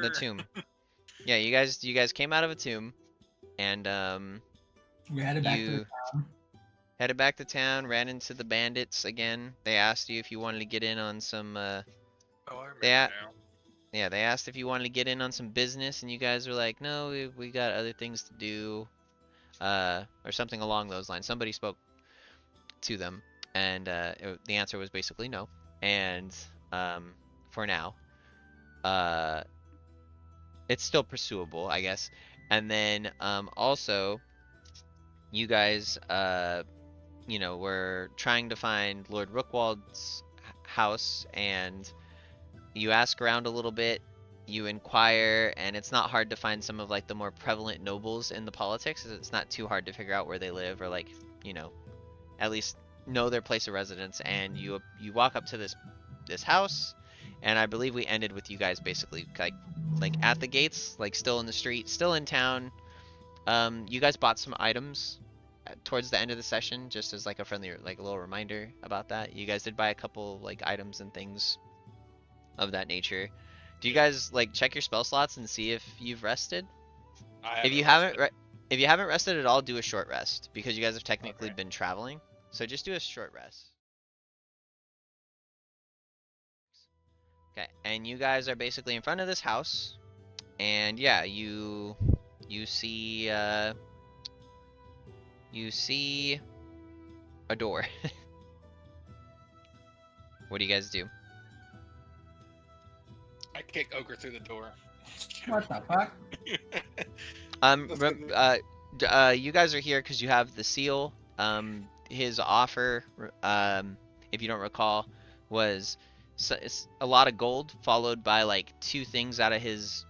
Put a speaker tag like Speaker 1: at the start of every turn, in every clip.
Speaker 1: The tomb. Yeah, you guys came out of a tomb, and
Speaker 2: We headed back to the
Speaker 1: you
Speaker 2: town.
Speaker 1: headed back to town, ran into the bandits again. They asked you if you wanted to get in on some
Speaker 3: Oh, I remember
Speaker 1: they a-
Speaker 3: now.
Speaker 1: yeah, they asked if you wanted to get in on some business, and you guys were like, no, we got other things to do, or something along those lines. Somebody spoke to them, and the answer was basically no. And for now, uh, it's still pursuable, I guess. And then also, you guys, were trying to find Lord Rookwald's house, and you ask around a little bit, you inquire, and it's not hard to find some of like the more prevalent nobles in the politics. It's not too hard to figure out where they live, or like, at least know their place of residence. And you walk up to this house, and I believe we ended with you guys basically like at the gates, like still in the street, still in town. You guys bought some items towards the end of the session, just as like a friendly, like a little reminder about that. You guys did buy a couple like items and things of that nature. Do you guys like check your spell slots and see if you've rested? If you haven't, if you haven't rested at all, do a short rest, because you guys have technically been traveling. So just do a short rest. Okay, and you guys are basically in front of this house, and yeah, you see a door. What do you guys do?
Speaker 3: I kick Ogre through the door.
Speaker 2: What the fuck?
Speaker 1: You guys are here because you have the seal. His offer, if you don't recall, was it's a lot of gold, followed by like 2 things out of his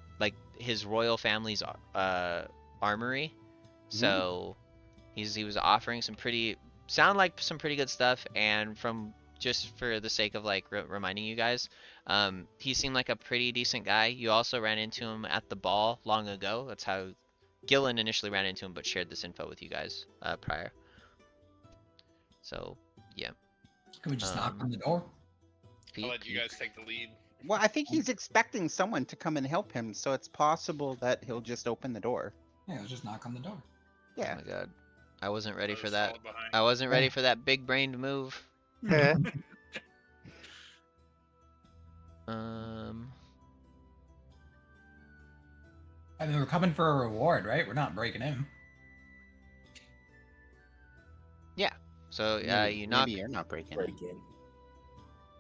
Speaker 1: royal family's armory. So he was offering some pretty good stuff, and from just for the sake of like reminding you guys, he seemed like a pretty decent guy. You also ran into him at the ball long ago. That's how Gillen initially ran into him, but shared this info with you guys prior. So yeah.
Speaker 2: Can we just knock on the door?
Speaker 3: I'll let you guys take the lead.
Speaker 4: Well, I think he's expecting someone to come and help him, so it's possible that he'll just open the door.
Speaker 2: Yeah, let's just knock on the door.
Speaker 4: Yeah.
Speaker 1: Oh my god. I wasn't ready for that.
Speaker 3: Solid behind.
Speaker 1: I wasn't ready for that big-brained move.
Speaker 2: I mean, we're coming for a reward, right? We're not breaking in.
Speaker 1: Yeah. So you knock.
Speaker 4: Maybe you're not breaking it.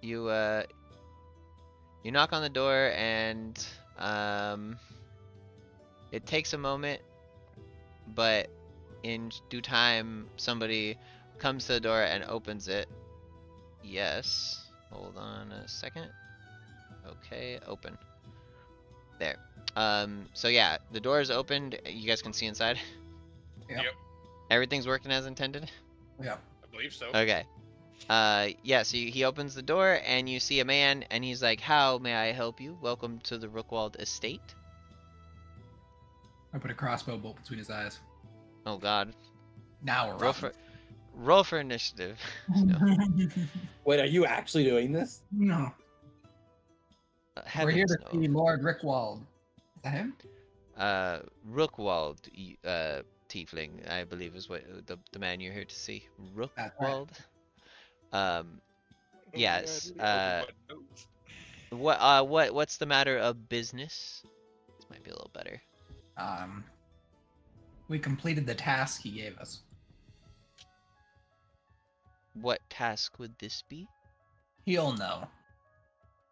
Speaker 1: You knock on the door, and it takes a moment, but in due time, somebody comes to the door and opens it. Yes. Hold on a second. Okay, open. There. So yeah, the door is opened. You guys can see inside.
Speaker 2: Yep.
Speaker 1: Everything's working as intended?
Speaker 2: Yeah.
Speaker 3: I believe so.
Speaker 1: Okay. Yeah, so he opens the door, and you see a man, and he's like, "How may I help you? Welcome to the Rookwald estate."
Speaker 2: I put a crossbow bolt between his eyes.
Speaker 1: Oh god.
Speaker 2: Now we're
Speaker 1: Roll for initiative.
Speaker 5: Wait, are you actually doing this?
Speaker 2: No. We're here to
Speaker 1: Heavens,
Speaker 2: see
Speaker 1: no.
Speaker 2: Lord Rickwald. Is that him?
Speaker 1: Rookwald, tiefling, I believe is what the man you're here to see.
Speaker 2: That's right.
Speaker 1: Rookwald. Yes.
Speaker 3: Yeah,
Speaker 1: What's the matter of business? This might be a little better.
Speaker 2: We completed the task he gave us.
Speaker 1: What task would this be?
Speaker 2: He'll know.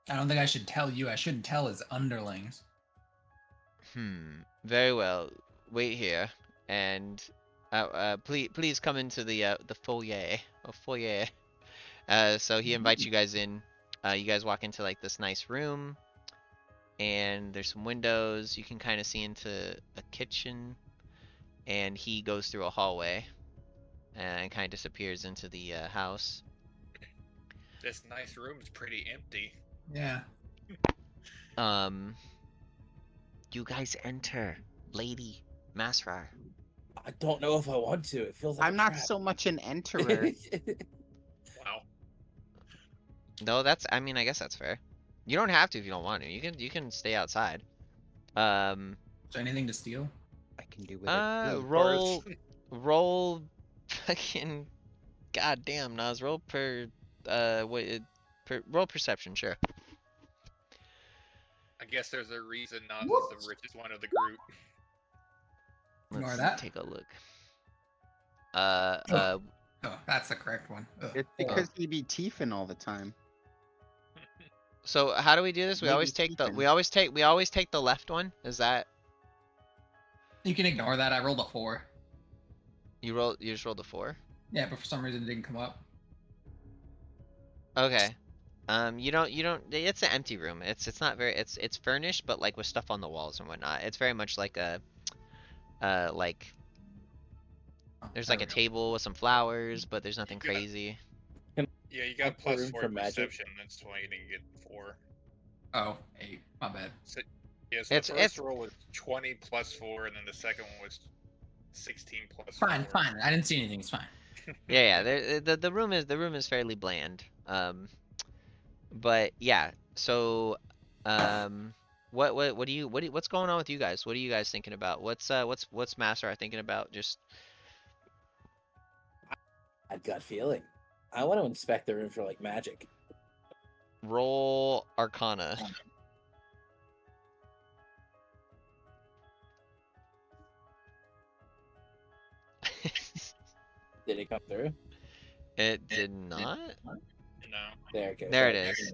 Speaker 2: I don't think I should tell you. I shouldn't tell his underlings.
Speaker 1: Very well. Wait here, and please come into the foyer. Foyer. So he invites you guys in. You guys walk into like this nice room, and there's some windows. You can kind of see into a kitchen, and he goes through a hallway, and kind of disappears into the house.
Speaker 3: This nice room is pretty empty.
Speaker 2: Yeah.
Speaker 1: You guys enter, Lady Masrar.
Speaker 5: I don't know if I want to. It feels like
Speaker 4: I'm
Speaker 5: a
Speaker 4: not
Speaker 5: trap.
Speaker 4: so much an enterer.
Speaker 3: Wow.
Speaker 1: No, I mean, I guess that's fair. You don't have to if you don't want to. You can stay outside.
Speaker 2: Is there anything to steal?
Speaker 4: I can do with it. too.
Speaker 1: Roll, fucking, goddamn, Nas, roll roll perception, sure.
Speaker 3: I guess there's a reason Nas is the richest one of the group.
Speaker 2: Ignore
Speaker 1: Let's
Speaker 2: that.
Speaker 1: take a look.
Speaker 2: Oh, that's the correct one. Ugh.
Speaker 4: It's because you be Tiefin all the time.
Speaker 1: So how do we do this? We
Speaker 4: Maybe
Speaker 1: always take the
Speaker 4: Tiefin.
Speaker 1: we always take the left one. Is that
Speaker 2: You can ignore that. I rolled a 4.
Speaker 1: you just rolled a 4?
Speaker 2: Yeah, but for some reason it didn't come up.
Speaker 1: Okay. You don't it's an empty room. It's not very it's furnished but like with stuff on the walls and whatnot. It's very much like a like
Speaker 2: Oh,
Speaker 1: there's
Speaker 2: there
Speaker 1: like a
Speaker 2: we go.
Speaker 1: table with some flowers, but there's nothing
Speaker 3: Yeah.
Speaker 1: crazy.
Speaker 3: Yeah, you got
Speaker 5: Up for
Speaker 3: plus
Speaker 5: room
Speaker 3: 4
Speaker 5: for magic.
Speaker 3: perception. That's why you didn't get 4.
Speaker 2: Oh, 8. My bad.
Speaker 3: So, yeah, so
Speaker 1: It's-
Speaker 3: the
Speaker 1: it's-
Speaker 3: first roll was 20 plus 4, and then the second one was 16 plus
Speaker 2: Fine,
Speaker 3: 4.
Speaker 2: fine. I didn't see anything. It's fine.
Speaker 1: Yeah, the room is fairly bland. But yeah, so what's going on with you guys? What are you guys thinking about? What's Master thinking about? Just
Speaker 5: I've got feeling. I want to inspect the room for like magic.
Speaker 1: roll Arcana.
Speaker 5: Did it come through?
Speaker 1: It did not?
Speaker 3: No.
Speaker 5: There it goes.
Speaker 1: There it
Speaker 5: Okay.
Speaker 1: is.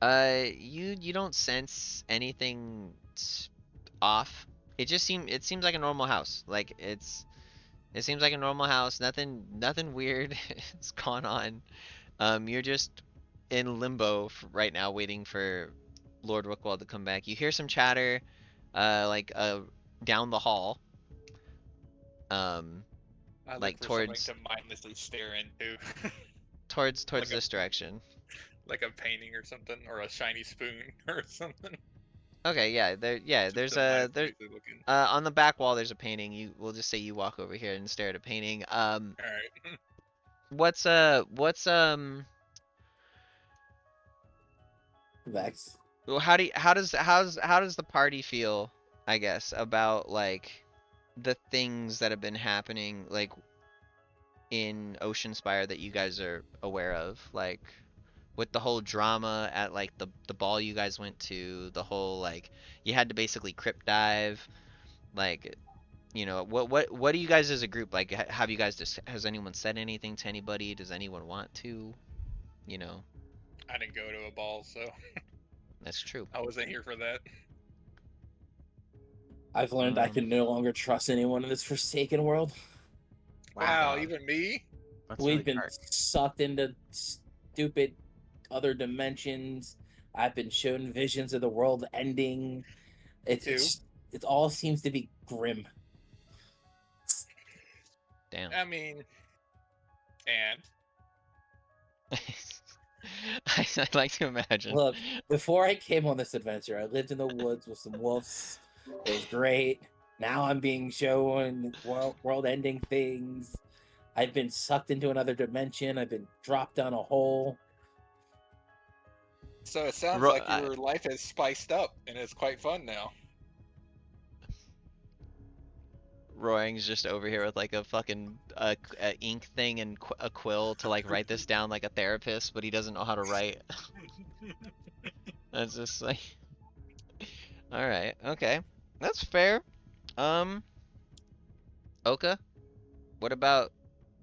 Speaker 1: Okay. You don't sense anything off. It seems like a normal house. Like it seems like a normal house. Nothing weird has gone on. You're just in limbo right now, waiting for Lord Rookwald to come back. You hear some chatter, down the hall.
Speaker 3: I
Speaker 1: Like
Speaker 3: look for
Speaker 1: towards-
Speaker 3: something to mindlessly stare into.
Speaker 1: Towards
Speaker 3: Like a-
Speaker 1: this direction.
Speaker 3: Like a painting or something, or a shiny spoon or something.
Speaker 1: Okay, yeah, there's
Speaker 3: Just
Speaker 1: a
Speaker 3: mindlessly looking.
Speaker 1: on the back wall there's a painting. We'll just say you walk over here and stare at a painting.
Speaker 3: Alright.
Speaker 1: What's
Speaker 5: Vex.
Speaker 1: well, how does the party feel, I guess, about like the things that have been happening like in Ocean Spire that you guys are aware of, like with the whole drama at like the ball you guys went to, the whole like you had to basically crypt dive, like what do you guys as a group like? Have you guys has anyone said anything to anybody? Does anyone want to?
Speaker 3: I didn't go to a ball, so
Speaker 1: That's true.
Speaker 3: I wasn't here for that.
Speaker 5: I've learned I can no longer trust anyone in this forsaken world.
Speaker 3: Wow, even me?
Speaker 4: That's
Speaker 5: We've
Speaker 4: really
Speaker 5: been
Speaker 4: hard.
Speaker 5: sucked into stupid other dimensions. I've been shown visions of the world ending. It all seems to be grim.
Speaker 1: Damn.
Speaker 3: I mean, and
Speaker 1: I'd like to imagine.
Speaker 5: Look, before I came on this adventure, I lived in the woods with some wolves. It was great. Now I'm being shown world-ending things. I've been sucked into another dimension. I've been dropped down a hole.
Speaker 3: so it sounds
Speaker 1: Ro-
Speaker 3: like your life is spiced up and it's quite fun now.
Speaker 1: Roying's just over here with like a fucking a ink thing and a quill to like write this down like a therapist, but he doesn't know how to write. That's just like, all right, okay, that's fair. Oka, what about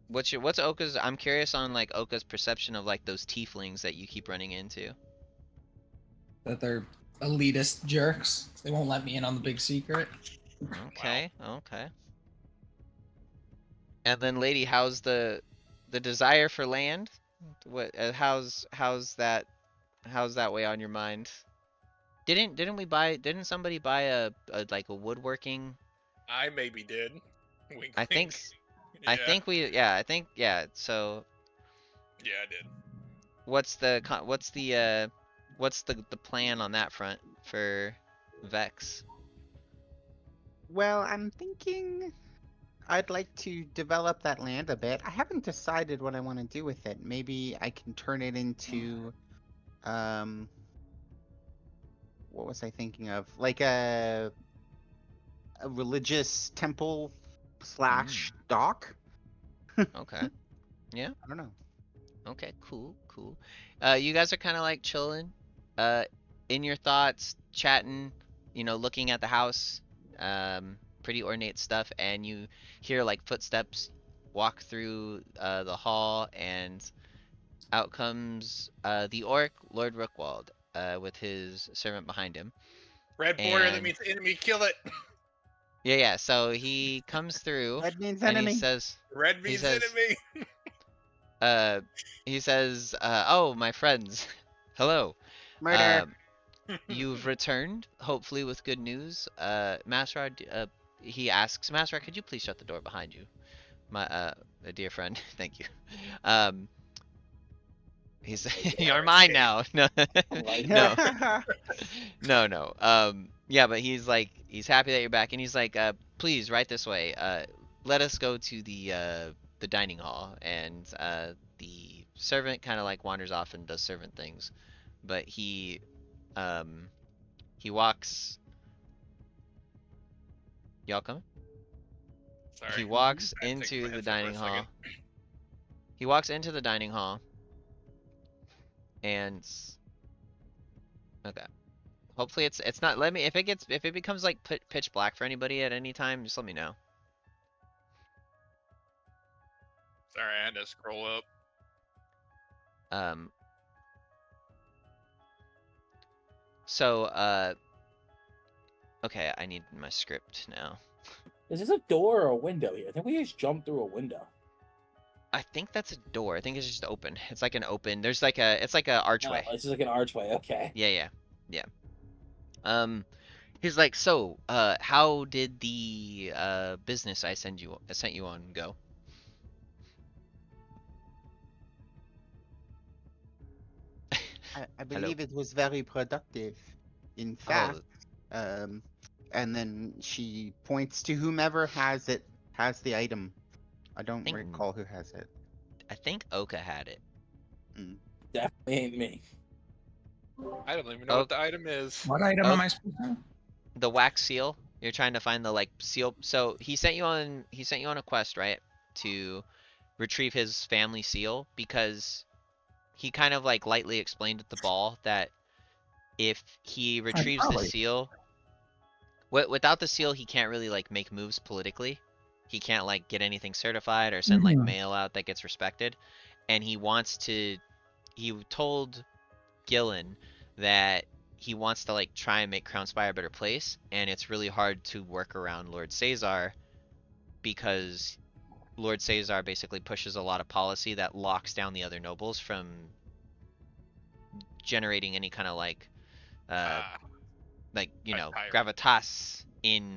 Speaker 1: what's Oka's? I'm curious on like Oka's perception of like those tieflings that you keep running into.
Speaker 2: That they're elitist jerks. They won't let me in on the big secret.
Speaker 1: Okay, okay. And then, lady, how's the desire for land? What? How's that way on your mind? Didn't somebody buy a like a woodworking?
Speaker 3: I maybe did. Wink,
Speaker 1: I think
Speaker 3: wink.
Speaker 1: I think we yeah. So
Speaker 3: Yeah, I did.
Speaker 1: what's the plan on that front for Vex?
Speaker 4: Well, I'm thinking I'd like to develop that land a bit. I haven't decided what I want to do with it. Maybe I can turn it into what was I thinking of? Like a religious temple slash dock.
Speaker 1: Okay. Yeah.
Speaker 4: I don't know.
Speaker 1: Okay. Cool. Cool. You guys are kind of like chilling, in your thoughts, chatting. Looking at the house. Pretty ornate stuff, and you hear like footsteps walk through the hall, and out comes the orc, Lord Rookwald, with his servant behind him.
Speaker 3: Red border, that
Speaker 1: And
Speaker 3: means enemy, kill it.
Speaker 1: yeah. So he comes through,
Speaker 4: That means
Speaker 1: and he
Speaker 4: enemy.
Speaker 1: says,
Speaker 3: Red means enemy.
Speaker 1: uh, "Oh, my friends, hello.
Speaker 4: Murder.
Speaker 1: Um, you've returned, hopefully with good news. Masrad, he asks, Masrad, could you please shut the door behind you? My dear friend, thank you. Um, he's you're mine now. No,
Speaker 5: Like,
Speaker 1: no, no. Yeah, but he's happy that you're back, and he's like, please, right this way. Let us go to the dining hall, and the servant kind of like wanders off and does servant things, but he walks. Y'all coming?
Speaker 3: Sorry.
Speaker 1: He walks
Speaker 3: I had to think
Speaker 1: into
Speaker 3: of my
Speaker 1: the
Speaker 3: headset for a
Speaker 1: dining hall.
Speaker 3: second.
Speaker 1: He walks into the dining hall, and okay. Hopefully it's not. Let me if it becomes like pitch black for anybody at any time, just let me know.
Speaker 3: Sorry, I had to scroll up.
Speaker 1: So okay, I need my script now.
Speaker 5: is this a door or a window here? I think we just jumped through a window.
Speaker 1: I think that's a door. I think it's just open. It's like an open. There's like it's like a archway.
Speaker 5: Oh, it's just like an archway. Okay.
Speaker 1: Yeah. He's like, so, how did the business I sent you on go?
Speaker 4: I believe it was very productive. In fact, and then she points to whomever has the item. I don't
Speaker 1: Think-
Speaker 4: recall who has it.
Speaker 1: I think Oka had it.
Speaker 5: Definitely ain't me.
Speaker 3: I don't even know what the item is.
Speaker 2: What item am I supposed to?
Speaker 1: The wax seal. You're trying to find the like seal. So he sent you on a quest, right? To retrieve his family seal, because he kind of like lightly explained at the ball that if he retrieves the
Speaker 2: probably-
Speaker 1: seal, without the seal, he can't really like make moves politically. He can't like get anything certified or send like
Speaker 2: Mhm.
Speaker 1: mail out that gets respected. And he told Gillen that he wants to like try and make Crown Spire a better place, and it's really hard to work around Lord Caesar because Lord Caesar basically pushes a lot of policy that locks down the other nobles from generating any kind of like
Speaker 3: Tyrant.
Speaker 1: gravitas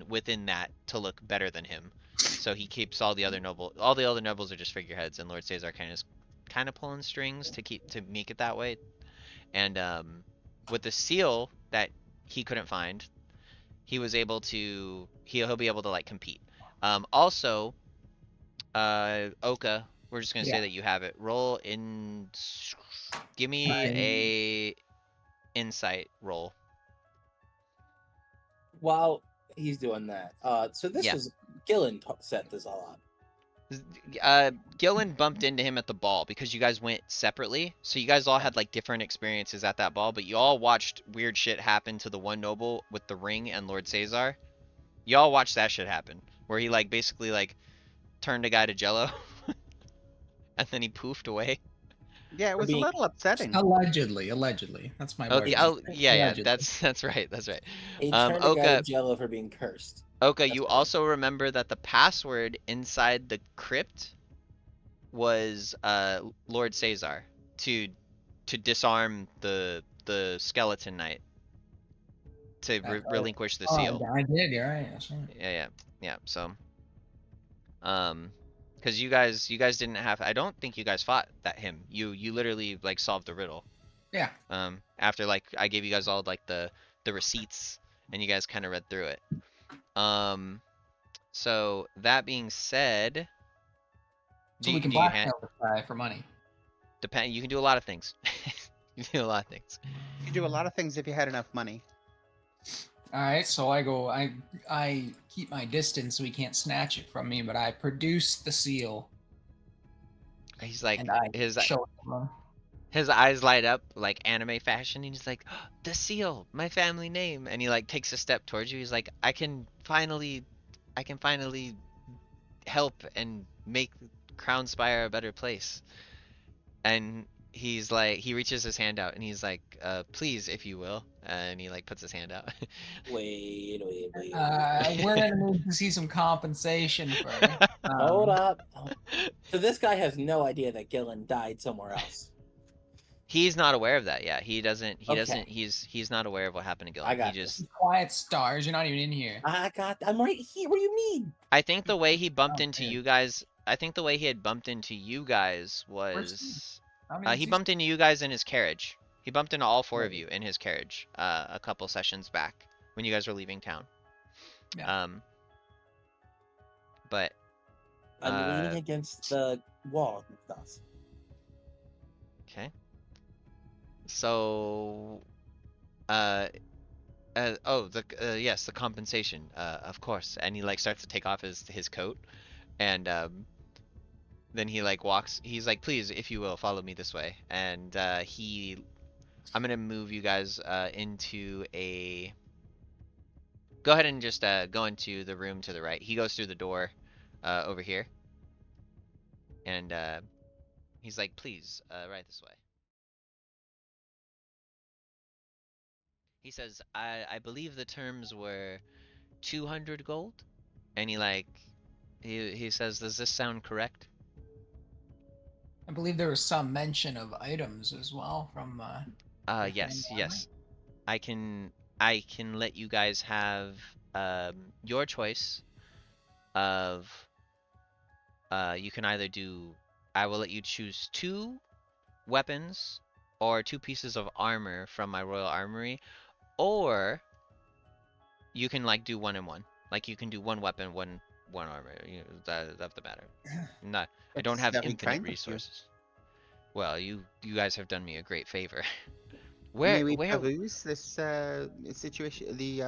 Speaker 1: within that to look better than him. So he keeps all the other nobles are just figureheads, and Lord Caesar kind of pulling strings to make it that way. And with the seal that he couldn't find, he'll be able to like compete. Also, Oka, we're just gonna say that you have it. Roll in. Give me a insight roll.
Speaker 5: While he's doing that, so this
Speaker 1: Yeah.
Speaker 5: was Gillen set this all up.
Speaker 1: Gillen bumped into him at the ball because you guys went separately. So you guys all had like different experiences at that ball, but you all watched weird shit happen to the one noble with the ring and Lord Caesar. You all watched that shit happen, where he like basically like turned a guy to jello, and then he poofed away.
Speaker 4: Yeah, it was a
Speaker 5: Being-
Speaker 4: little upsetting.
Speaker 2: Allegedly. That's my word.
Speaker 1: Yeah,
Speaker 2: Allegedly.
Speaker 1: that's right.
Speaker 5: He turned a guy
Speaker 1: Oka,
Speaker 5: to Jello for being cursed.
Speaker 1: Oka,
Speaker 5: That's
Speaker 1: you
Speaker 5: right.
Speaker 1: also remember that the password inside the crypt was Lord Caesar to disarm the skeleton knight, to relinquish the seal.
Speaker 2: I did. You're right. That's right.
Speaker 1: Yeah. So, because you guys didn't have. I don't think you guys fought him. You literally like solved the riddle.
Speaker 2: Yeah.
Speaker 1: After like I gave you guys all like the receipts, and you guys kind of read through it. So that being said,
Speaker 2: So we can blackmail this guy for money.
Speaker 1: you can do a lot of things. You can do a lot of things.
Speaker 4: You do a lot of things if you had enough money.
Speaker 2: All right, so I go. I keep my distance so he can't snatch it from me, but I produce the seal
Speaker 1: He's like
Speaker 2: and I
Speaker 1: his
Speaker 2: show it to him.
Speaker 1: his eyes light up like anime fashion. And he's like, the seal, my family name. And he like takes a step towards you. He's like, I can finally help and make Crown Spire a better place. And he's like, he reaches his hand out and he's like, please, if you will. And he like puts his hand out.
Speaker 5: Wait.
Speaker 2: We're gonna need to see some compensation for.
Speaker 5: Hold up. So this guy has no idea that Gillen died somewhere else.
Speaker 1: He's not aware of that. Yeah, he doesn't.
Speaker 5: Okay.
Speaker 1: He's not aware of what happened to Gillen.
Speaker 5: I got
Speaker 1: he just.
Speaker 2: Quiet stars. You're not even in here.
Speaker 5: I'm right here. What do you mean?
Speaker 1: I think the way he bumped
Speaker 2: Oh,
Speaker 1: into
Speaker 2: man.
Speaker 1: you guys. I think the way he had bumped into you guys
Speaker 2: Where's
Speaker 1: was.
Speaker 2: I mean,
Speaker 1: He bumped into you guys in his carriage. He bumped into all four of you in his carriage. A couple sessions back when you guys were leaving town.
Speaker 2: Yeah.
Speaker 1: But.
Speaker 5: I'm leaning against the wall with us.
Speaker 1: Okay. So. Yes, the compensation. Of course. And he like starts to take off his coat, and then he like walks. He's like, please, if you will, follow me this way. And I'm gonna move you guys into a. Go ahead and just go into the room to the right. He goes through the door over here, and he's like, please, right this way. He says, I believe the terms were 200 gold, and he says, does this sound correct?
Speaker 2: I believe there was some mention of items as well from. the
Speaker 1: Yes,
Speaker 2: family
Speaker 1: yes. I can let you guys have your choice of you can either do. I will let you choose 2 weapons or 2 pieces of armor from my royal armory, or you can like do 1 and 1. Like you can do 1 weapon, one armor. You know, that doesn't matter. No, I don't
Speaker 4: That's
Speaker 1: have
Speaker 4: very
Speaker 1: infinite
Speaker 4: kind of you.
Speaker 1: resources. Well, you guys have done me a great favor.
Speaker 4: May we
Speaker 1: Where
Speaker 4: peruse this situation, the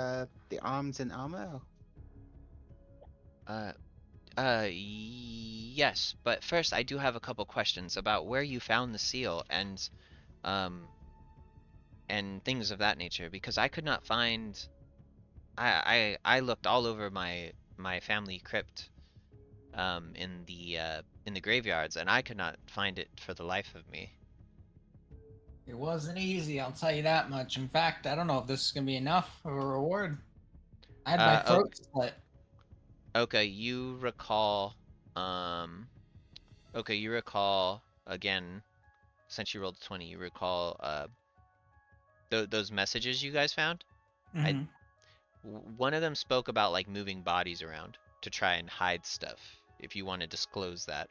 Speaker 4: arms and armor?
Speaker 1: Yes, but first I do have a couple questions about where you found the seal um and things of that nature, because I could not find. I looked all over my family crypt in the graveyards, and I could not find it for the life of me.
Speaker 2: It wasn't easy, I'll tell you that much. In fact, I don't know if this is gonna be enough of a reward. I had my throat split.
Speaker 1: Okay, you recall again, since you rolled a 20, you recall those messages you guys found?
Speaker 2: Mhm.
Speaker 1: One of them spoke about like moving bodies around to try and hide stuff. If you want to disclose that.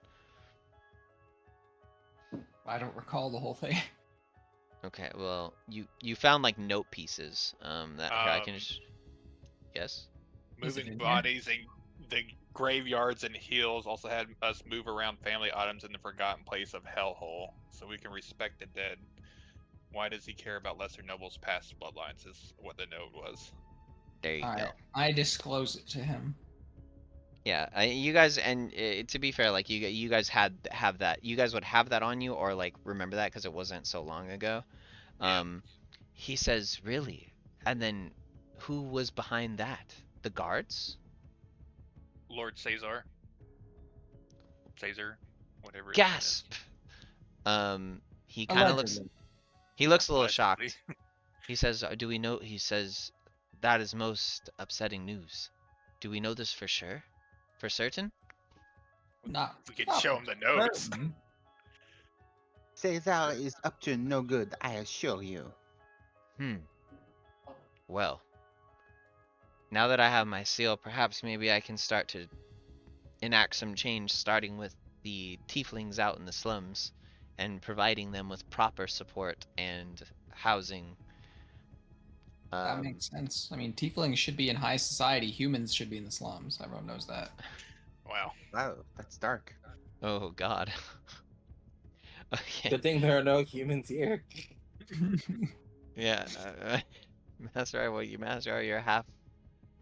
Speaker 2: I don't recall the whole thing.
Speaker 1: Okay, well, you found like note pieces. That here I can just. Yes.
Speaker 2: Is it
Speaker 3: Moving
Speaker 2: in here?
Speaker 3: bodies and the graveyards and hills also had us move around family items in the forgotten place of Hellhole, so we can respect the dead. Why does he care about lesser nobles past bloodlines? Is what the note was.
Speaker 1: There you
Speaker 2: All
Speaker 1: go.
Speaker 2: right, I disclose it to him.
Speaker 1: Yeah, you guys, and to be fair, like you guys have that. You guys would have that on you, or like remember that because it wasn't so long ago.
Speaker 3: Yeah.
Speaker 1: He says, really? And then, who was behind that? The guards?
Speaker 3: Lord Caesar, whatever. his name is.
Speaker 1: Gasp! He kind of looks.
Speaker 2: Allegedly.
Speaker 1: He looks a little
Speaker 3: Allegedly.
Speaker 1: shocked. He says, "Do we know?" He says, "That is most upsetting news. Do we know this for sure? For certain?"
Speaker 2: Not.
Speaker 3: We could
Speaker 2: not
Speaker 3: show him the notes.
Speaker 2: certain.
Speaker 4: Caesar is up to no good, I assure you.
Speaker 1: Well, now that I have my seal, perhaps maybe I can start to enact some change, starting with the tieflings out in the slums and providing them with proper support and housing.
Speaker 2: That makes sense. I mean, tieflings should be in high society. Humans should be in the slums. Everyone knows that.
Speaker 3: Wow.
Speaker 4: Wow, that's dark.
Speaker 1: Oh God. Okay.
Speaker 5: Good thing there are no humans here.
Speaker 1: Yeah. Master, what you master? You're a half.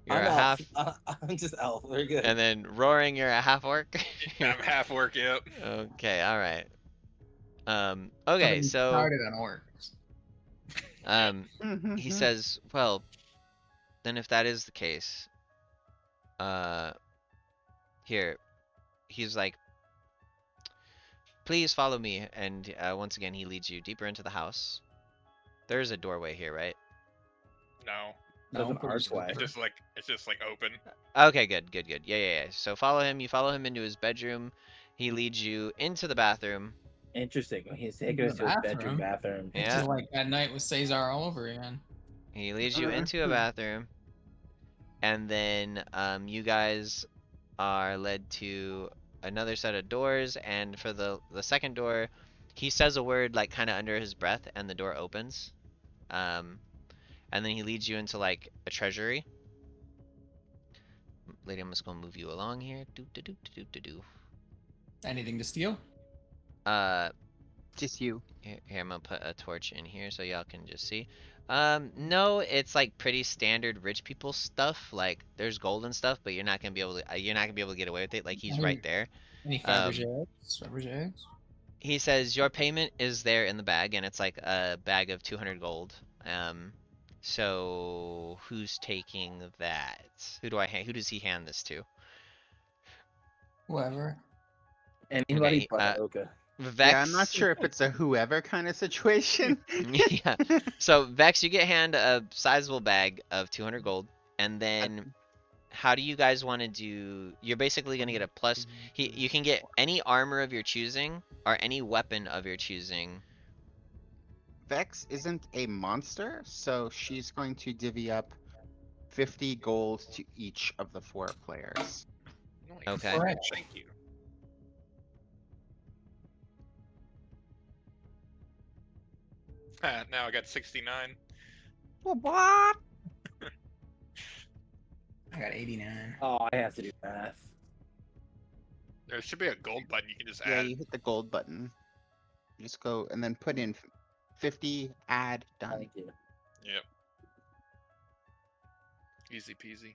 Speaker 1: You're
Speaker 5: I'm
Speaker 1: a
Speaker 5: elf.
Speaker 1: half.
Speaker 5: I'm just elf. Very good.
Speaker 1: And then roaring, you're a half orc.
Speaker 3: I'm half orc. Yep.
Speaker 1: Okay, all right.
Speaker 2: So
Speaker 1: Okay,
Speaker 2: they
Speaker 1: so
Speaker 2: started on orcs.
Speaker 1: he says, well, then if that is the case, here, he's like, please follow me, and once again he leads you deeper into the house. There's a doorway here, right?
Speaker 3: No.
Speaker 5: There's an
Speaker 2: pretty
Speaker 5: archway.
Speaker 3: It's just like open.
Speaker 1: Okay, good. Yeah. So follow him. You follow him into his bedroom. He leads you into the bathroom.
Speaker 5: Interesting. He's taking us
Speaker 2: The
Speaker 5: to his bedroom bathroom.
Speaker 2: It's
Speaker 1: Yeah.
Speaker 2: just like that night with Cesar all over again.
Speaker 1: He leads you into a bathroom, and then you guys are led to another set of doors. And for the second door, he says a word like kind of under his breath, and the door opens. And then he leads you into like a treasury. Lady, I'm just gonna move you along here.
Speaker 2: Anything to steal?
Speaker 4: Just you.
Speaker 1: Here, I'm gonna put a torch in here so y'all can just see. No, it's like pretty standard rich people stuff. Like there's gold and stuff, but you're not gonna be able to get away with it. Like he's right there.
Speaker 2: Any Fabergé eggs? Fabergé eggs?
Speaker 1: He says your payment is there in the bag, and it's like a bag of 200 gold. So who's taking that? Who does he hand this to?
Speaker 2: Whoever.
Speaker 5: Anybody
Speaker 1: Okay,
Speaker 5: but Oka.
Speaker 1: Vex.
Speaker 4: Yeah, I'm not sure if it's a whoever kind of situation.
Speaker 1: Yeah. So Vex, you get hand a sizable bag of 200 gold, and then how do you guys want to do? You're basically gonna get a plus. You can get any armor of your choosing or any weapon of your choosing.
Speaker 4: Vex isn't a monster, so she's going to divvy up 50 gold to each of the 4 players.
Speaker 3: Nice.
Speaker 1: Okay.
Speaker 2: Correct.
Speaker 3: Thank you. Now I got 69.
Speaker 4: What?
Speaker 2: I got 89.
Speaker 5: Oh, I have to do math.
Speaker 3: There should be a gold button you can just
Speaker 4: Yeah,
Speaker 3: add.
Speaker 4: you hit the gold button. Just go and then put in 50, add, done.
Speaker 5: Thank you.
Speaker 3: Yep. Easy peasy.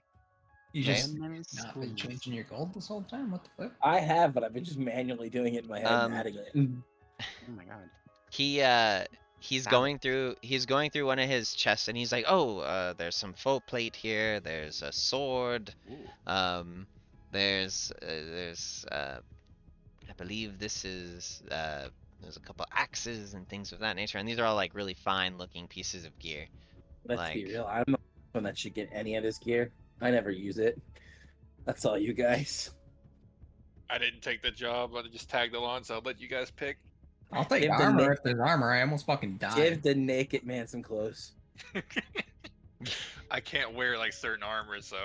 Speaker 2: You
Speaker 1: Okay.
Speaker 2: just
Speaker 4: And then
Speaker 2: not been
Speaker 4: squeeze.
Speaker 2: changing your gold this whole time? What the fuck?
Speaker 5: I have, but I've been just manually doing it in my head and adding it.
Speaker 4: Oh my god.
Speaker 1: He's
Speaker 4: Got
Speaker 1: going through one of his chests, and he's like, oh, there's some full plate here. There's a sword.
Speaker 4: Ooh.
Speaker 1: There's I believe this is there's a couple axes and things of that nature, and these are all like really fine looking pieces of gear.
Speaker 5: Let's be
Speaker 1: Like-
Speaker 5: real. I'm the one that should get any of this gear. I never use it. That's all you guys.
Speaker 3: I didn't take the job. I just tagged along, so I'll let you guys pick.
Speaker 2: I'll take
Speaker 5: Give the
Speaker 2: armor
Speaker 5: Nick-
Speaker 2: if there's armor. I almost fucking died.
Speaker 5: Give the naked man some clothes.
Speaker 3: I can't wear like certain armor, so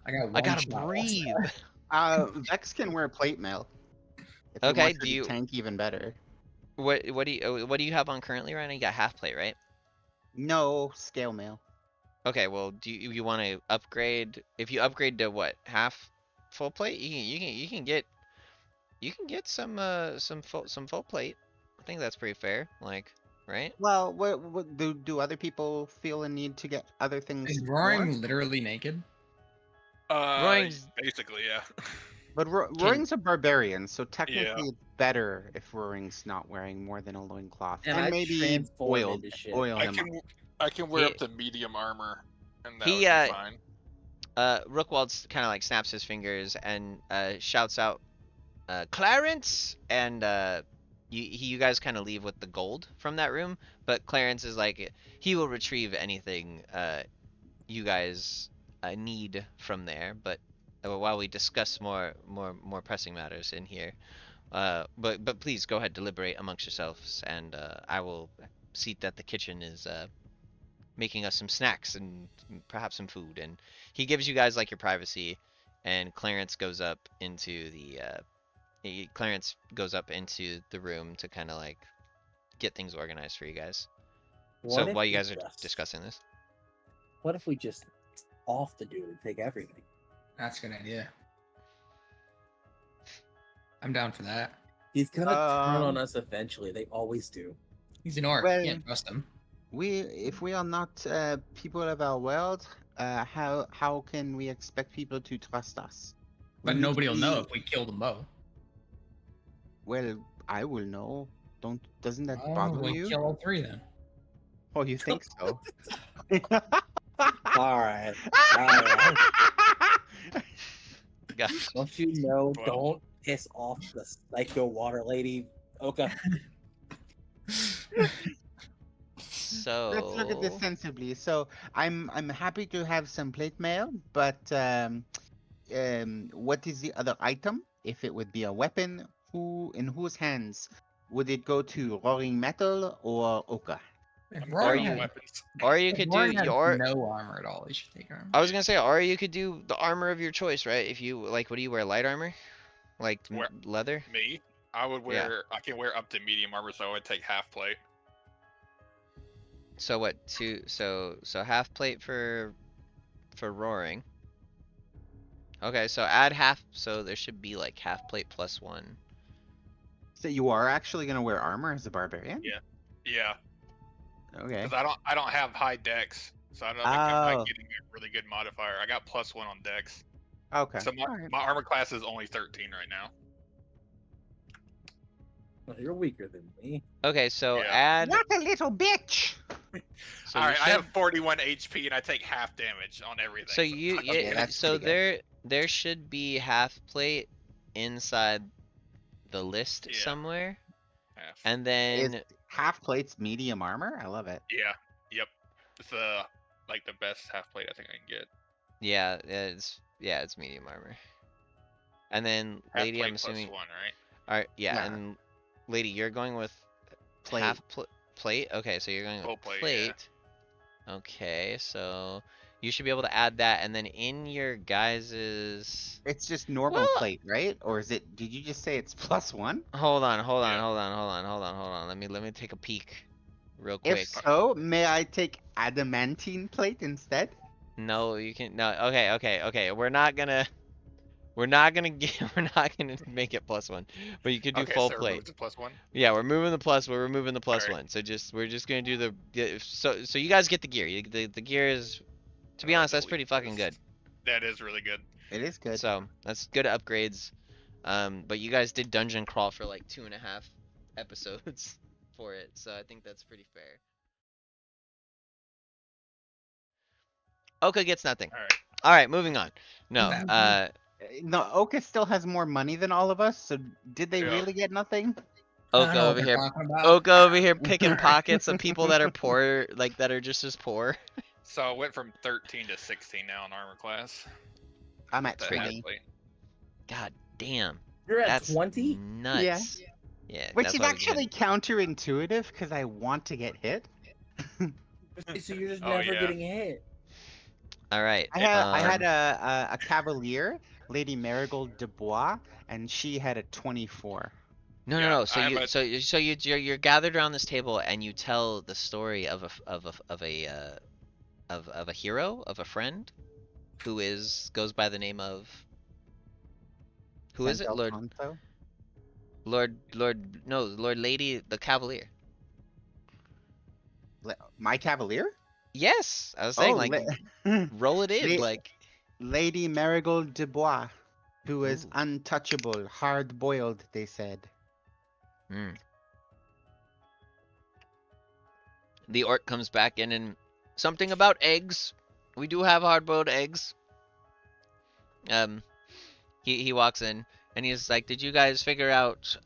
Speaker 2: I got.
Speaker 1: I
Speaker 2: one
Speaker 1: gotta
Speaker 2: shot.
Speaker 1: breathe.
Speaker 4: Vex can wear plate mail. If
Speaker 1: Okay,
Speaker 4: he wants her
Speaker 1: do
Speaker 4: to
Speaker 1: you-
Speaker 4: tank even better?
Speaker 1: What do you have on currently right now? You got half plate, right?
Speaker 4: No scale mail.
Speaker 1: Okay, well, do you want to upgrade? If you upgrade to what, half full plate, you can get some full plate. I think that's pretty fair. Like, right?
Speaker 4: Well, what do other people feel a need to get other things?
Speaker 2: Is
Speaker 4: more?
Speaker 2: Roaring literally naked?
Speaker 1: Roaring's-
Speaker 3: basically, yeah.
Speaker 4: But Roaring's a barbarian, so technically
Speaker 3: Yeah.
Speaker 4: it's better if Roaring's not wearing more than a loincloth.
Speaker 5: And
Speaker 4: And
Speaker 5: I
Speaker 4: maybe
Speaker 5: transform
Speaker 4: oil
Speaker 5: into shit.
Speaker 4: him up.
Speaker 3: I can wear
Speaker 1: He-
Speaker 3: up to medium armor, and that
Speaker 1: He,
Speaker 3: would be fine.
Speaker 1: Rookwald kind of like snaps his fingers and shouts out, Clarence, and you guys kind of leave with the gold from that room, but Clarence is like, he will retrieve anything you guys need from there, but while we discuss more pressing matters in here, but please go ahead, deliberate amongst yourselves, and I will see that the kitchen is making us some snacks and perhaps some food. And he gives you guys like your privacy, and Clarence goes up into the room to kind of like get things organized for you guys.
Speaker 5: What
Speaker 1: So
Speaker 5: if
Speaker 1: while you
Speaker 5: we
Speaker 1: guys are
Speaker 5: just-
Speaker 1: discussing this,
Speaker 5: What if we just off the dude and take everything?
Speaker 2: That's a good idea. I'm down for that.
Speaker 5: He's gonna turn on
Speaker 4: Um,
Speaker 5: us eventually. They always do.
Speaker 2: He's an orc.
Speaker 4: Well-
Speaker 2: You can't trust him.
Speaker 4: if we are not people of our world, how can we expect people to trust us? We
Speaker 2: But
Speaker 4: need to
Speaker 2: nobody will know
Speaker 4: be-
Speaker 2: if we kill them both.
Speaker 4: Well, I will know. Doesn't that
Speaker 2: Oh,
Speaker 4: bother
Speaker 2: we
Speaker 4: you?
Speaker 2: kill all three then.
Speaker 4: Oh, you think so?
Speaker 5: All right. All right.
Speaker 1: Gosh.
Speaker 5: Don't you know?
Speaker 3: Well.
Speaker 5: Don't piss off the psycho water lady. Okay.
Speaker 1: So
Speaker 4: Let's look at this sensibly. So I'm happy to have some plate mail, but what is the other item? If it would be a weapon, in whose hands would it go to? Roaring Metal or Oka?
Speaker 2: If
Speaker 3: I'm
Speaker 2: Rory
Speaker 3: good on
Speaker 2: had,
Speaker 3: weapons.
Speaker 1: or you
Speaker 2: if
Speaker 1: could do
Speaker 2: Rory had
Speaker 1: your.
Speaker 2: no armor at all, he should take armor.
Speaker 1: I was gonna say, or you could do the armor of your choice, right? If you like, what do you wear? Light armor, like
Speaker 3: Where-
Speaker 1: leather.
Speaker 3: Me, I would
Speaker 1: Yeah.
Speaker 3: wear. I can wear up to medium armor, so I would take half plate.
Speaker 1: So what? So half plate for roaring. Okay, so add half. So there should be like half plate plus 1.
Speaker 4: So you are actually gonna wear armor as a barbarian?
Speaker 3: Yeah,
Speaker 4: Okay.
Speaker 3: because I don't have high dex, so I don't think I'm getting a really good modifier. I got +1 on dex,
Speaker 4: Okay.
Speaker 3: so
Speaker 4: Alright.
Speaker 3: my armor class is only 13 right now.
Speaker 5: Well, you're weaker than me.
Speaker 1: Okay, so
Speaker 3: Yeah.
Speaker 1: add.
Speaker 4: What a little bitch!
Speaker 1: So
Speaker 3: All
Speaker 1: you
Speaker 3: right, I
Speaker 1: should-
Speaker 3: have 41 HP and I take half damage on everything.
Speaker 1: So you
Speaker 3: it's not
Speaker 4: Okay,
Speaker 1: yeah,
Speaker 3: bad.
Speaker 4: that's
Speaker 1: so
Speaker 4: pretty
Speaker 1: there should be half plate inside the list
Speaker 3: Yeah.
Speaker 1: somewhere,
Speaker 3: Half.
Speaker 1: and
Speaker 4: Is
Speaker 1: then
Speaker 4: half plates medium armor? I love it.
Speaker 3: Yeah, yep, it's like the best half plate I think I can get.
Speaker 1: yeah, it's medium armor. And then
Speaker 3: Half
Speaker 1: lady,
Speaker 3: plate
Speaker 1: I'm assuming.
Speaker 3: +1, right?
Speaker 1: All right, yeah,
Speaker 4: Yeah.
Speaker 1: and lady, you're going with
Speaker 4: Plate.
Speaker 1: half plate. Okay, so you're going
Speaker 3: Full
Speaker 1: with
Speaker 3: plate,
Speaker 1: plate.
Speaker 3: yeah.
Speaker 1: Okay, so you should be able to add that, and then in your guys's.
Speaker 4: It's just normal
Speaker 1: Well-
Speaker 4: plate, right? Or is it? Did you just say it's +1?
Speaker 1: Hold on.
Speaker 3: Yeah.
Speaker 1: Let me take a peek, real quick.
Speaker 4: If so, may I take adamantine plate instead?
Speaker 1: No, you can no. Okay. We're not gonna we're not gonna make it +1, but you could do
Speaker 3: Okay,
Speaker 1: full
Speaker 3: so
Speaker 1: plate.
Speaker 3: remove the +1.
Speaker 1: Yeah, we're removing the plus. We're removing the +1.
Speaker 3: Alright.
Speaker 1: So we're just gonna do so you guys get the gear. The gear is, to be honest, that's pretty fucking good.
Speaker 3: That is really good.
Speaker 4: It is good.
Speaker 1: So that's good upgrades. But you guys did dungeon crawl for like 2.5 episodes for it, so I think that's pretty fair. Oka gets nothing.
Speaker 3: All right.
Speaker 1: All right, moving on. No,
Speaker 2: Bad
Speaker 4: No, Oka still has more money than all of us, so did they
Speaker 3: Yeah.
Speaker 4: really get nothing?
Speaker 2: I
Speaker 1: Oka
Speaker 2: don't know what
Speaker 1: over
Speaker 2: they're
Speaker 1: here.
Speaker 2: talking about.
Speaker 1: Oka over here picking pockets of people that are poor, like that are just as poor.
Speaker 3: So I went from 13 to 16 now in armor class.
Speaker 4: I'm at
Speaker 3: That
Speaker 1: pretty
Speaker 3: half
Speaker 4: 20.
Speaker 3: plate.
Speaker 1: God damn,
Speaker 5: You're at
Speaker 1: that's
Speaker 5: 20?
Speaker 1: nuts. Yeah,
Speaker 4: Which
Speaker 1: that's
Speaker 4: is
Speaker 1: what I was
Speaker 4: actually counterintuitive because I want to get hit.
Speaker 5: So you're just
Speaker 3: Oh,
Speaker 5: never
Speaker 3: yeah.
Speaker 5: getting hit.
Speaker 1: All right.
Speaker 4: I had a cavalier, Lady Marigold Dubois, and she had a 24.
Speaker 1: No,
Speaker 3: Yeah,
Speaker 1: no, no. So
Speaker 3: I'm
Speaker 1: you're gathered around this table and you tell the story of a hero, of a friend, who goes by the name of. Who is it?
Speaker 4: San
Speaker 1: Lord
Speaker 4: Alfonso?
Speaker 1: Lord Lady the Cavalier.
Speaker 4: My cavalier?
Speaker 1: Yes, I was saying roll it in
Speaker 4: La-
Speaker 1: like.
Speaker 4: Lady Marigold Dubois, who is
Speaker 1: Ooh.
Speaker 4: untouchable, hard-boiled, they said.
Speaker 1: Hmm. The orc comes back in and something about eggs. We do have hard-boiled eggs. He walks in and he's like, "Did you guys figure out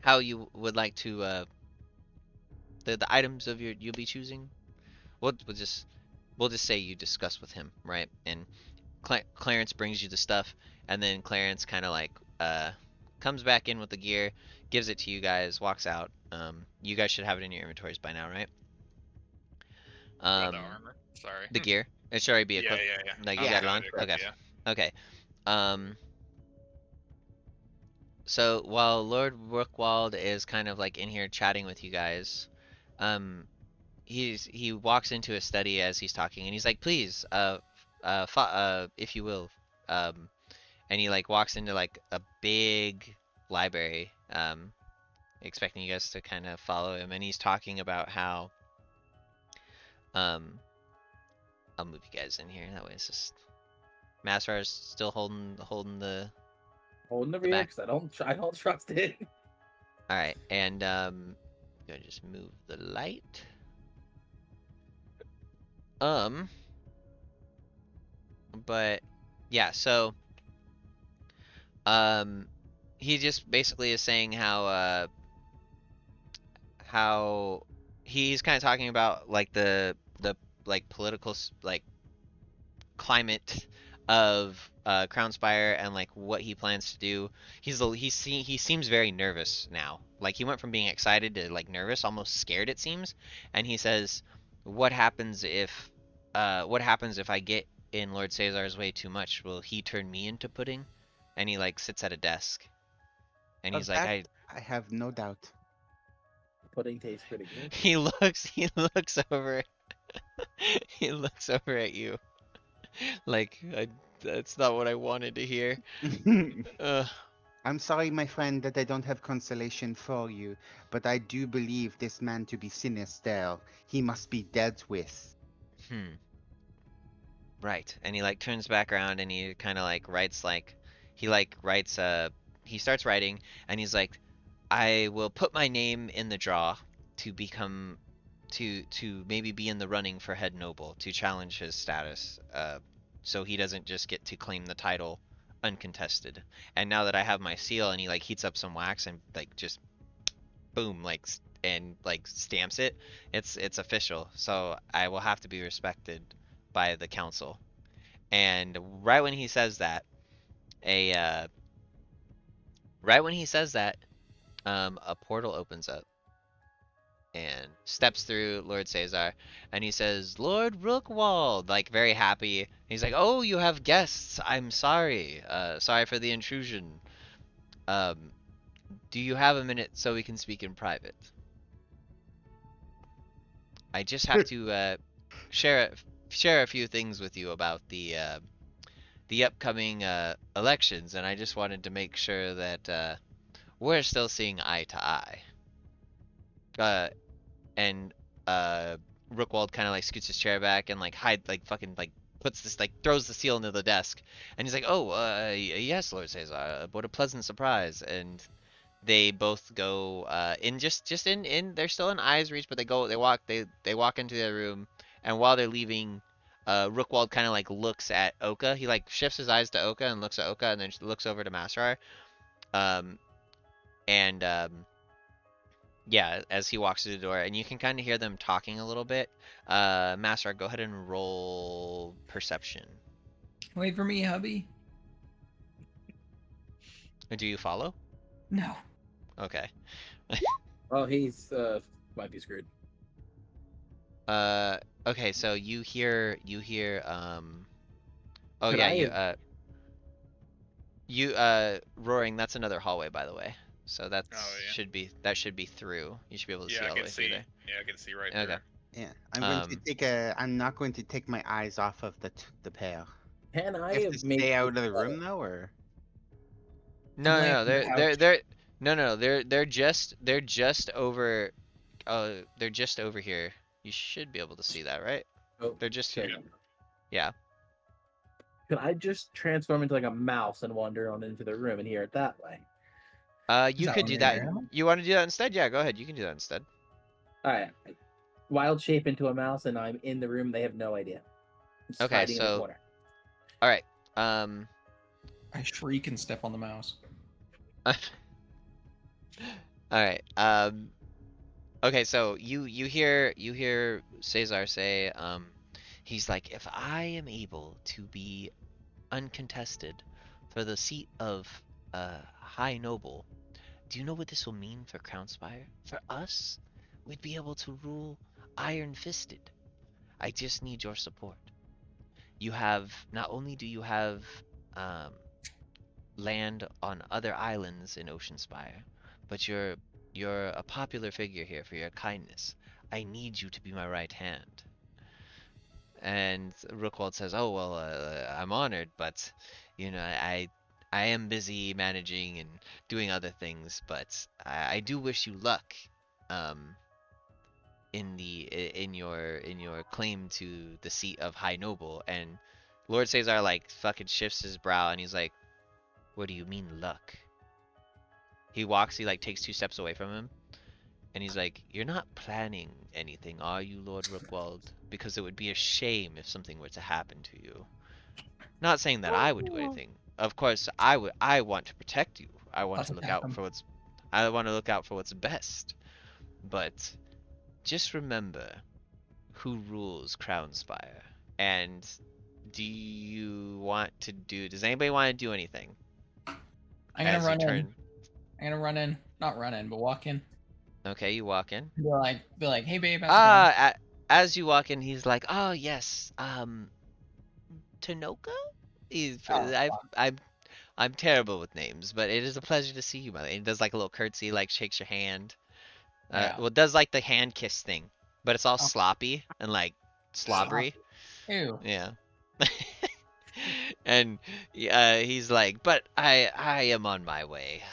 Speaker 1: how you would like to the items of you'll be choosing?" We'll just say you discuss with him, right? And Clarence brings you the stuff, and then Clarence kind of like comes back in with the gear, gives it to you guys, walks out. You guys should have it in your inventories by now, right?
Speaker 3: The armor. Sorry.
Speaker 1: The gear. It should already be
Speaker 3: Yeah,
Speaker 1: equipped.
Speaker 3: yeah.
Speaker 1: Like you
Speaker 4: Yeah,
Speaker 1: got it on?
Speaker 3: Correct,
Speaker 1: Okay.
Speaker 3: yeah.
Speaker 1: Okay. So while Lord Rookwald is kind of like in here chatting with you guys, he walks into his study as he's talking, and he's like, "Please, if you will," and he like walks into like a big library, expecting you guys to kind of follow him, and he's talking about how I'll move you guys in here. That way it's just Masrar's still holding the
Speaker 5: Holding the
Speaker 1: the
Speaker 5: rear
Speaker 1: back.
Speaker 5: because I don't trust it.
Speaker 1: All right, and gonna just move the light. But yeah, so he just basically is saying how he's kind of talking about like the like political like climate of Crown Spire and like what he plans to do. He seems very nervous now. Like he went from being excited to like nervous, almost scared it seems. And he says, "What happens if I get in Lord Caesar's way too much? Will he turn me into pudding?" And he like sits at a desk and
Speaker 4: Of
Speaker 1: he's like,
Speaker 4: that, I have no doubt.
Speaker 5: Pudding tastes pretty good.
Speaker 1: he looks over he looks over at you like that's not what I wanted to hear.
Speaker 4: I'm sorry, my friend, that I don't have consolation for you, but I do believe this man to be sinister. He must be dealt with.
Speaker 1: Right. And he like turns back around and he kind of like writes he starts writing and he's like, I will put my name in the draw to become to maybe be in the running for head noble to challenge his status, so he doesn't just get to claim the title uncontested. And now that I have my seal, and he like heats up some wax and like just boom, like and like stamps it, it's official. So I will have to be respected by the council. And right when he says that, a right when he says that, a portal opens up and steps through Lord Caesar, and he says, "Lord Rookwald," like very happy. He's like, "Oh, you have guests. I'm sorry. Sorry for the intrusion. Um, do you have a minute so we can speak in private? I just have to share a few things with you about the upcoming elections, and I just wanted to make sure that we're still seeing eye to eye." And Rookwald kind of like scoots his chair back and like fucking like puts this like throws the seal into the desk, and he's like, "Oh, yes, Lord Caesar, what a pleasant surprise." And they both go in just in they're still in eyes reach, but they walk into their room, and while they're leaving, Rookwald kind of like looks at Oka. He like shifts his eyes to Oka and looks at Oka, and then looks over to Masrar. Um, and Yeah, as he walks through the door, and you can kind of hear them talking a little bit. Masrar, go ahead and roll perception.
Speaker 2: Wait for me, hubby.
Speaker 1: Do you follow?
Speaker 2: No.
Speaker 1: Okay.
Speaker 5: Well, he's might be screwed.
Speaker 1: Okay, so you hear oh
Speaker 5: Could
Speaker 1: yeah,
Speaker 5: I
Speaker 1: you roaring, that's another hallway, by the way. So that
Speaker 3: Oh, yeah.
Speaker 1: should be through. You should be able to see
Speaker 3: Yeah, I
Speaker 1: all the
Speaker 3: can
Speaker 1: way through
Speaker 3: see.
Speaker 1: there.
Speaker 3: Yeah, I can see right
Speaker 1: Okay.
Speaker 3: there.
Speaker 4: Yeah, I'm going to
Speaker 1: Um,
Speaker 4: take I'm not going to take my eyes off of the pair.
Speaker 5: Can
Speaker 4: I have
Speaker 5: I
Speaker 4: to
Speaker 5: make
Speaker 4: stay out of
Speaker 5: this,
Speaker 4: the room though, or
Speaker 1: No,
Speaker 2: lamp
Speaker 1: no,
Speaker 2: on the
Speaker 1: they're just over. They're just over here. You should be able to see that, right?
Speaker 5: oh,
Speaker 1: They're just
Speaker 5: so
Speaker 1: here. Yeah.
Speaker 5: could I just transform into like a mouse and wander on into the room and hear it that way?
Speaker 1: You
Speaker 2: that
Speaker 1: could
Speaker 2: one
Speaker 1: do
Speaker 2: right
Speaker 1: that.
Speaker 2: there?
Speaker 1: You want to do that instead? Yeah, go ahead. You can do that instead.
Speaker 5: All right, wild shape into a mouse, and I'm in the room. They have no idea. Just
Speaker 1: Okay,
Speaker 5: hiding in the
Speaker 1: so
Speaker 5: corner.
Speaker 1: all right.
Speaker 2: I shriek and step on the mouse.
Speaker 1: All right. Okay, so you hear Caesar say, he's like, if I am able to be uncontested for the seat of High Noble, do you know what this will mean for Crown Spire? For us, we'd be able to rule iron-fisted. I just need your support. Not only do you have land on other islands in Ocean Spire, but you're a popular figure here for your kindness. I need you to be my right hand. And Rookwald says, "Oh well, I'm honored, but you know, I am busy managing and doing other things, but I do wish you luck, um, in your claim to the seat of High Noble. And Lord Cesar like fucking shifts his brow and he's like, "What do you mean luck?" He like takes 2 steps away from him, and he's like, "You're not planning anything, are you, Lord Rookwald? Because it would be a shame if something were to happen to you. Not saying that I would do anything. Of course, I want to protect you. I want
Speaker 2: Let's
Speaker 1: to look
Speaker 2: attack
Speaker 1: out
Speaker 2: him.
Speaker 1: for what's I want to look out for what's best. But just remember who rules Crown Spire. And does anybody want to do anything
Speaker 2: I'm gonna
Speaker 1: as you
Speaker 2: run in.
Speaker 1: turn?
Speaker 2: I'm gonna run in. Not run in, but walk in.
Speaker 1: Okay, you walk in.
Speaker 2: Be like, hey babe, how's it going?
Speaker 1: As you walk in, he's like, "Oh yes, Tanoka?
Speaker 2: Oh,
Speaker 1: I'm terrible with names, but it is a pleasure to see you, mother." And he does like a little curtsy, like shakes your hand.
Speaker 2: yeah.
Speaker 1: Well, does like the hand kiss thing, but it's all
Speaker 2: Oh.
Speaker 1: sloppy and like slobbery.
Speaker 2: Ew.
Speaker 1: Yeah. And he's like, "But I am on my way.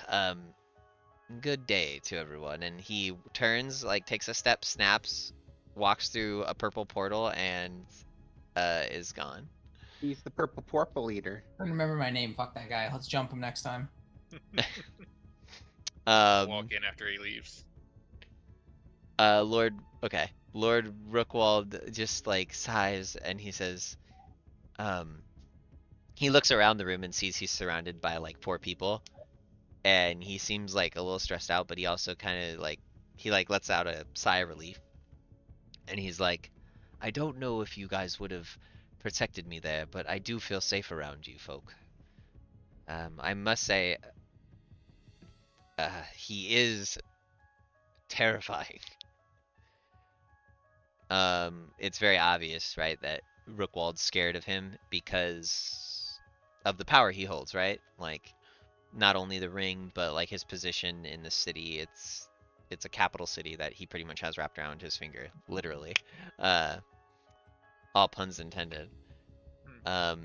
Speaker 1: Good day to everyone." And he turns, like takes a step, snaps, walks through a purple portal, and is gone.
Speaker 4: He's the purple eater.
Speaker 2: I don't remember my name. Fuck that guy. Let's jump him next time.
Speaker 3: Walk in after he leaves.
Speaker 1: Lord Rookwald just like sighs and he says, he looks around the room and sees he's surrounded by like 4 people, and he seems like a little stressed out, but he also kind of like he like lets out a sigh of relief, and he's like, "I don't know if you guys would have protected me there, but I do feel safe around you folk. I must say, he is terrifying." It's very obvious, right, that Rookwald's scared of him because of the power he holds, right? Like, not only the ring, but like his position in the city. It's a capital city that he pretty much has wrapped around his finger, literally. All puns intended.
Speaker 4: I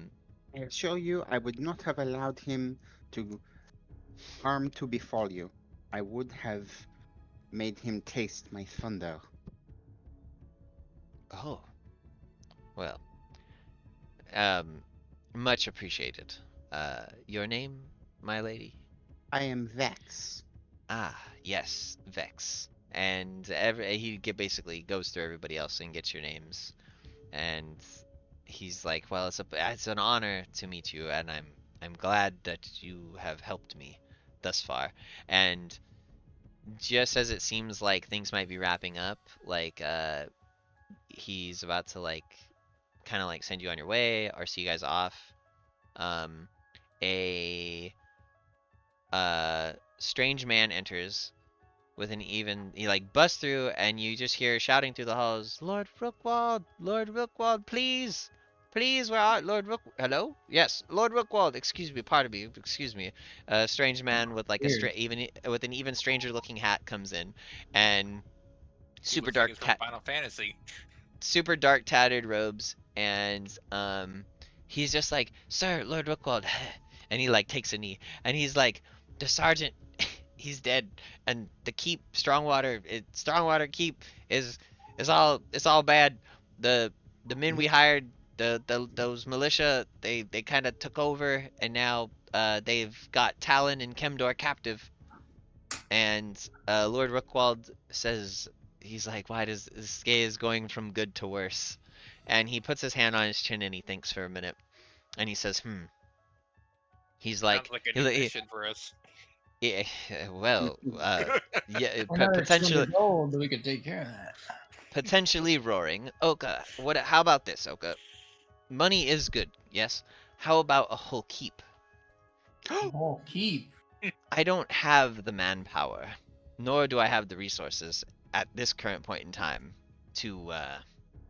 Speaker 4: assure you, I would not have allowed him to harm to befall you. I would have made him taste my thunder.
Speaker 1: Oh, well, much appreciated. Your name, my lady?
Speaker 4: I am Vex.
Speaker 1: Ah, yes, Vex. And basically goes through everybody else and gets your names. And he's like, "Well, it's an honor to meet you, and I'm glad that you have helped me thus far." And just as it seems like things might be wrapping up, like he's about to like kind of like send you on your way or see you guys off, a strange man enters with he like busts through, and you just hear shouting through the halls, "Lord Rookwald, please, where are Lord Rook? Hello? Yes, Lord Rookwald, excuse me, pardon me, excuse me." A strange man with like
Speaker 2: Weird.
Speaker 1: with an even stranger looking hat comes in, and
Speaker 3: He looks like he's from Final Fantasy.
Speaker 1: super dark tattered robes, and he's just like, "Sir, Lord Rookwald," and he like takes a knee, and he's like, "The sergeant, he's dead, and the keep, Strongwater keep is all bad. The men we hired, those militia, they kind of took over, and now they've got Talon and Kemdor captive." And Lord Rookwald says, he's like, "Why does this guy is going from good to worse?" And he puts his hand on his chin and he thinks for a minute, and he says, He's like,
Speaker 3: Sounds like a new mission for us.
Speaker 1: yeah, well, yeah,
Speaker 2: Another
Speaker 1: potentially,
Speaker 2: old, we could take care of that.
Speaker 1: potentially roaring. Oka, how about this, Oka? Money is good, yes. How about a whole keep?
Speaker 2: Oh, keep.
Speaker 1: I don't have the manpower, nor do I have the resources at this current point in time to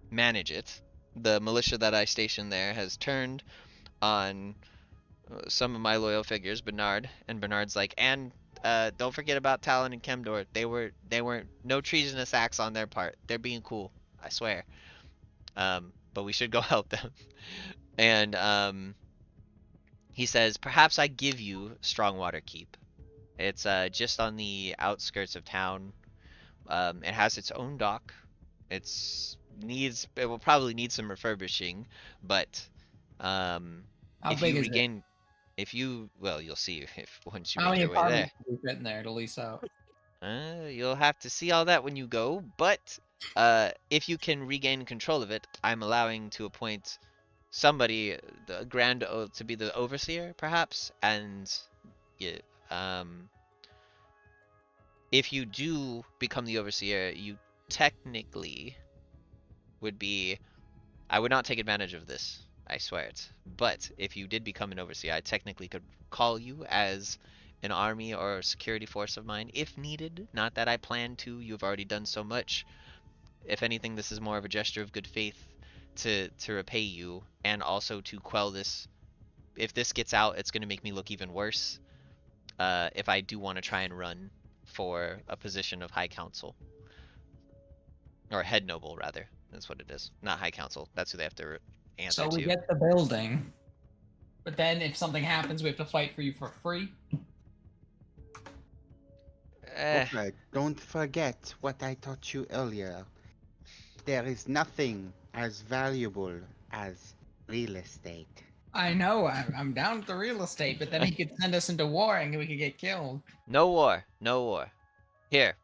Speaker 1: manage it. The militia that I stationed there has turned on some of my loyal figures, Bernard, and Bernard's like, "And don't forget about Talon and Kemdor. They weren't no treasonous acts on their part. They're being cool, I swear. But we should go help them." And He says, perhaps I give you Strongwater Keep. It's just on the outskirts of town. It has its own dock. It will probably need some refurbishing, but
Speaker 2: How
Speaker 1: if
Speaker 2: big
Speaker 1: you
Speaker 2: is it?
Speaker 1: regain, well, you'll see if once you
Speaker 2: How
Speaker 1: make
Speaker 2: many
Speaker 1: your way there.
Speaker 2: apartments can we fit in there to lease out?
Speaker 1: You'll have to see all that when you go, but if you can regain control of it, I'm allowing to appoint somebody, to be the overseer, perhaps, and yeah, if you do become the overseer, you technically would be. I would not take advantage of this. I swear it. But if you did become an overseer, I technically could call you as an army or security force of mine if needed. Not that I plan to. You've already done so much. If anything, this is more of a gesture of good faith to repay you and also to quell this. If this gets out, it's going to make me look even worse. If I do want to try and run for a position of high council. Or head noble, rather. That's what it is. Not high council. That's who they have to answer
Speaker 2: So we
Speaker 1: to.
Speaker 2: get the building, but then if something happens, we have to fight for you for free.
Speaker 4: Okay, don't forget what I taught you earlier. There is nothing as valuable as real estate.
Speaker 2: I know, I'm down with the real estate, but then he could send us into war and we could get killed.
Speaker 1: No war. No war. Here.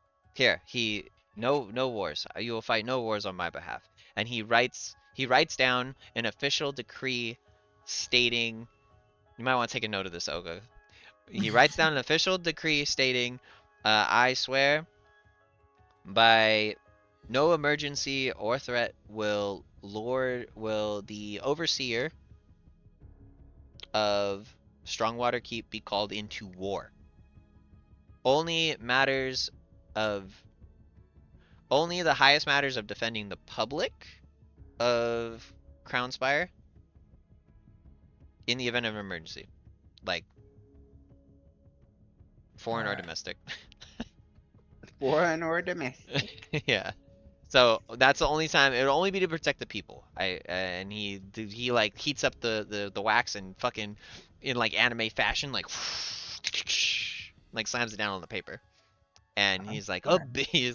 Speaker 1: No wars. You will fight no wars on my behalf. And he writes down an official decree stating, you might want to take a note of this, Oga. He writes down an official decree stating, I swear by no emergency or threat will the overseer of Strongwater Keep be called into war. Only the highest matters of defending the public of Crown Spire in the event of an emergency, like foreign or domestic.
Speaker 4: Foreign or domestic.
Speaker 1: Yeah. So that's the only time. It'll only be to protect the people. And he like heats up the wax and fucking in like anime fashion, like slams it down on the paper. And he's like, oh, he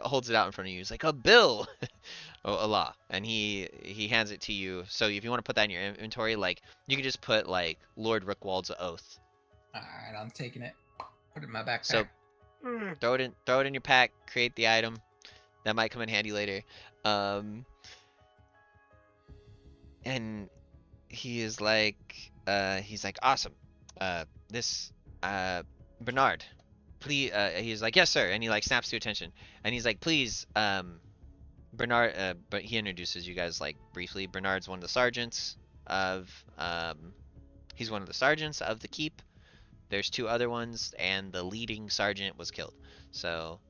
Speaker 1: holds it out in front of you. He's like, a bill, a law, and he hands it to you. So if you want to put that in your inventory, like you can just put like Lord Rickwald's oath.
Speaker 2: All right, I'm taking it. Put it in my backpack.
Speaker 1: So throw it in your pack. Create the item. That might come in handy later. And he's like, awesome. Bernard, please. He's like, yes, sir. And he like snaps to attention. And he's like, please, Bernard. But he introduces you guys like briefly. Bernard's one of the sergeants of. He's one of the sergeants of the keep. There's two other ones, and the leading sergeant was killed. So,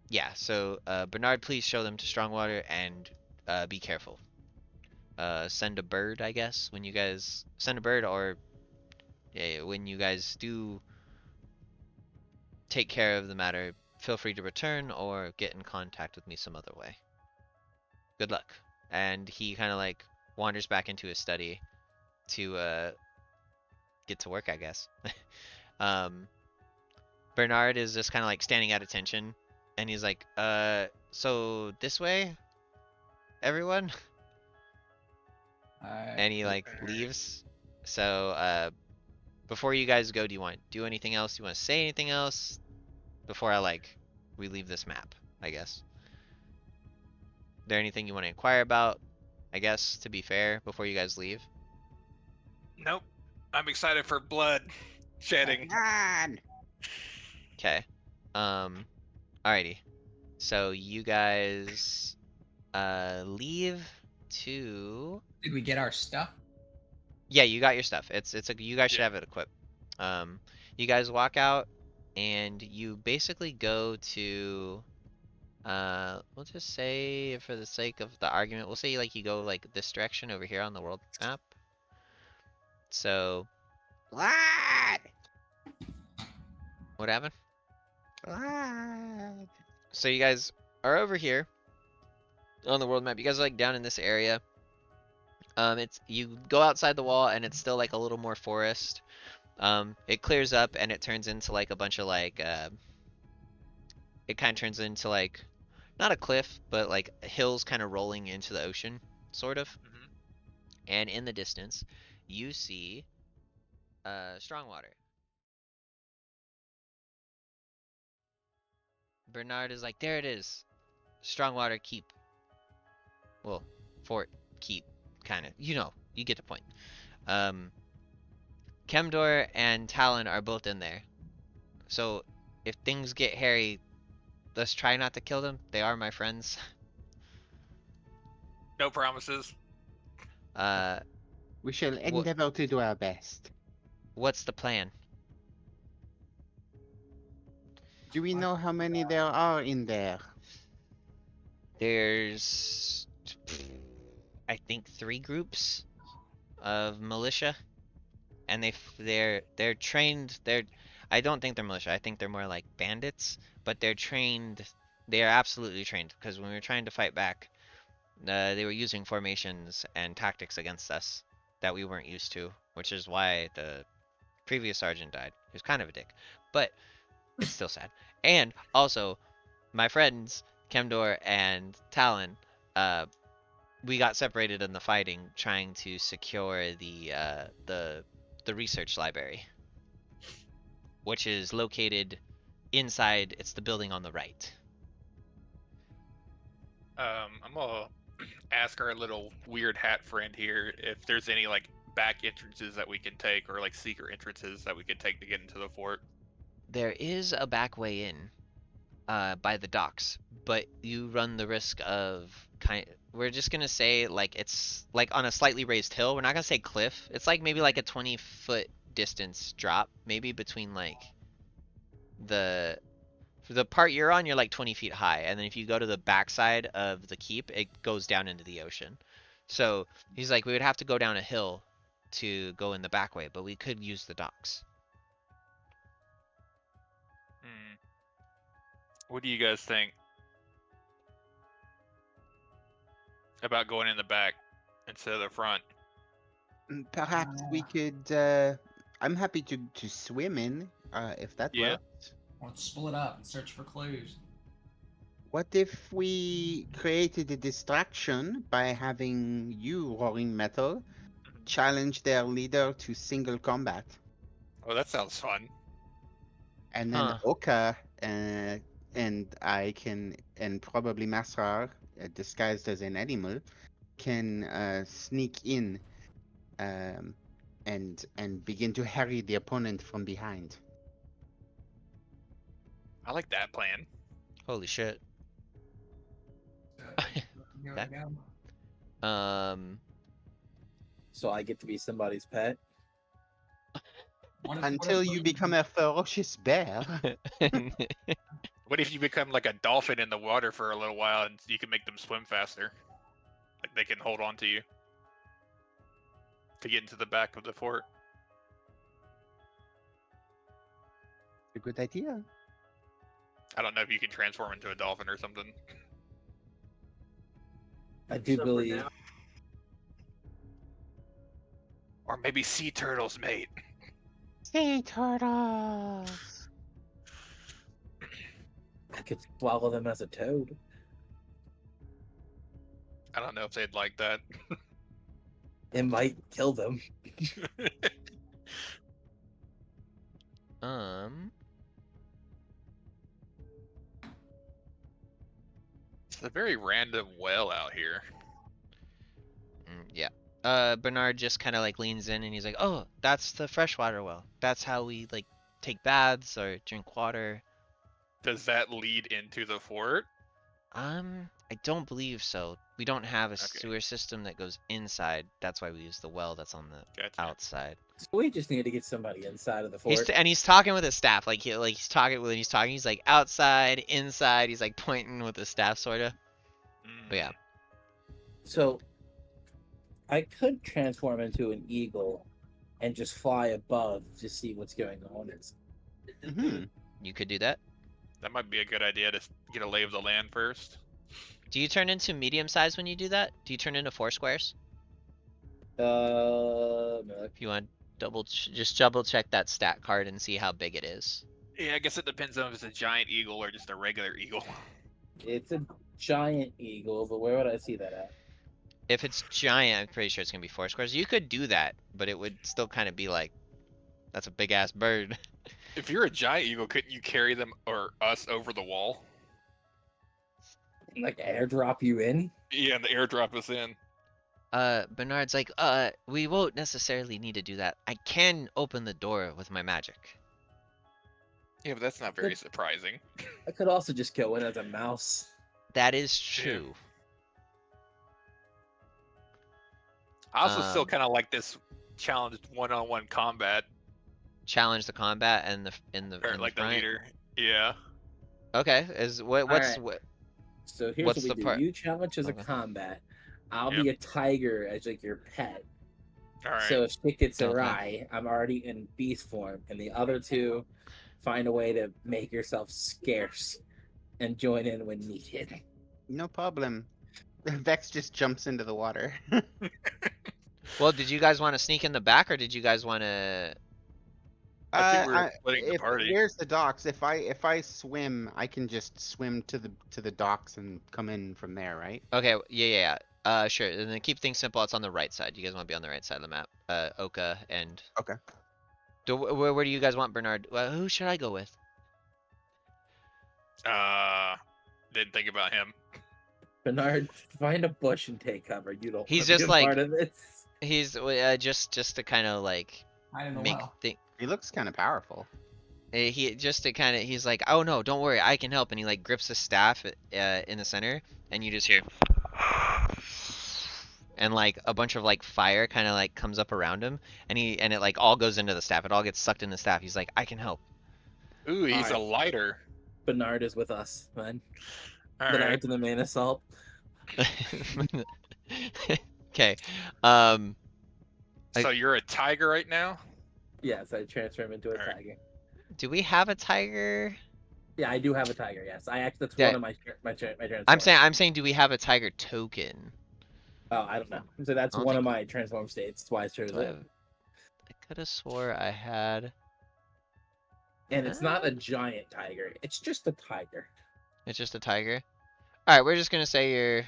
Speaker 1: yeah, so Bernard, please show them to Strongwater and be careful. Send a bird, I guess, when you guys send a bird, or when you guys do take care of the matter, feel free to return or get in contact with me some other way. Good luck. And he kind of like wanders back into his study to get to work, I guess. Bernard is just kind of like standing at attention. And he's like, so this way, everyone? And he like leaves. So, before you guys go, do you want to do anything else? Do you want to say anything else? Before we leave this map, I guess. Is there anything you want to inquire about? I guess, to be fair, before you guys leave?
Speaker 3: Nope. I'm excited for blood shedding.
Speaker 1: Okay. Alrighty. So you guys leave to.
Speaker 2: Did we get our stuff?
Speaker 1: Yeah, you got your stuff. You guys should have it equipped. You guys walk out and you basically go to we'll just say for the sake of the argument, we'll say like you go like this direction over here on the world map. So
Speaker 4: What?
Speaker 1: what happened?
Speaker 4: What?
Speaker 1: So you guys are over here on the world map. You guys are like down in this area. It's you go outside the wall and it's still like a little more forest. It clears up and it turns into like a bunch of like it kind of turns into like not a cliff, but like hills kind of rolling into the ocean, sort of.
Speaker 3: Mhm.
Speaker 1: And in the distance, you see strong water. Bernard is like, there it is, Strongwater Keep. Well, Fort Keep, kind of. You get the point. Um, Kemdor and Talon are both in there. So if things get hairy, let's try not to kill them. They are my friends.
Speaker 3: No promises.
Speaker 1: Uh,
Speaker 4: We shall
Speaker 1: Wha-
Speaker 4: endeavor to do our best.
Speaker 1: what's the plan?
Speaker 4: Do we know how many there are in there?
Speaker 1: There's, I think, 3 groups of militia, and they're trained. I don't think they're militia. I think they're more like bandits, but they're trained. They are absolutely trained because when we were trying to fight back, they were using formations and tactics against us that we weren't used to, which is why the previous sergeant died. He was kind of a dick, but it's still sad. And also, my friends Kemdor and Talon, we got separated in the fighting, trying to secure the research library, which is located inside. It's the building on the right.
Speaker 3: I'm gonna ask our little weird hat friend here if there's any like back entrances that we can take, or like secret entrances that we could take to get into the fort.
Speaker 1: There is a back way in, by the docks, but you run the risk of we're just gonna say like it's like on a slightly raised hill. We're not gonna say cliff. It's like maybe like a 20-foot distance drop, maybe between like the for the part you're on, you're like 20 feet high, and then if you go to the backside of the keep, it goes down into the ocean. So he's like, we would have to go down a hill to go in the back way, but we could use the docks.
Speaker 3: What do you guys think about going in the back instead of the front?
Speaker 4: Perhaps we could. I'm happy to swim in, if that
Speaker 3: Yeah.
Speaker 4: works.
Speaker 2: Let's split up and search for clues.
Speaker 4: What if we created a distraction by having you, Roaring Metal, challenge their leader to single combat?
Speaker 3: Oh, that sounds fun.
Speaker 4: And then
Speaker 1: Huh.
Speaker 4: Oka and I can, and probably Masrar, disguised as an animal, can sneak in and begin to harry the opponent from behind.
Speaker 3: I like that plan.
Speaker 1: Holy shit.
Speaker 2: Here
Speaker 1: Okay.
Speaker 2: we go.
Speaker 5: So I get to be somebody's pet.
Speaker 4: Until you become a ferocious bear.
Speaker 3: What if you become like a dolphin in the water for a little while and you can make them swim faster? Like they can hold on to you to get into the back of the fort.
Speaker 4: A good idea.
Speaker 3: I don't know if you can transform into a dolphin or something.
Speaker 5: I do believe.
Speaker 3: Or maybe sea turtles, mate.
Speaker 4: Sea turtles.
Speaker 5: I could swallow them as a toad.
Speaker 3: I don't know if they'd like that.
Speaker 5: It might kill them.
Speaker 3: It's a very random well out here.
Speaker 1: Yeah. Bernard just kind of like leans in and he's like, "Oh, that's the freshwater well. That's how we like take baths or drink water."
Speaker 3: Does that lead into the fort?
Speaker 1: I don't believe so. We don't have a
Speaker 3: Okay.
Speaker 1: sewer system that goes inside. That's why we use the well that's on the
Speaker 3: Gotcha.
Speaker 1: outside.
Speaker 5: So we just need to get somebody inside of the fort.
Speaker 1: He's talking with his staff. He's talking when he's talking. He's like outside, inside. He's like pointing with his staff, sorta. But yeah.
Speaker 5: So I could transform into an eagle and just fly above to see what's going on.
Speaker 4: Mm-hmm.
Speaker 1: You could do that.
Speaker 3: That might be a good idea to get a lay of the land first.
Speaker 1: Do you turn into medium size when you do that? Do you turn into 4 squares? If you want just double check that stat card and see how big it is.
Speaker 3: Yeah, I guess it depends on if it's a giant eagle or just a regular eagle.
Speaker 5: It's a giant eagle, but where would I see that at?
Speaker 1: If it's giant, I'm pretty sure it's gonna be 4 squares. You could do that, but it would still kind of be like, that's a big ass bird.
Speaker 3: If you're a giant eagle, couldn't you carry them or us over the wall?
Speaker 5: Like airdrop you in?
Speaker 3: Yeah, and the airdrop us in.
Speaker 1: Bernard's like, we won't necessarily need to do that. I can open the door with my magic.
Speaker 3: Yeah, but that's not very surprising.
Speaker 5: I could also just go in as a mouse.
Speaker 1: That is true.
Speaker 3: I also still kind of like this challenged one-on-one combat.
Speaker 1: Challenge the combat and
Speaker 3: Or like the
Speaker 1: front.
Speaker 3: leader. Yeah.
Speaker 1: Okay, what's
Speaker 5: Alright.
Speaker 1: what?
Speaker 5: So here's
Speaker 1: What's
Speaker 5: what
Speaker 1: the
Speaker 5: we
Speaker 1: part?
Speaker 5: do. You challenge as a
Speaker 1: Okay.
Speaker 5: combat. I'll
Speaker 3: Yep.
Speaker 5: be a tiger as like your pet.
Speaker 3: All right.
Speaker 5: So if shit gets
Speaker 1: Okay.
Speaker 5: awry, I'm already in beast form, and the other two find a way to make yourself scarce and join in when needed.
Speaker 4: No problem. Vex just jumps into the water.
Speaker 1: Well, did you guys want to sneak in the back, or did you guys want to?
Speaker 3: I think we're splitting the party.
Speaker 4: Where's the docks? If I swim, I can just swim to the docks and come in from there, right?
Speaker 1: Okay, yeah. Sure. And then keep things simple. It's on the right side. You guys want to be on the right side of the map. Oka and.
Speaker 4: Okay.
Speaker 1: Where do you guys want Bernard? Who should I go with?
Speaker 3: Didn't think about him.
Speaker 5: Bernard, find a bush and take cover. You don't.
Speaker 1: He's
Speaker 5: wanna be
Speaker 1: just
Speaker 5: a
Speaker 1: like-
Speaker 5: part of this.
Speaker 1: He's just to kind of like
Speaker 2: I don't know.
Speaker 1: make
Speaker 2: Well.
Speaker 4: He looks kind of powerful.
Speaker 1: he just to kind of he's like, oh no, don't worry, I can help, and he like grips his staff in the center, and you just hear, and like a bunch of like fire kind of like comes up around him, and it like all goes into the staff. It all gets sucked in the staff. He's like, I can help.
Speaker 3: Ooh, he's
Speaker 5: Alright.
Speaker 3: a lighter.
Speaker 5: Bernard is with us, man.
Speaker 3: All
Speaker 5: Bernard's
Speaker 3: right.
Speaker 5: in the main assault.
Speaker 1: Okay.
Speaker 3: So you're a tiger right now?
Speaker 5: Yes, I transfer him into a
Speaker 3: Alright.
Speaker 5: tiger.
Speaker 1: Do we have a tiger?
Speaker 5: Yeah, I do have a tiger. Yes, that's
Speaker 1: Yeah.
Speaker 5: one of my transforms.
Speaker 1: I'm saying, do we have a tiger token?
Speaker 5: Oh, I don't know. So that's
Speaker 1: I don't
Speaker 5: one
Speaker 1: think-
Speaker 5: of my transform states. That's why I chose
Speaker 1: Do I
Speaker 5: it.
Speaker 1: have- I could have swore I had.
Speaker 5: And it's not a giant tiger. It's just a tiger.
Speaker 1: It's just a tiger. All right, we're just gonna say you're.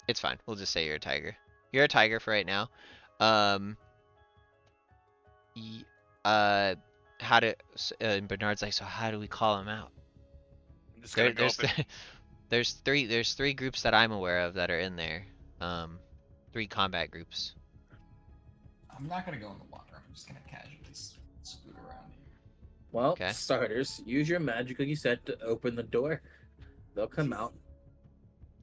Speaker 1: It's fine. We'll just say you're a tiger. You're a tiger for right now. How to? And Bernard's like, so how do we call him out?
Speaker 3: I'm just gonna go
Speaker 1: There's
Speaker 3: up and
Speaker 1: there's three groups that I'm aware of that are in there. 3 combat groups.
Speaker 2: I'm not gonna go in the water. I'm just gonna casually scoot around here.
Speaker 5: Well,
Speaker 1: Okay.
Speaker 5: starters, use your magic, like you said, to open the door. They'll come out.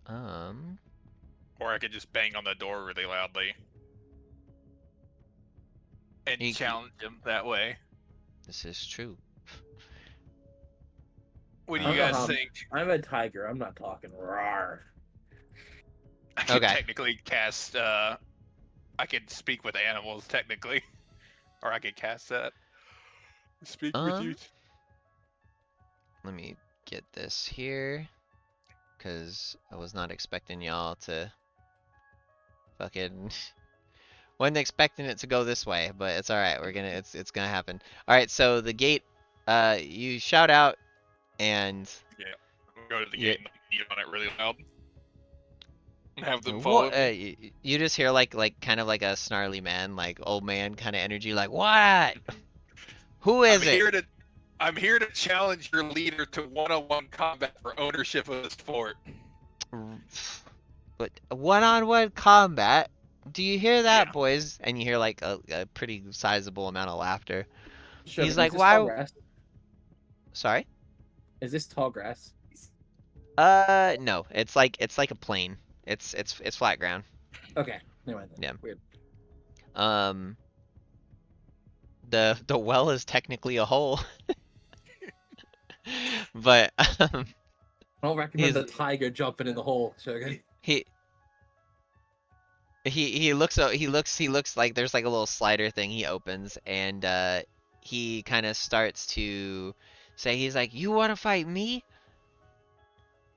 Speaker 3: or I could just bang on the door really loudly. And
Speaker 1: You-
Speaker 3: challenge him that way.
Speaker 1: This is true.
Speaker 3: What do
Speaker 5: I
Speaker 3: you
Speaker 5: don't know
Speaker 3: guys
Speaker 5: how-
Speaker 3: think?
Speaker 5: I'm a tiger. I'm not talking roar.
Speaker 3: I could
Speaker 1: Okay.
Speaker 3: technically cast, I could speak with animals, technically. Or I could cast that. Speak with you.
Speaker 1: Let me get this here, cause I was not expecting y'all to fucking wasn't expecting it to go this way, but it's all right. It's gonna happen. All right, so the gate, you shout out, and
Speaker 3: Go to the
Speaker 1: Yeah.
Speaker 3: gate and beat on it really loud. And have them
Speaker 1: Wha-
Speaker 3: follow me.
Speaker 1: you just hear like kind of like a snarly man, like old man kind of energy, like what? Who is it?
Speaker 3: I'm here to challenge your leader to one-on-one combat for ownership of this fort.
Speaker 1: But one-on-one combat. Do you hear that,
Speaker 3: Yeah.
Speaker 1: boys? And you hear like a pretty sizable amount of laughter.
Speaker 5: Sure,
Speaker 1: He's
Speaker 5: is
Speaker 1: like,
Speaker 5: this
Speaker 1: why-
Speaker 5: tall grass?
Speaker 1: Sorry?
Speaker 5: Is this tall grass?
Speaker 1: No. It's like a plain. It's flat ground.
Speaker 5: Okay, never mind. Then.
Speaker 1: Yeah.
Speaker 5: Weird.
Speaker 1: The well is technically a hole. But
Speaker 5: I don't recommend
Speaker 1: He's-
Speaker 5: the tiger jumping in the hole, Shogun.
Speaker 1: he looks like there's like a little slider thing he opens, and he kind of starts to say, he's like, you want to fight me?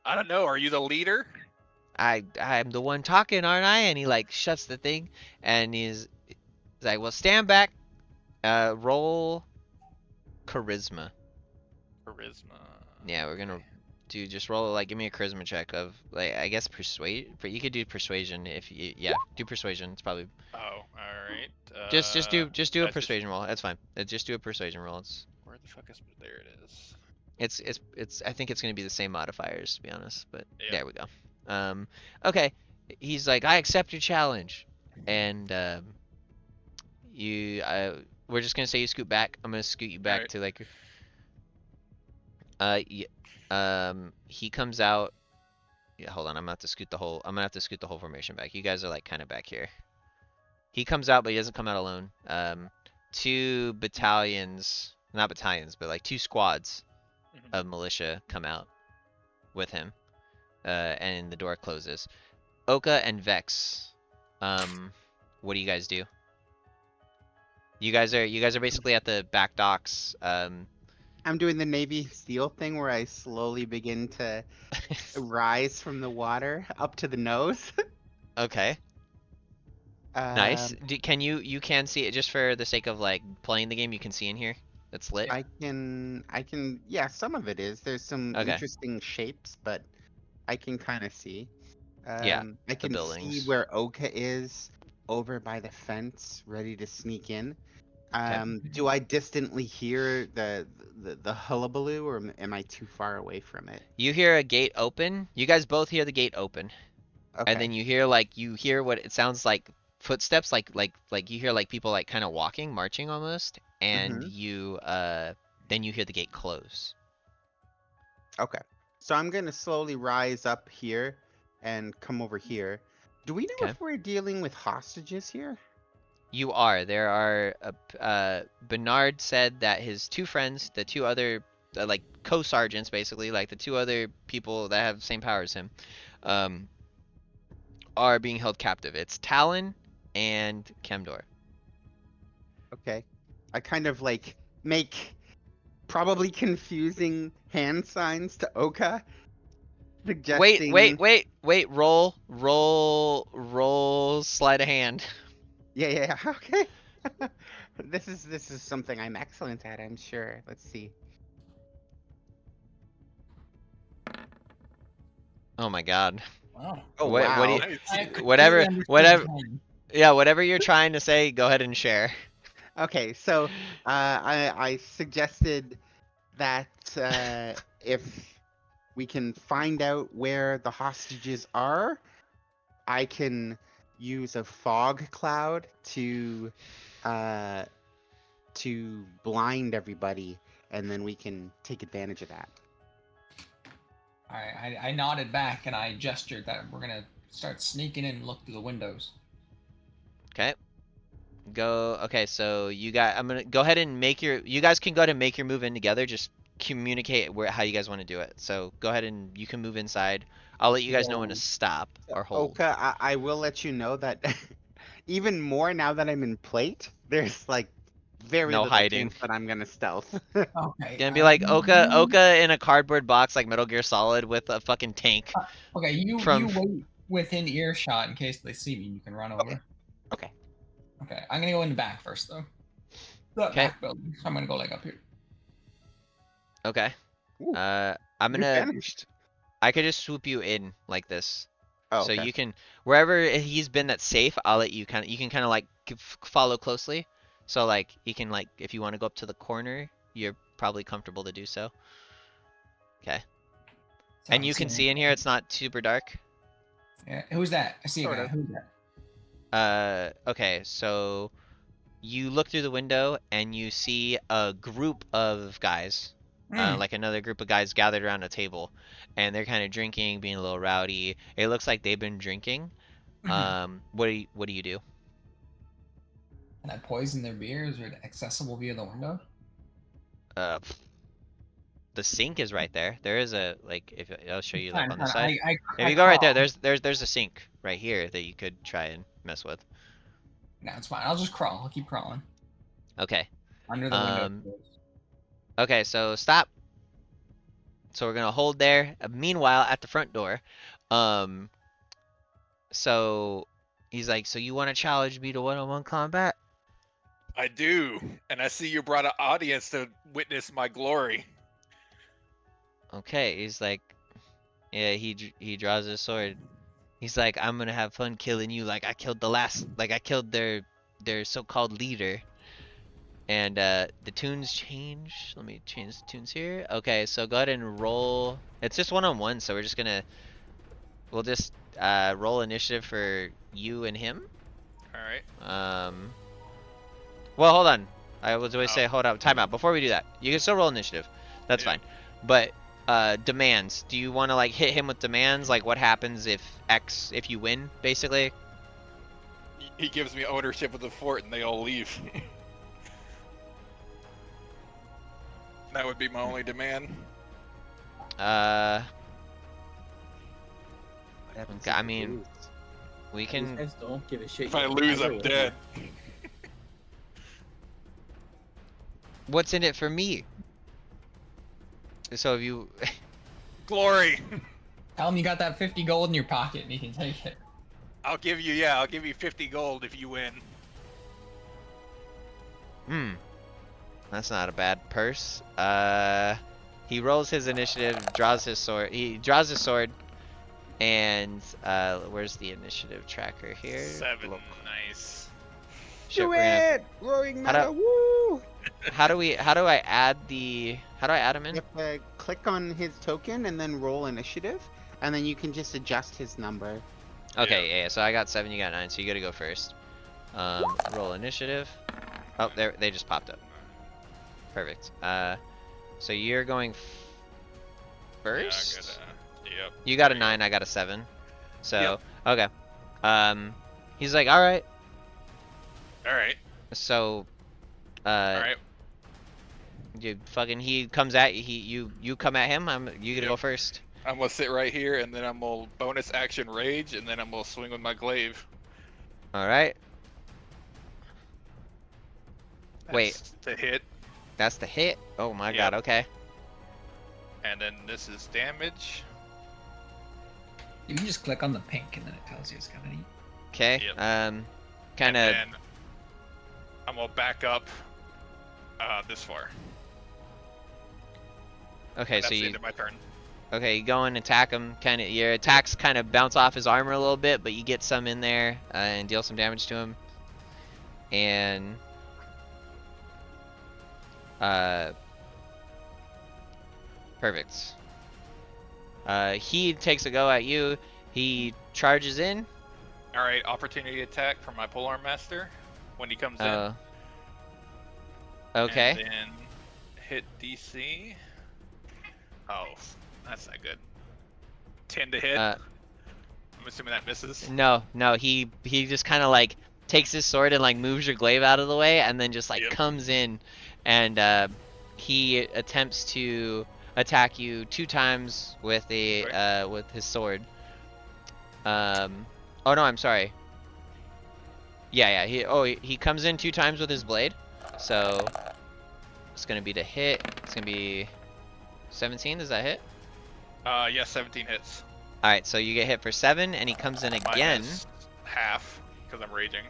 Speaker 3: I don't know. Are you the leader?
Speaker 1: I'm the one talking, aren't I? And he like shuts the thing, and he's like, well, stand back. Roll charisma.
Speaker 3: Charisma.
Speaker 1: Yeah, we're gonna
Speaker 3: Okay.
Speaker 1: do just roll like give me a charisma check of like I guess persuade. But you could do persuasion if you do persuasion. It's probably
Speaker 3: Oh, all right.
Speaker 1: just do a
Speaker 3: that's just
Speaker 1: persuasion roll. That's fine. Just do a persuasion roll.
Speaker 3: where the fuck is there? It is.
Speaker 1: It's I think it's gonna be the same modifiers to be honest. But
Speaker 3: Yeah.
Speaker 1: there we go. Okay. He's like I accept your challenge, and you we're just gonna say you scoot back. I'm gonna scoot you back
Speaker 3: Alright.
Speaker 1: to like he comes out. Yeah, hold on. I'm gonna have to scoot the whole formation back. You guys are like kind of back here. He comes out, but he doesn't come out alone. Two battalions, not battalions, but like two squads
Speaker 3: Mhm.
Speaker 1: of militia come out with him. And the door closes. Oka and Vex. What do you guys do? You guys are basically at the back docks.
Speaker 4: I'm doing the Navy SEAL thing where I slowly begin to rise from the water up to the nose.
Speaker 1: Okay. Nice.
Speaker 4: Um,
Speaker 1: Can you can see it just for the sake of like playing the game? You can see in here. It's lit.
Speaker 4: I can, yeah, some of it is. There's some
Speaker 1: Okay.
Speaker 4: interesting shapes, but I can kind of see.
Speaker 1: Yeah,
Speaker 4: I can see
Speaker 1: buildings.
Speaker 4: where Oka is over by the fence, ready to sneak in. Do I distantly hear the hullabaloo, or am I too far away from it?
Speaker 1: You hear a gate open. You guys both hear the gate open,
Speaker 4: Okay.
Speaker 1: and then you hear what it sounds like footsteps, like you hear like people like kind of walking, marching almost, and you then you hear the gate close.
Speaker 4: Okay. So I'm gonna slowly rise up here and come over here. Do we know
Speaker 1: Okay.
Speaker 4: if we're dealing with hostages here?
Speaker 1: You are. There are. Bernard said that his two friends, the two other like co-sergeants, basically like the two other people that have the same power as him, are being held captive. It's Talon and Kemdor.
Speaker 4: Okay. I kind of like make probably confusing hand signs to Oka, suggesting.
Speaker 1: Wait. Roll. Sleight of hand.
Speaker 4: Yeah. Okay. This is something I'm excellent at, I'm sure. Let's see.
Speaker 1: Oh my God.
Speaker 2: Wow.
Speaker 4: Oh
Speaker 1: What
Speaker 4: wow.
Speaker 1: do you?
Speaker 3: Nice.
Speaker 2: I completely
Speaker 1: Whatever.
Speaker 2: understand.
Speaker 1: Yeah, whatever you're trying to say, go ahead and share.
Speaker 4: Okay, so I suggested that if we can find out where the hostages are, I can use a fog cloud to blind everybody, and then we can take advantage of that.
Speaker 2: I nodded back and I gestured that we're gonna start sneaking in and look through the windows.
Speaker 1: Okay. Okay, so I'm gonna go ahead and you guys can go ahead and make your move in together. Just communicate how you guys want to do it. So go ahead and you can move inside. I'll let you guys know when to stop or hold.
Speaker 4: Oka, I will let you know that even more now that I'm in plate, there's like very
Speaker 1: No
Speaker 4: little
Speaker 1: hiding.
Speaker 4: chance that I'm gonna stealth.
Speaker 2: Okay.
Speaker 1: Gonna be like Oka in a cardboard box like Metal Gear Solid with a fucking tank.
Speaker 2: Okay, you wait within earshot in case they see me and you can run over.
Speaker 4: Okay.
Speaker 2: Okay, I'm gonna go in the back first though. The
Speaker 1: Okay.
Speaker 2: back building. So I'm gonna go like up here.
Speaker 1: Okay.
Speaker 4: Ooh,
Speaker 1: I'm
Speaker 4: You
Speaker 1: gonna.
Speaker 4: vanished.
Speaker 1: I could just swoop you in like this.
Speaker 4: Oh,
Speaker 1: So
Speaker 4: okay.
Speaker 1: you can wherever he's been that's safe. I'll let you you can kind of like follow closely. So like you can like if you want to go up to the corner, you're probably comfortable to do so. Okay. And you can see in here. It's not super dark.
Speaker 2: Yeah. Who's that? I see a
Speaker 4: Sort
Speaker 2: guy.
Speaker 4: of.
Speaker 2: Who's that?
Speaker 1: Okay. So you look through the window and you see a group of guys. Like another group of guys gathered around a table, and they're kind of drinking, being a little rowdy. It looks like they've been drinking. What do you do?
Speaker 2: Can I poison their beers or accessible via the window?
Speaker 1: The sink is right there. There is a if I'll show you like on the
Speaker 2: Fine,
Speaker 1: side.
Speaker 2: I
Speaker 1: If you go right there,
Speaker 2: crawl.
Speaker 1: there's a sink right here that you could try and mess with.
Speaker 2: No, it's fine. I'll just crawl. I'll keep crawling
Speaker 1: Okay.
Speaker 2: under the window.
Speaker 1: Okay, so stop. So we're gonna hold there. Meanwhile, at the front door, So he's like, so you want to challenge me to one-on-one combat?
Speaker 3: I do, and I see you brought an audience to witness my glory.
Speaker 1: Okay, he's like, yeah, he draws his sword. He's like, I'm gonna have fun killing you like I killed their so-called leader. And the tunes change. Let me change the tunes here. Okay, so go ahead and roll. It's just one-on-one, so we'll just roll initiative for you and him.
Speaker 3: All right.
Speaker 1: Well, hold on. I was always say hold on, time out. Before we do that, you can still roll initiative. That's fine. But demands. Do you want to like hit him with demands? Like what happens if if you win, basically?
Speaker 3: He gives me ownership of the fort, and they all leave. That would be my only demand.
Speaker 1: I mean, we
Speaker 5: These
Speaker 1: can.
Speaker 5: guys don't give a shit.
Speaker 3: If I lose, I'm dead.
Speaker 1: What's in it for me? So if you.
Speaker 3: Glory.
Speaker 2: Tell him you got that 50 gold in your pocket and you can take it.
Speaker 3: I'll give you 50 gold if you win.
Speaker 1: That's not a bad purse. He rolls his initiative, draws his sword. He draws his sword, and where's the initiative tracker here?
Speaker 3: 7.
Speaker 1: Look.
Speaker 3: Nice.
Speaker 1: Shit,
Speaker 4: Do
Speaker 1: we're gonna have
Speaker 4: it! Roaring
Speaker 1: How do-
Speaker 4: meta, woo!
Speaker 1: How do I add him in?
Speaker 4: You have to click on his token and then roll initiative, and then you can just adjust his number.
Speaker 1: Okay, yeah, so I got 7, you got 9, so you gotta go first. Roll initiative. Oh, there, they just popped up. Perfect. So you're going first?
Speaker 3: Yep.
Speaker 1: You got a 9, I got a 7. So, okay. He's like, alright.
Speaker 3: Alright.
Speaker 1: So,
Speaker 3: Alright.
Speaker 1: he comes at you, you come at him, you gonna go first.
Speaker 3: I'm gonna sit right here, and then I'm gonna bonus action rage, and then I'm gonna swing with my glaive.
Speaker 1: Alright. Wait.
Speaker 3: That's to hit.
Speaker 1: That's the hit? Oh my god, okay.
Speaker 3: And then this is damage.
Speaker 2: You can just click on the pink and then it tells you it's gonna eat.
Speaker 1: Okay,
Speaker 3: Yep.
Speaker 1: kinda...
Speaker 3: And then I'm gonna back up this far.
Speaker 1: Okay,
Speaker 3: That's
Speaker 1: so
Speaker 3: the
Speaker 1: you...
Speaker 3: end of my turn.
Speaker 1: Okay, you go and attack him. Your attacks kind of bounce off his armor a little bit, but you get some in there and deal some damage to him. And perfect. He takes a go at you. He charges in.
Speaker 3: Alright, opportunity attack from my polearm master when he comes in.
Speaker 1: Okay.
Speaker 3: And then hit DC. Oh, that's not good. 10 to hit. I'm assuming that misses.
Speaker 1: No, he just kind of like takes his sword and like moves your glaive out of the way, and then just like comes in, and he attempts to attack you 2 times with with his sword. Oh no, I'm sorry. Yeah, he comes in 2 times with his blade, so it's gonna be the hit. It's gonna be 17. Does that hit?
Speaker 3: Yeah, 17 hits.
Speaker 1: Alright, so you get hit for 7, and he comes in again.
Speaker 3: Minus half, because I'm raging.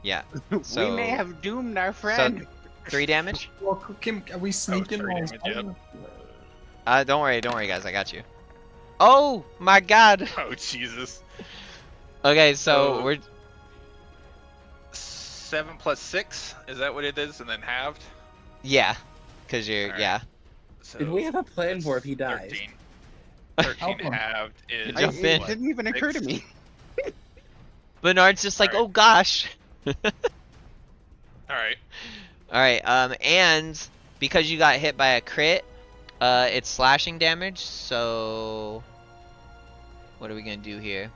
Speaker 1: Yeah. So,
Speaker 4: we may have doomed our friend.
Speaker 1: 3 damage?
Speaker 2: Well, Kim, are we sneaking?
Speaker 3: sorry,
Speaker 2: while he's
Speaker 3: damage,
Speaker 2: fighting?
Speaker 1: Don't worry guys, I got you. Oh my god!
Speaker 3: Oh, Jesus.
Speaker 1: Okay, so we're...
Speaker 3: 7 plus 6, is that what it is? And then halved?
Speaker 1: Yeah. Cause you're...
Speaker 3: Alright.
Speaker 1: Yeah.
Speaker 3: So
Speaker 5: Did we have a plan for if he dies?
Speaker 3: 13.
Speaker 2: Help
Speaker 3: 13
Speaker 2: him.
Speaker 3: halved is...
Speaker 1: Jump in.
Speaker 4: It didn't even occur to me.
Speaker 1: Bernard's just like,
Speaker 3: Alright.
Speaker 1: oh gosh!
Speaker 3: Alright.
Speaker 1: Alright, and because you got hit by a crit, it's slashing damage, so... What are we gonna do here?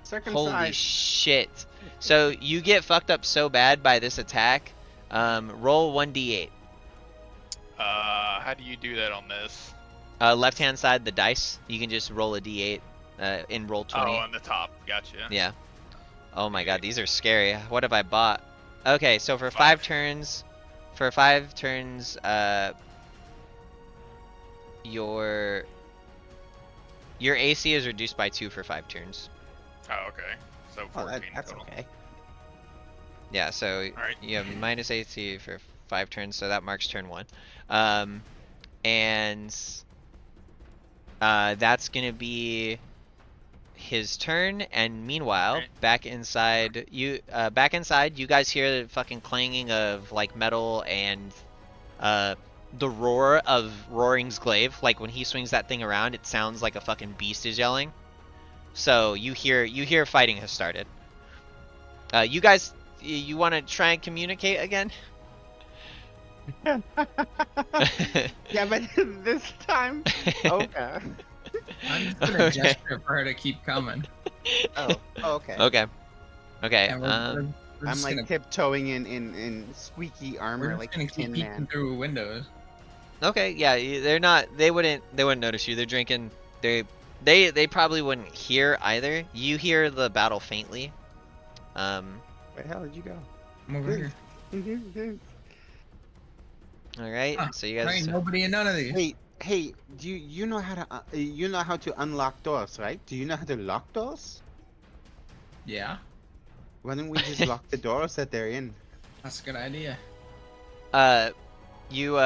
Speaker 1: Holy
Speaker 4: Circumcised.
Speaker 1: shit. So you get fucked up so bad by this attack. Roll 1d8.
Speaker 3: How do you do that on this?
Speaker 1: Left hand side, the dice. You can just roll a d8 in roll 20.
Speaker 3: Oh, on the top. Gotcha.
Speaker 1: Yeah. Oh my god, these are scary. What have I bought? Okay, so for 5 turns, your Your AC is reduced by 2 for 5 turns.
Speaker 3: Oh, okay. So 14
Speaker 4: that's
Speaker 3: total.
Speaker 4: okay.
Speaker 1: Yeah, so
Speaker 3: Alright.
Speaker 1: you have minus AC for 5 turns, so that marks turn 1. And that's gonna be his turn. And meanwhile,
Speaker 3: Right.
Speaker 1: back inside, you guys hear the fucking clanging of like metal and the roar of Roaring's glaive. Like when he swings that thing around, it sounds like a fucking beast is yelling. So you hear fighting has started. You guys, you want to try and communicate again?
Speaker 4: Yeah, but this time, okay.
Speaker 2: I'm just gonna gesture for her to keep coming.
Speaker 4: Oh, okay.
Speaker 1: Okay. Okay.
Speaker 2: And we're
Speaker 4: I'm
Speaker 2: just
Speaker 4: like
Speaker 2: gonna,
Speaker 4: tiptoeing in squeaky
Speaker 2: we're
Speaker 4: armor
Speaker 2: just
Speaker 4: like
Speaker 2: gonna
Speaker 4: a
Speaker 2: keep
Speaker 4: tin
Speaker 2: peeking
Speaker 4: man.
Speaker 2: through windows.
Speaker 1: Okay. Yeah. They're not. They wouldn't notice you. They're drinking. They probably wouldn't hear either. You hear the battle faintly.
Speaker 4: Where the hell did you go?
Speaker 2: I'm over here.
Speaker 1: All right.
Speaker 2: Huh,
Speaker 1: So you
Speaker 2: There
Speaker 1: guys.
Speaker 2: ain't nobody in none of these.
Speaker 4: Hey, do you know how to you know how to unlock doors, right? Do you know how to lock doors?
Speaker 2: Yeah,
Speaker 4: Why don't we just lock the doors that they're in?
Speaker 2: that's a good idea.
Speaker 1: You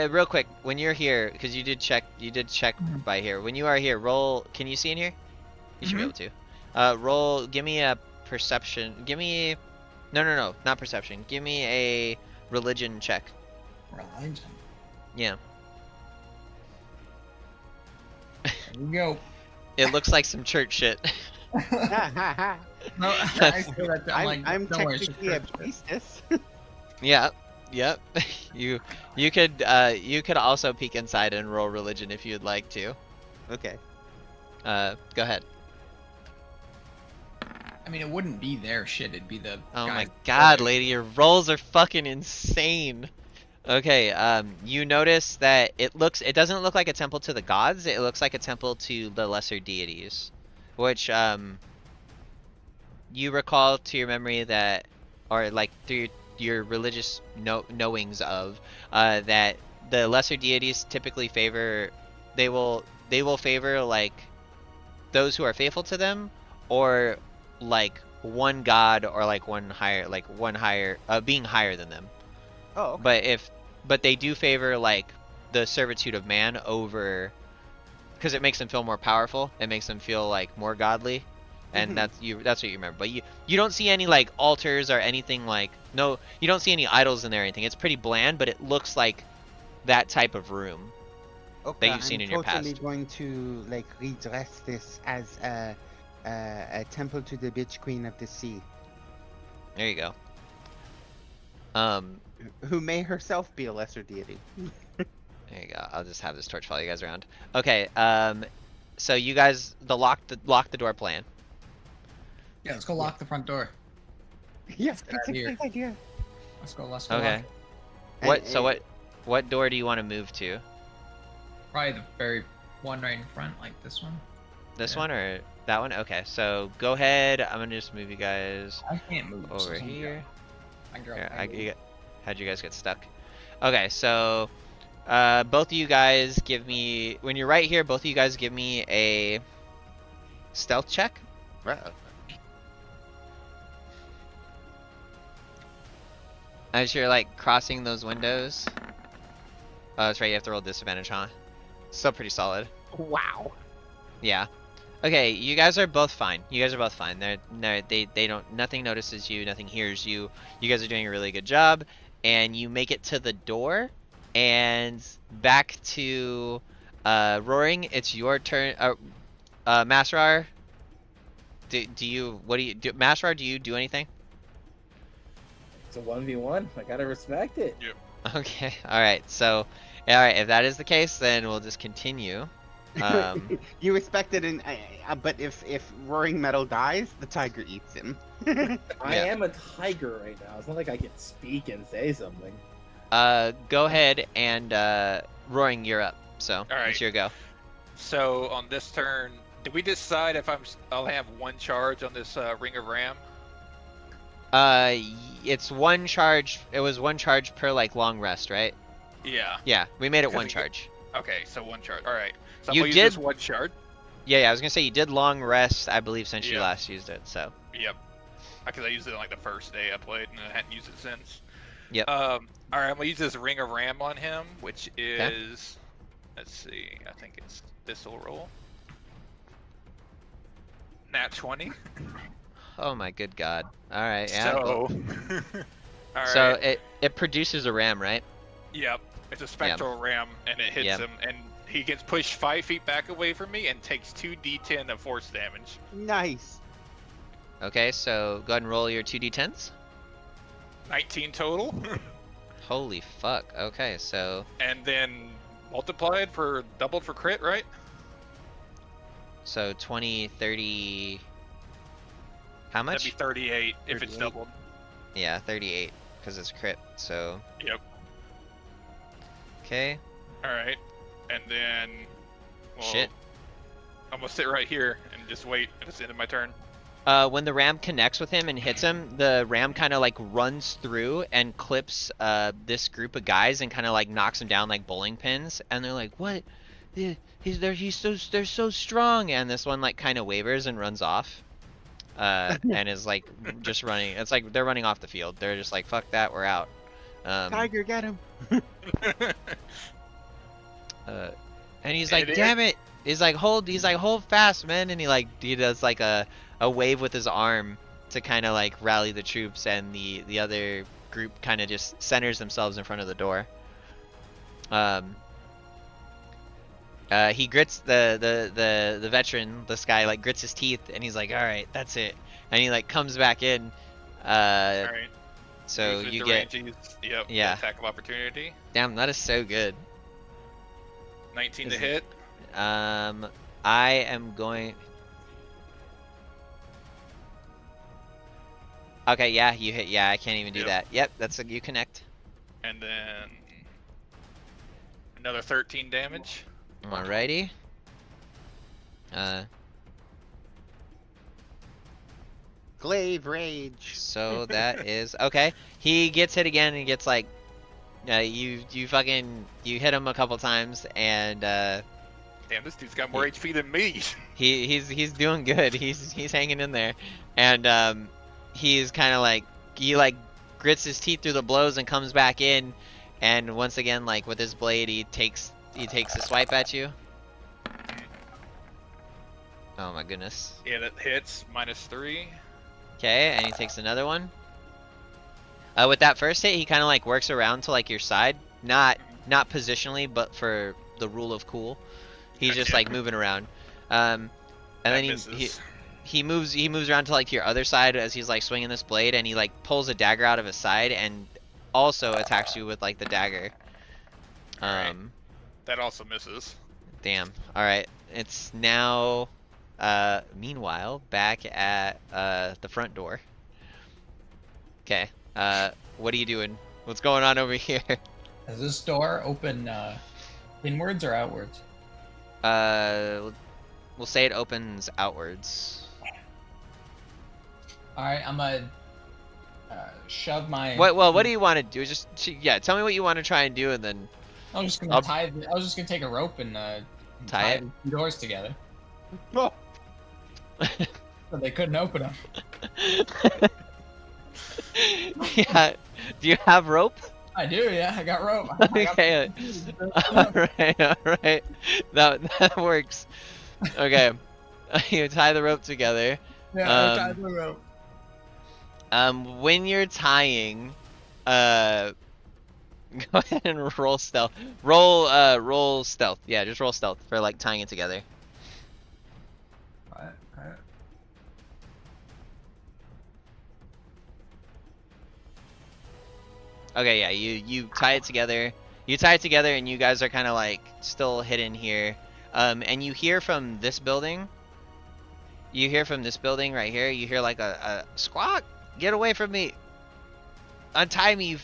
Speaker 1: real quick, when you're here, because you did check
Speaker 2: Mhm.
Speaker 1: by here. When you are here, roll. Can you see in here? You should be able to. Roll. Give me a perception. Give me. No, not perception. Give me a religion check.
Speaker 2: Religion.
Speaker 1: Yeah.
Speaker 2: There we go.
Speaker 1: It looks like some church shit.
Speaker 2: No, I say that to, I'm like,
Speaker 4: I'm
Speaker 2: don't worry, it's
Speaker 4: technically a
Speaker 2: just church.
Speaker 4: priestess.
Speaker 1: Yeah. Yep. you could also peek inside and roll religion if you'd like to.
Speaker 4: Okay.
Speaker 1: Go ahead.
Speaker 2: I mean, it wouldn't be their shit. It'd be the.
Speaker 1: Oh my
Speaker 2: guys
Speaker 1: god,
Speaker 2: before
Speaker 1: lady, your rolls are fucking insane. Okay, you notice that it doesn't look like a temple to the gods, it looks like a temple to the lesser deities. Which, you recall to your memory that, or like through your religious knowings of, that the lesser deities typically favor, they will favor like those who are faithful to them, or like one god, or like one higher, being higher than them.
Speaker 4: Oh, okay.
Speaker 1: But they do favor like the servitude of man over, because it makes them feel more powerful. It makes them feel like more godly, and
Speaker 4: Mhm.
Speaker 1: that's what you remember. But you don't see any like altars or anything like, no, you don't see any idols in there or anything. It's pretty bland, but it looks like that type of room
Speaker 4: Okay,
Speaker 1: you've seen
Speaker 4: I'm
Speaker 1: in your
Speaker 4: totally
Speaker 1: past.
Speaker 4: going to like redress this as a temple to the bitch queen of the sea,
Speaker 1: There you go.
Speaker 4: who may herself be a lesser deity.
Speaker 1: There you go. I'll just have this torch follow you guys around. Okay. So you guys, lock the door plan.
Speaker 2: Yeah, let's go lock the front door.
Speaker 4: Yes,
Speaker 2: get out
Speaker 4: that's
Speaker 2: of
Speaker 4: a
Speaker 2: here.
Speaker 4: great idea.
Speaker 2: Let's go. Let's go.
Speaker 1: Okay.
Speaker 2: Lock.
Speaker 1: What door do you want to move to?
Speaker 2: Probably the very one right in front, like this one.
Speaker 1: This
Speaker 2: Yeah.
Speaker 1: one or that one? Okay, so go ahead. I'm gonna just move you guys
Speaker 2: I can't move. so
Speaker 1: over
Speaker 2: somebody
Speaker 1: here.
Speaker 2: go.
Speaker 1: Here,
Speaker 2: I go.
Speaker 1: how'd you guys get stuck? Okay, so both of you guys give me, when you're right here, both of you guys give me a stealth check.
Speaker 4: Right.
Speaker 1: As you're like crossing those windows. Oh, that's right, you have to roll disadvantage, huh? Still pretty solid.
Speaker 4: Wow.
Speaker 1: Yeah. Okay, you guys are both fine. You guys are both fine. They don't, nothing notices you, nothing hears you. You guys are doing a really good job, and you make it to the door, and back to Roaring. It's your turn. Masrar. Masrar, do you do anything?
Speaker 5: It's a 1v1. I gotta respect it.
Speaker 1: Okay. All right. So, all right. If that is the case, then we'll just continue.
Speaker 4: You expected but if Roaring Metal dies, the tiger eats him.
Speaker 5: I
Speaker 1: Yeah.
Speaker 5: am a tiger right now. It's not like I can speak and say something.
Speaker 1: Go ahead and Roaring, you're up. So
Speaker 3: right.
Speaker 1: it's your go.
Speaker 3: So on this turn, did we decide if I'll have one charge on this Ring of Ram?
Speaker 1: It's one charge. It was one charge per like long rest, right?
Speaker 3: Yeah.
Speaker 1: Yeah, we made it
Speaker 3: Because
Speaker 1: one
Speaker 3: it-
Speaker 1: charge.
Speaker 3: Okay, so 1 shard. All right. So I'm
Speaker 1: You
Speaker 3: gonna use
Speaker 1: did-
Speaker 3: this 1 shard.
Speaker 1: Yeah, I was gonna say you did long rest, I believe, since you
Speaker 3: Yeah.
Speaker 1: last used it. So.
Speaker 3: Yep. Because I used it on like the first day I played, and I hadn't used it since.
Speaker 1: Yep.
Speaker 3: All right, I'm gonna use this Ring of Ram on him, which is, let's see, I think it's this will roll. Nat 20.
Speaker 1: Oh my good god. All right. Yeah.
Speaker 3: So. All
Speaker 1: So
Speaker 3: right.
Speaker 1: it produces a ram, right?
Speaker 3: Yep. It's a spectral ram, and it hits
Speaker 1: Yep.
Speaker 3: him, and he gets pushed 5 feet back away from me and takes 2d10 of force damage.
Speaker 4: Nice.
Speaker 1: Okay. So go ahead and roll your 2d10s.
Speaker 3: 19 total.
Speaker 1: Holy fuck. Okay. So
Speaker 3: And then multiplied for doubled for crit, right?
Speaker 1: 20, 30. How much?
Speaker 3: That'd be 38 if it's
Speaker 4: 38.
Speaker 3: doubled.
Speaker 1: Yeah, 38 because it's crit. So.
Speaker 3: Yep.
Speaker 1: Okay.
Speaker 3: All right. And then. Well,
Speaker 1: Shit.
Speaker 3: I'm gonna sit right here and just wait. It's the end of my turn.
Speaker 1: When the ram connects with him and hits him, the ram kind of like runs through and clips this group of guys and kind of like knocks them down like bowling pins. And they're like, "What? They're so strong." And this one like kind of wavers and runs off. And is like just running. It's like they're running off the field. They're just like, "Fuck that, we're out."
Speaker 4: Tiger, get him.
Speaker 1: And he's like,
Speaker 3: Idiot.
Speaker 1: "Damn it!" He's like, "Hold fast, man!" And he does like a wave with his arm to kind of like rally the troops, and the other group kind of just centers themselves in front of the door. He grits the veteran, this guy like grits his teeth, and he's like, "All right, that's it." And he like comes back in.
Speaker 3: All right.
Speaker 1: So
Speaker 3: Use
Speaker 1: you
Speaker 3: the
Speaker 1: get,
Speaker 3: ranges. Yep.
Speaker 1: Yeah.
Speaker 3: Attack of opportunity.
Speaker 1: damn, that is so good.
Speaker 3: 19 to
Speaker 1: Is it-
Speaker 3: hit.
Speaker 1: I am going. Okay, yeah, you hit. Yeah, I can't even do
Speaker 3: Yep.
Speaker 1: that. Yep, that's a you connect.
Speaker 3: And then another 13 damage.
Speaker 1: Alrighty.
Speaker 4: Glaive rage.
Speaker 1: So that is okay. He gets hit again, and he gets like, you hit him a couple times, and
Speaker 3: Damn, this dude's got more HP than me.
Speaker 1: he's doing good. He's hanging in there, and he's kind of like he like grits his teeth through the blows and comes back in, and once again like with his blade he takes a swipe at you. Oh my goodness.
Speaker 3: Yeah, that hits. -3.
Speaker 1: Okay, and he takes another one. With that first hit, he kind of like works around to like your side, not positionally, but for the rule of cool. He's just
Speaker 3: Okay.
Speaker 1: like moving around, and then he moves around to like your other side as he's like swinging this blade, and he like pulls a dagger out of his side and also attacks you with like the dagger.
Speaker 3: Alright. That also misses.
Speaker 1: Damn. All right, it's now. Meanwhile, back at the front door. Okay. What are you doing? What's going on over here?
Speaker 2: Does this door open inwards or outwards?
Speaker 1: We'll say it opens outwards.
Speaker 2: All right, I'm gonna shove my.
Speaker 1: What do you want to do? Yeah, tell me what you want to try and do, and then
Speaker 2: I was just gonna I was just gonna take a rope and
Speaker 1: Tie it?
Speaker 2: the two doors together,
Speaker 4: Oh,
Speaker 2: so they couldn't open them.
Speaker 1: Yeah. Do you have rope?
Speaker 2: I do, yeah. I got rope. I got
Speaker 1: Okay. Alright. That works. Okay. You tie the rope together.
Speaker 2: Yeah, I tied the rope.
Speaker 1: When you're tying, go ahead and roll stealth. Roll stealth. Yeah, just roll stealth for like tying it together.
Speaker 2: Alright.
Speaker 1: Okay, yeah, you tie it together. You tie it together, and you guys are kind of like still hidden here. And you hear from this building. You hear from this building right here. You hear like a squawk. Get away from me! Untie me,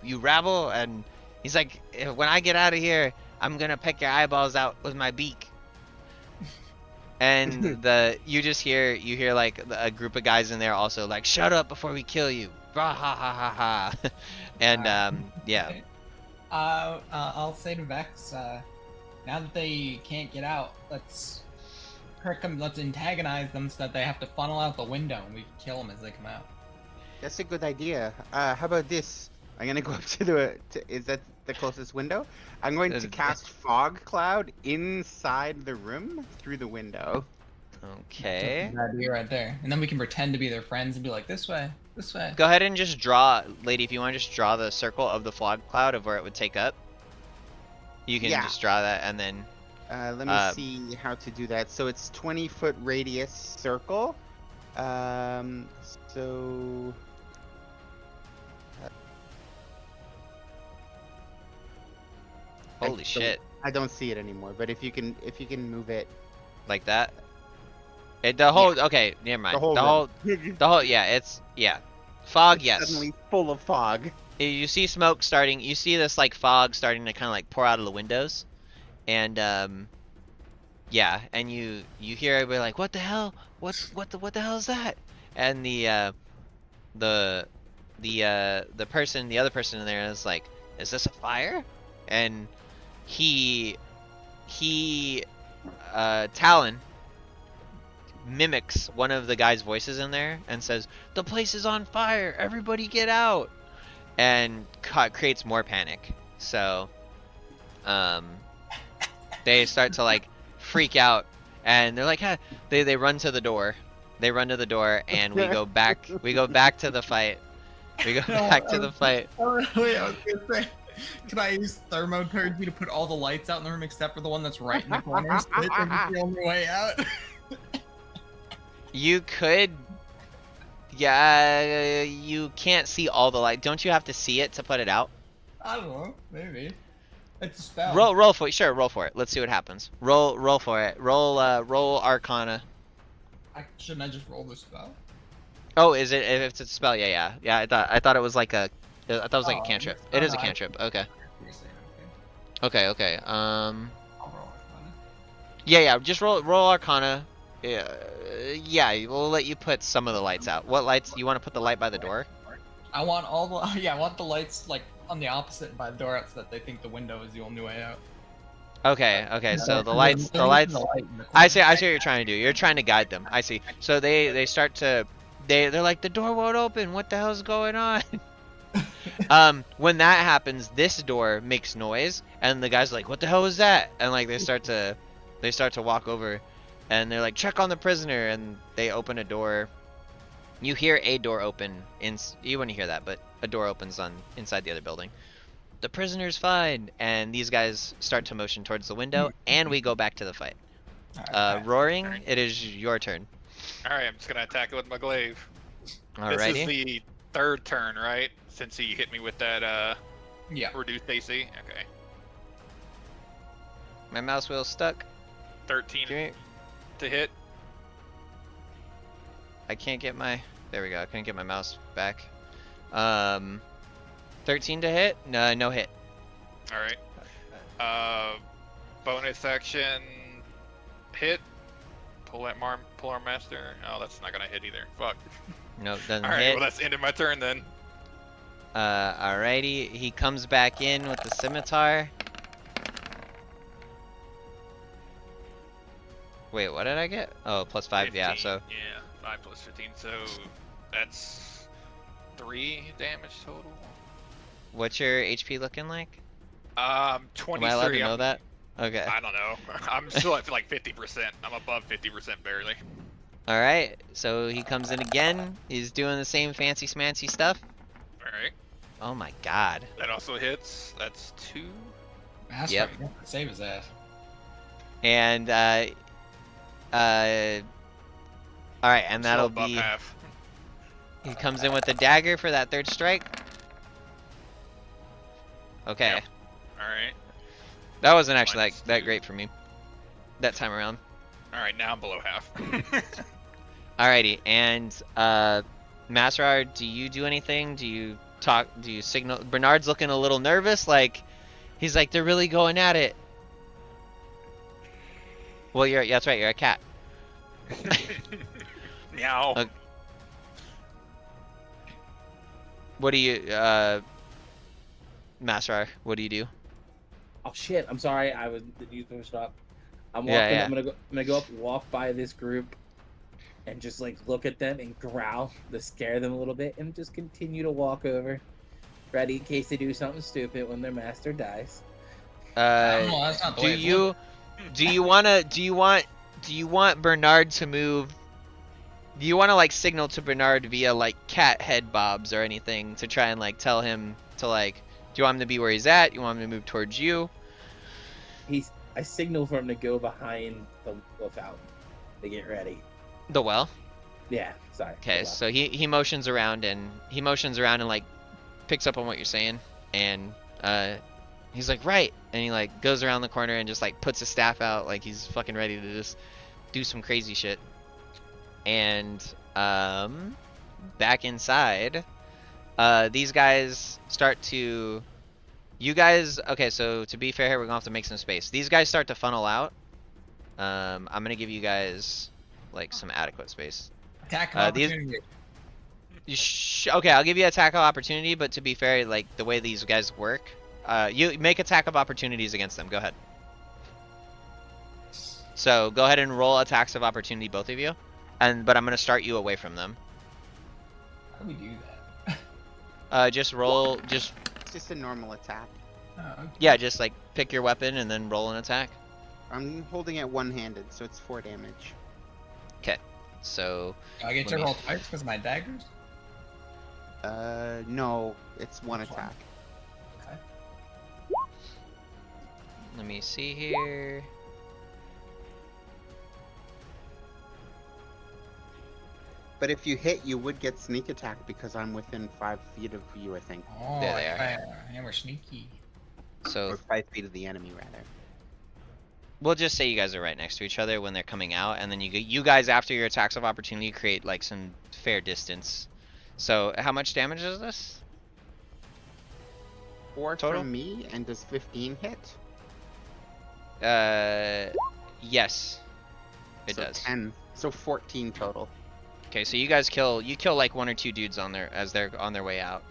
Speaker 1: you rabble! And he's like, when I get out of here, I'm gonna peck your eyeballs out with my beak. And you hear like a group of guys in there also like, shut up before we kill you! Bah, ha ha ha ha! And yeah.
Speaker 2: I'll say to Vex, Now that they can't get out, let's antagonize them so that they have to funnel out the window, and we kill them as they come out.
Speaker 4: That's a good idea. How about this? I'm gonna go up to the. Is that the closest window? I'm going to cast fog cloud inside the room through the window.
Speaker 1: Okay.
Speaker 2: That's a good idea right there. And then we can pretend to be their friends and be like, this way, this way.
Speaker 1: Go ahead and just draw, lady, if you want to just draw the circle of the fog cloud of where it would take up. You can just draw that and then...
Speaker 4: Let me see how to do that. So it's 20-foot radius circle. So...
Speaker 1: Holy shit.
Speaker 4: I don't see it anymore, but if you can move it
Speaker 1: like that. The whole okay, never mind. The whole yeah. Fog, yes.
Speaker 4: Suddenly full of fog.
Speaker 1: You see smoke starting. You see this like fog starting to kind of like pour out of the windows, and yeah, and you hear everybody like, what the hell? What the hell is that? And the other person in there is like, is this a fire? And Talon mimics one of the guy's voices in there and says, the place is on fire, everybody get out, and creates more panic. So they start to like freak out, and they're like, huh. They run to the door, and we go back to the fight.
Speaker 2: Wait, I was gonna say, can I use thermoturgy to put all the lights out in the room except for the one that's right in the corner? So it's the only way out.
Speaker 1: You could, yeah. You can't see all the light. Don't you have to see it to put it out?
Speaker 2: I don't know. Maybe. It's a spell.
Speaker 1: Roll for it. Sure, roll for it. Let's see what happens. Roll for it. Roll Arcana.
Speaker 2: Shouldn't I just roll the spell?
Speaker 1: Oh, is it? If it's a spell, yeah. I thought it was like a. I thought it was like a cantrip. It is a cantrip. Okay. Okay.
Speaker 2: I'll roll Arcana.
Speaker 1: Yeah. Just roll Arcana. Yeah. We'll let you put some of the lights out. What lights? You want to put the light by the door?
Speaker 2: I want all the I want the lights like on the opposite by the door out so that they think the window is the only way out.
Speaker 1: Okay. So the lights. I see what you're trying to do. You're trying to guide them. I see. So they start to. They're like, the door won't open. What the hell's going on? When that happens, this door makes noise, and the guy's like, what the hell is that? And like they start to walk over, and they're like, check on the prisoner, and they open a door. You hear a door open. You wouldn't hear that, but a door opens inside the other building. The prisoner's fine, and these guys start to motion towards the window, and we go back to the fight. Roaring, it is your turn.
Speaker 3: Alright, I'm just gonna attack it with my glaive.
Speaker 1: Alrighty.
Speaker 3: This is the third turn, right? Since he hit me with that reduced AC? Okay.
Speaker 1: My mouse wheel's stuck.
Speaker 3: 13 to hit.
Speaker 1: I can't get my... There we go. I couldn't get my mouse back. 13 to hit? No hit.
Speaker 3: Alright. Bonus action. Hit. Pull arm master. Oh, that's not gonna hit either. Fuck.
Speaker 1: Nope, doesn't hit.
Speaker 3: Alright, well that's the end of my turn then.
Speaker 1: Alrighty. He comes back in with the scimitar. Wait, what did I get? Oh, plus 5,
Speaker 3: 15,
Speaker 1: yeah, so...
Speaker 3: Yeah, 5 plus 15, so that's 3 damage total.
Speaker 1: What's your HP looking like?
Speaker 3: 23.
Speaker 1: Am I allowed to know that? Okay.
Speaker 3: I don't know. I'm still at like 50%. I'm above 50% barely.
Speaker 1: Alright, so he comes in again. He's doing the same fancy smancy stuff.
Speaker 3: Alright.
Speaker 1: Oh my god.
Speaker 3: That also hits. That's 2.
Speaker 2: That's
Speaker 1: Yep.
Speaker 2: right. Save his ass.
Speaker 1: And, alright, and that'll
Speaker 3: Still above
Speaker 1: be...
Speaker 3: half.
Speaker 1: He comes in with the dagger for that third strike. Okay.
Speaker 3: Yep. Alright.
Speaker 1: That wasn't actually
Speaker 3: Minus
Speaker 1: that
Speaker 3: 2.
Speaker 1: great for me. That time around.
Speaker 3: Alright, now I'm below half.
Speaker 1: Alrighty, and Masrar, do you do anything? Do you talk? Do you signal? Bernard's looking a little nervous, like he's like, they're really going at it. Well, that's right, you're a cat.
Speaker 3: Meow.
Speaker 1: What do you, Masrar? What do you do?
Speaker 5: Oh shit! I'm sorry. I was you finished up. I'm walking.
Speaker 1: Yeah, yeah.
Speaker 5: I'm gonna go up, walk by this group, and just like look at them and growl to scare them a little bit, and just continue to walk over, ready in case they do something stupid when their master dies.
Speaker 2: No, that's not the way it's looking.
Speaker 1: Do you want Bernard to move? Do you want to like signal to Bernard via like cat head bobs or anything to try and like tell him to like? Do you want him to be where he's at? You want him to move towards you?
Speaker 5: I signal for him to go behind the fountain to get ready.
Speaker 1: The well.
Speaker 5: Yeah, sorry.
Speaker 1: Okay, so he motions around and like picks up on what you're saying, and he's like, right, and he like goes around the corner and just like puts his staff out like he's fucking ready to just do some crazy shit. And back inside, these guys start to. You guys, okay, so to be fair here, we're gonna have to make some space. These guys start to funnel out. I'm gonna give you guys like some adequate space.
Speaker 2: Attack of opportunity.
Speaker 1: Okay, I'll give you attack of opportunity, but to be fair, like the way these guys work, you make attack of opportunities against them. Go ahead. So go ahead and roll attacks of opportunity, both of you, but I'm gonna start you away from them.
Speaker 2: How do we do that?
Speaker 1: Just roll,
Speaker 4: It's just a normal attack.
Speaker 2: Oh, okay.
Speaker 1: yeah, just like pick your weapon and then roll an attack.
Speaker 4: I'm holding it one-handed, so it's 4 damage.
Speaker 1: So
Speaker 2: Do I get to
Speaker 1: Let me-
Speaker 2: roll twice because of my daggers?
Speaker 4: No, it's one
Speaker 2: Which one?
Speaker 4: attack.
Speaker 2: Okay.
Speaker 1: let me see here.
Speaker 4: But if you hit, you would get sneak attack because I'm within 5 feet of you, I think.
Speaker 2: Oh,
Speaker 1: There they
Speaker 2: yeah, we're sneaky.
Speaker 1: So
Speaker 4: Or 5 feet of the enemy, rather.
Speaker 1: we'll just say you guys are right next to each other when they're coming out, and then you guys after your attacks of opportunity create like some fair distance. So how much damage is this?
Speaker 4: 4
Speaker 1: Total?
Speaker 4: from me, and does 15 hit?
Speaker 1: Yes, it
Speaker 4: So
Speaker 1: does.
Speaker 4: 10. So 14 total.
Speaker 1: Okay, so you guys kill like 1 or 2 dudes on their as they're on their way out.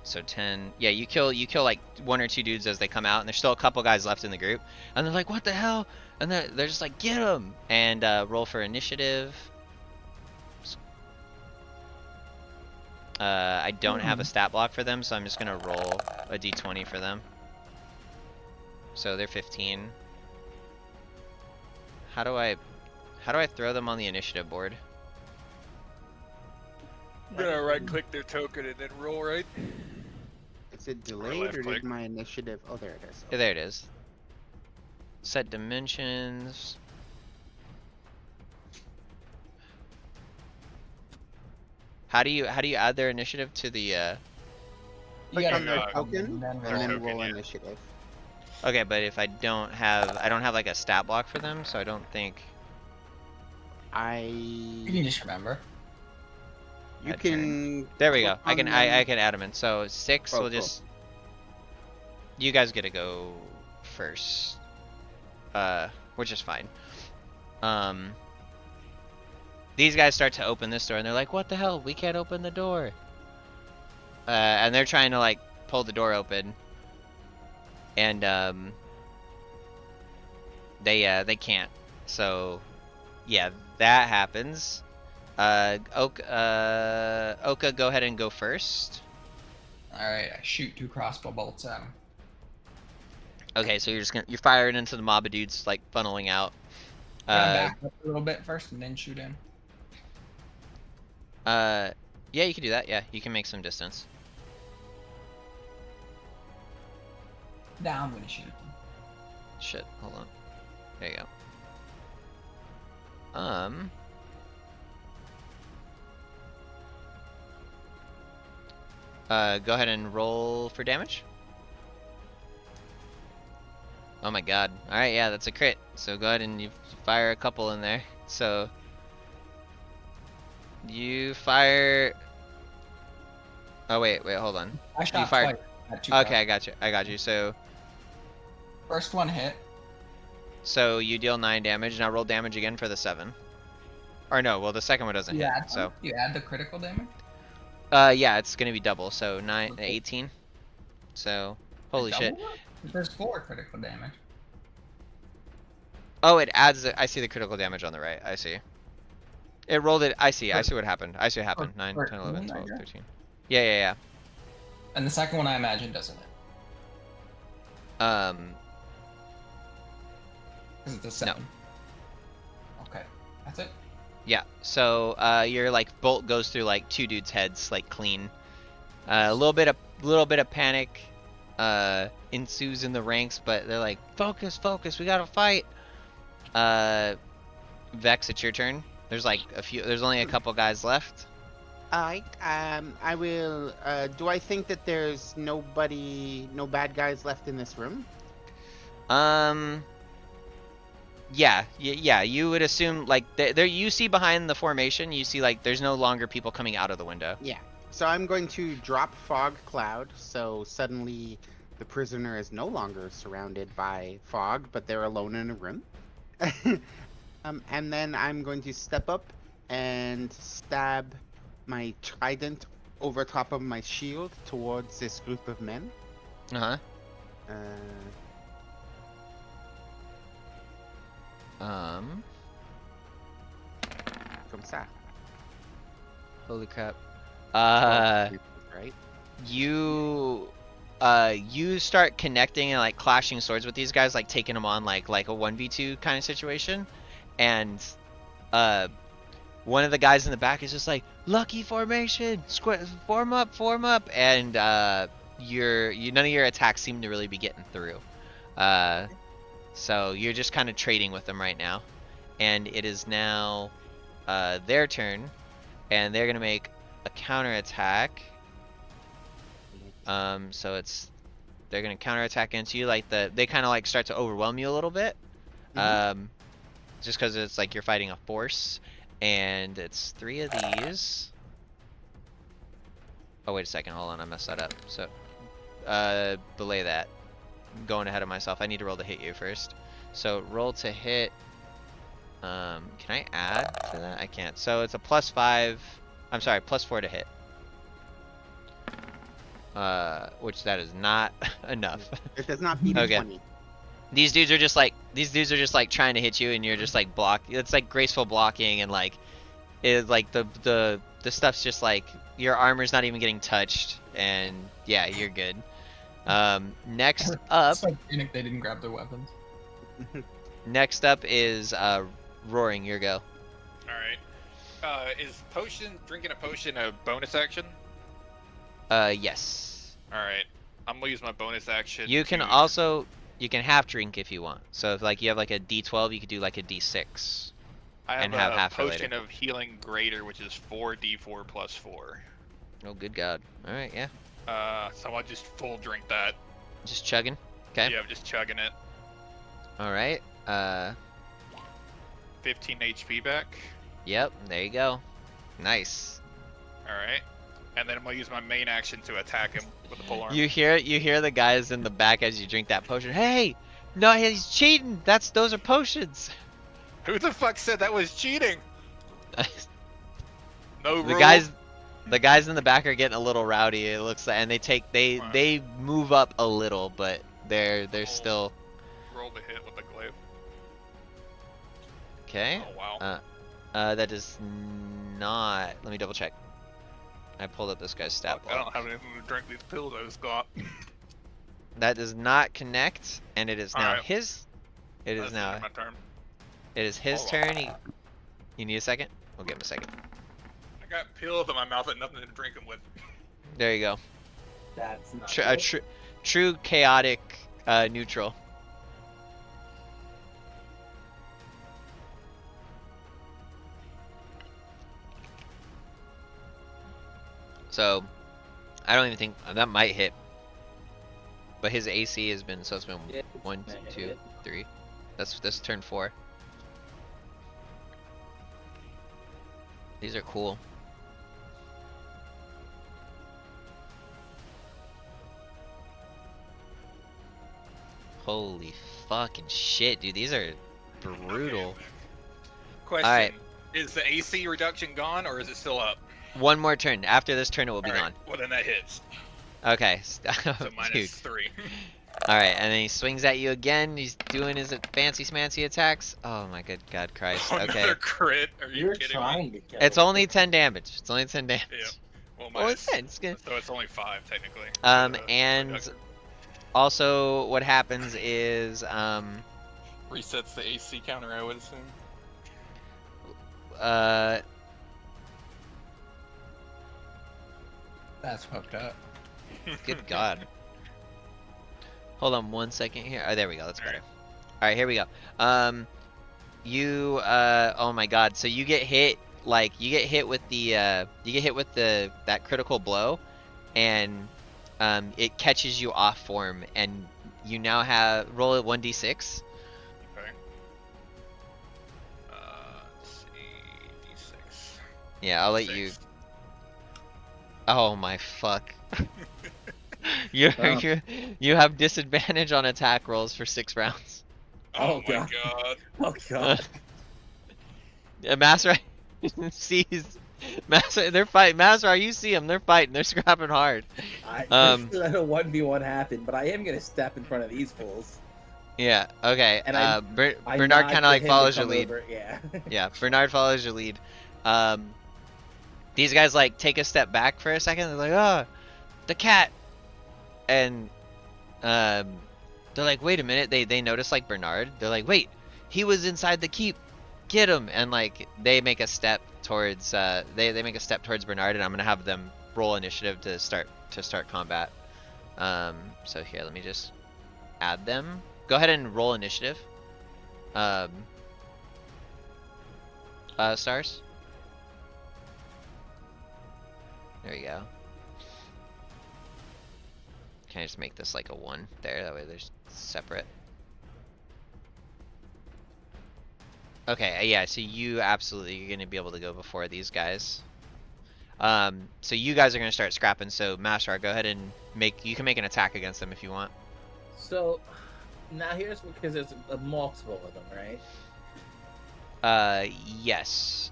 Speaker 1: So 10. Yeah, you kill like 1 or 2 dudes as they come out, and there's still a couple guys left in the group, and they're like, "What the hell?" And they're just like, "Get him!" And roll for initiative. I don't have a stat block for them, so I'm just gonna roll a d20 for them. So they're 15. How do I throw them on the initiative board?
Speaker 3: I'm gonna right click their token and then roll, right?
Speaker 4: Is it delayed, or
Speaker 3: left-click.
Speaker 4: did my initiative... Oh, there it is.
Speaker 1: Yeah, there it is. Set dimensions. How do you add their initiative to the
Speaker 2: You
Speaker 4: Click
Speaker 2: gotta
Speaker 4: on their
Speaker 3: go,
Speaker 4: token,
Speaker 2: and then
Speaker 4: and
Speaker 2: roll.
Speaker 4: then
Speaker 3: Token,
Speaker 4: roll
Speaker 3: yeah.
Speaker 4: initiative.
Speaker 1: Okay, but if I don't have like a stat block for them, so I don't think
Speaker 2: You can just remember.
Speaker 4: You
Speaker 1: Add
Speaker 4: can...
Speaker 1: there we go.
Speaker 4: click
Speaker 1: I can
Speaker 4: on
Speaker 1: I
Speaker 4: them.
Speaker 1: can add them in. So 6
Speaker 4: Oh,
Speaker 1: will
Speaker 4: cool.
Speaker 1: just you guys get to go first. Which is fine. These guys start to open this door and they're like, "What the hell? We can't open the door." And they're trying to like pull the door open. And they can't. So yeah, that happens. Oka, go ahead and go first.
Speaker 2: Alright, I shoot 2 crossbow bolts at him.
Speaker 1: Okay, so you're firing into the mob of dudes like funneling out.
Speaker 2: Back up a little bit first and then shoot in.
Speaker 1: Yeah, you can do that. Yeah, you can make some distance.
Speaker 2: Now I'm gonna shoot them.
Speaker 1: Shit, hold on. There you go. Go ahead and roll for damage. Oh my god. Alright, yeah, that's a crit. So go ahead and you fire a couple in there. So you fire. Oh wait, hold on.
Speaker 2: I shot
Speaker 1: fired-
Speaker 2: twice at 2
Speaker 1: Okay, I got you. So
Speaker 2: First one hit.
Speaker 1: you deal 9 damage. Now roll damage again for the 7. Or no, well the second one doesn't hit.
Speaker 2: Yeah,
Speaker 1: So
Speaker 2: you add the critical damage.
Speaker 1: yeah, it's gonna be double. So 18. So Holy shit.
Speaker 2: Double it? There's 4 critical damage.
Speaker 1: Oh, it adds. I see the critical damage on the right. I see. It rolled it. I see what happened. I see what happened. 9, 10, 11, 12, 13. Yeah, yeah, yeah.
Speaker 2: And the second one, I imagine, doesn't it? Because it's a 7. No. Okay. That's it?
Speaker 1: Yeah. So, your like bolt goes through like 2 dudes' heads, like clean. A little bit of panic ensues in the ranks, but they're like, focus, we gotta fight. Vex, it's your turn. There's like there's only a couple guys left.
Speaker 4: Alright, I will, do I think that there's no bad guys left in this room?
Speaker 1: Yeah, you would assume, like, there you see behind the formation, you see, like, there's no longer people coming out of the window.
Speaker 4: Yeah, so I'm going to drop Fog Cloud, so suddenly the prisoner is no longer surrounded by fog, but they're alone in a room. And then I'm going to step up and stab my trident over top of my shield towards this group of men.
Speaker 1: Uh-huh.
Speaker 4: Comme ça.
Speaker 1: Holy crap.
Speaker 4: Right?
Speaker 1: You start connecting and like clashing swords with these guys, like taking them on like a 1v2 kind of situation, and one of the guys in the back is just like, lucky formation, form up, and none of your attacks seem to really be getting through. So you're just kind of trading with them right now, and it is now their turn, and they're gonna make a counterattack. So they're gonna counterattack into you, like they kind of like start to overwhelm you a little bit, just because it's like you're fighting a force, and it's 3 of these. Oh wait a second, hold on, I messed that up. So, belay that. I'm going ahead of myself. I need to roll to hit you first. So roll to hit. Can I add to that? I can't. So it's a +5. I'm sorry, +4 to hit. Which that is not enough.
Speaker 4: It does not beat
Speaker 1: Okay.
Speaker 4: 20.
Speaker 1: These dudes are just like trying to hit you, and you're just like it's like graceful blocking, and like it's like the stuff's just like your armor's not even getting touched, and yeah, you're good. Next up,
Speaker 2: It's like Phoenix, they didn't grab their weapons.
Speaker 1: next up is Roaring. Your go.
Speaker 3: Alright. Is drinking a potion a bonus action?
Speaker 1: Yes.
Speaker 3: Alright. I'm gonna use my bonus action.
Speaker 1: You can half drink if you want. So if like you have like a D12, you could do like a D6.
Speaker 3: I have
Speaker 1: and have
Speaker 3: a
Speaker 1: half for
Speaker 3: potion
Speaker 1: later.
Speaker 3: of healing greater, which is 4d4 + 4.
Speaker 1: Oh, good God. All right, yeah.
Speaker 3: So I'll just full drink that.
Speaker 1: Just chugging. Okay.
Speaker 3: Yeah, I'm just chugging it.
Speaker 1: All right.
Speaker 3: 15 HP back.
Speaker 1: Yep. There you go. Nice.
Speaker 3: Alright. And then I'm gonna use my main action to attack him with the polearm.
Speaker 1: You hear the guys in the back as you drink that potion. Hey, no, he's cheating. Those are potions.
Speaker 3: Who the fuck said that was cheating? No
Speaker 1: The
Speaker 3: rule.
Speaker 1: guys in the back are getting a little rowdy. It looks like, and they move up a little, but they're still
Speaker 3: Roll the hit with the glaive.
Speaker 1: okay.
Speaker 3: Oh wow.
Speaker 1: That does not. Let me double check. I pulled up this guy's stat
Speaker 3: I
Speaker 1: block.
Speaker 3: don't have anything to drink these pills I just got.
Speaker 1: That does not connect, and it is now
Speaker 3: Alright.
Speaker 1: his. It is
Speaker 3: That's
Speaker 1: now.
Speaker 3: my turn.
Speaker 1: It is his
Speaker 3: Hold on.
Speaker 1: turn. You need a second? We'll give him a second.
Speaker 3: I got pills in my mouth and nothing to drink them with.
Speaker 1: There you go.
Speaker 5: That's not
Speaker 1: True chaotic neutral. So, I don't even think that might hit. But his AC has been, so it's been
Speaker 5: Yeah,
Speaker 1: 1,
Speaker 5: it's
Speaker 1: 2,
Speaker 5: hit.
Speaker 1: 3. That's turn 4. These are cool. Holy fucking shit, dude. These are brutal.
Speaker 3: Okay. Question.
Speaker 1: Alright.
Speaker 3: Is the AC reduction gone or is it still up?
Speaker 1: One more turn. After this turn, it will be
Speaker 3: Alright,
Speaker 1: gone.
Speaker 3: well then that hits.
Speaker 1: Okay.
Speaker 3: So
Speaker 1: Dude.
Speaker 3: -3.
Speaker 1: Alright, and then he swings at you again. He's doing his fancy smancy attacks. Oh my good God Christ.
Speaker 3: Oh,
Speaker 1: Okay.
Speaker 3: another crit? Are you
Speaker 5: You're
Speaker 3: kidding me?
Speaker 5: trying to kill
Speaker 1: It's
Speaker 5: me.
Speaker 1: only 10 damage. It's only 10 damage.
Speaker 3: Yeah. Well,
Speaker 1: Well,
Speaker 3: minus.
Speaker 1: it's 10. It's good.
Speaker 3: So it's only 5 technically.
Speaker 1: And
Speaker 3: Reduction.
Speaker 1: also what happens is,
Speaker 3: Resets the AC counter, I would assume.
Speaker 2: That's fucked up.
Speaker 1: Good God. Hold on 1 second here. Oh, there we go. That's better. Alright, here we go. Oh my God. So you get hit, like, you get hit with that critical blow, and, it catches you off form, and you now roll a 1d6.
Speaker 3: Okay. Let's see. D6.
Speaker 1: Yeah, I'll let you.
Speaker 3: 6.
Speaker 1: Oh my fuck. you
Speaker 5: Wow.
Speaker 1: you have disadvantage on attack rolls for 6 rounds.
Speaker 3: Oh,
Speaker 5: Oh,
Speaker 3: my
Speaker 5: God.
Speaker 3: god.
Speaker 5: Oh god.
Speaker 1: Master sees Master. They're fighting. Master, you see them? They're fighting. They're scrapping hard.
Speaker 5: I
Speaker 1: Um,
Speaker 5: just let a 1v1 happen, but I am gonna step in front of these fools.
Speaker 1: Yeah. Okay.
Speaker 5: And I
Speaker 1: Bernard
Speaker 5: nod
Speaker 1: kind
Speaker 5: to
Speaker 1: of like
Speaker 5: him to
Speaker 1: follows your
Speaker 5: come
Speaker 1: lead.
Speaker 5: over, Yeah.
Speaker 1: Yeah. Bernard follows your lead. These guys like take a step back for a second. They're like, "Oh, the cat," and they're like, "Wait a minute." They notice like Bernard. They're like, "Wait, he was inside the keep. Get him!" And like they make a step towards they make a step towards Bernard, and I'm gonna have them roll initiative to start combat. So here, let me just add them. Go ahead and roll initiative. Stars. There you go. Can I just make this like a 1 there? That way they're separate. Okay, yeah, so you're gonna be able to go before these guys. So you guys are gonna start scrapping, so Mashar, go ahead and you can make an attack against them if you want.
Speaker 5: So now here's because there's a multiple of them, right?
Speaker 1: Yes.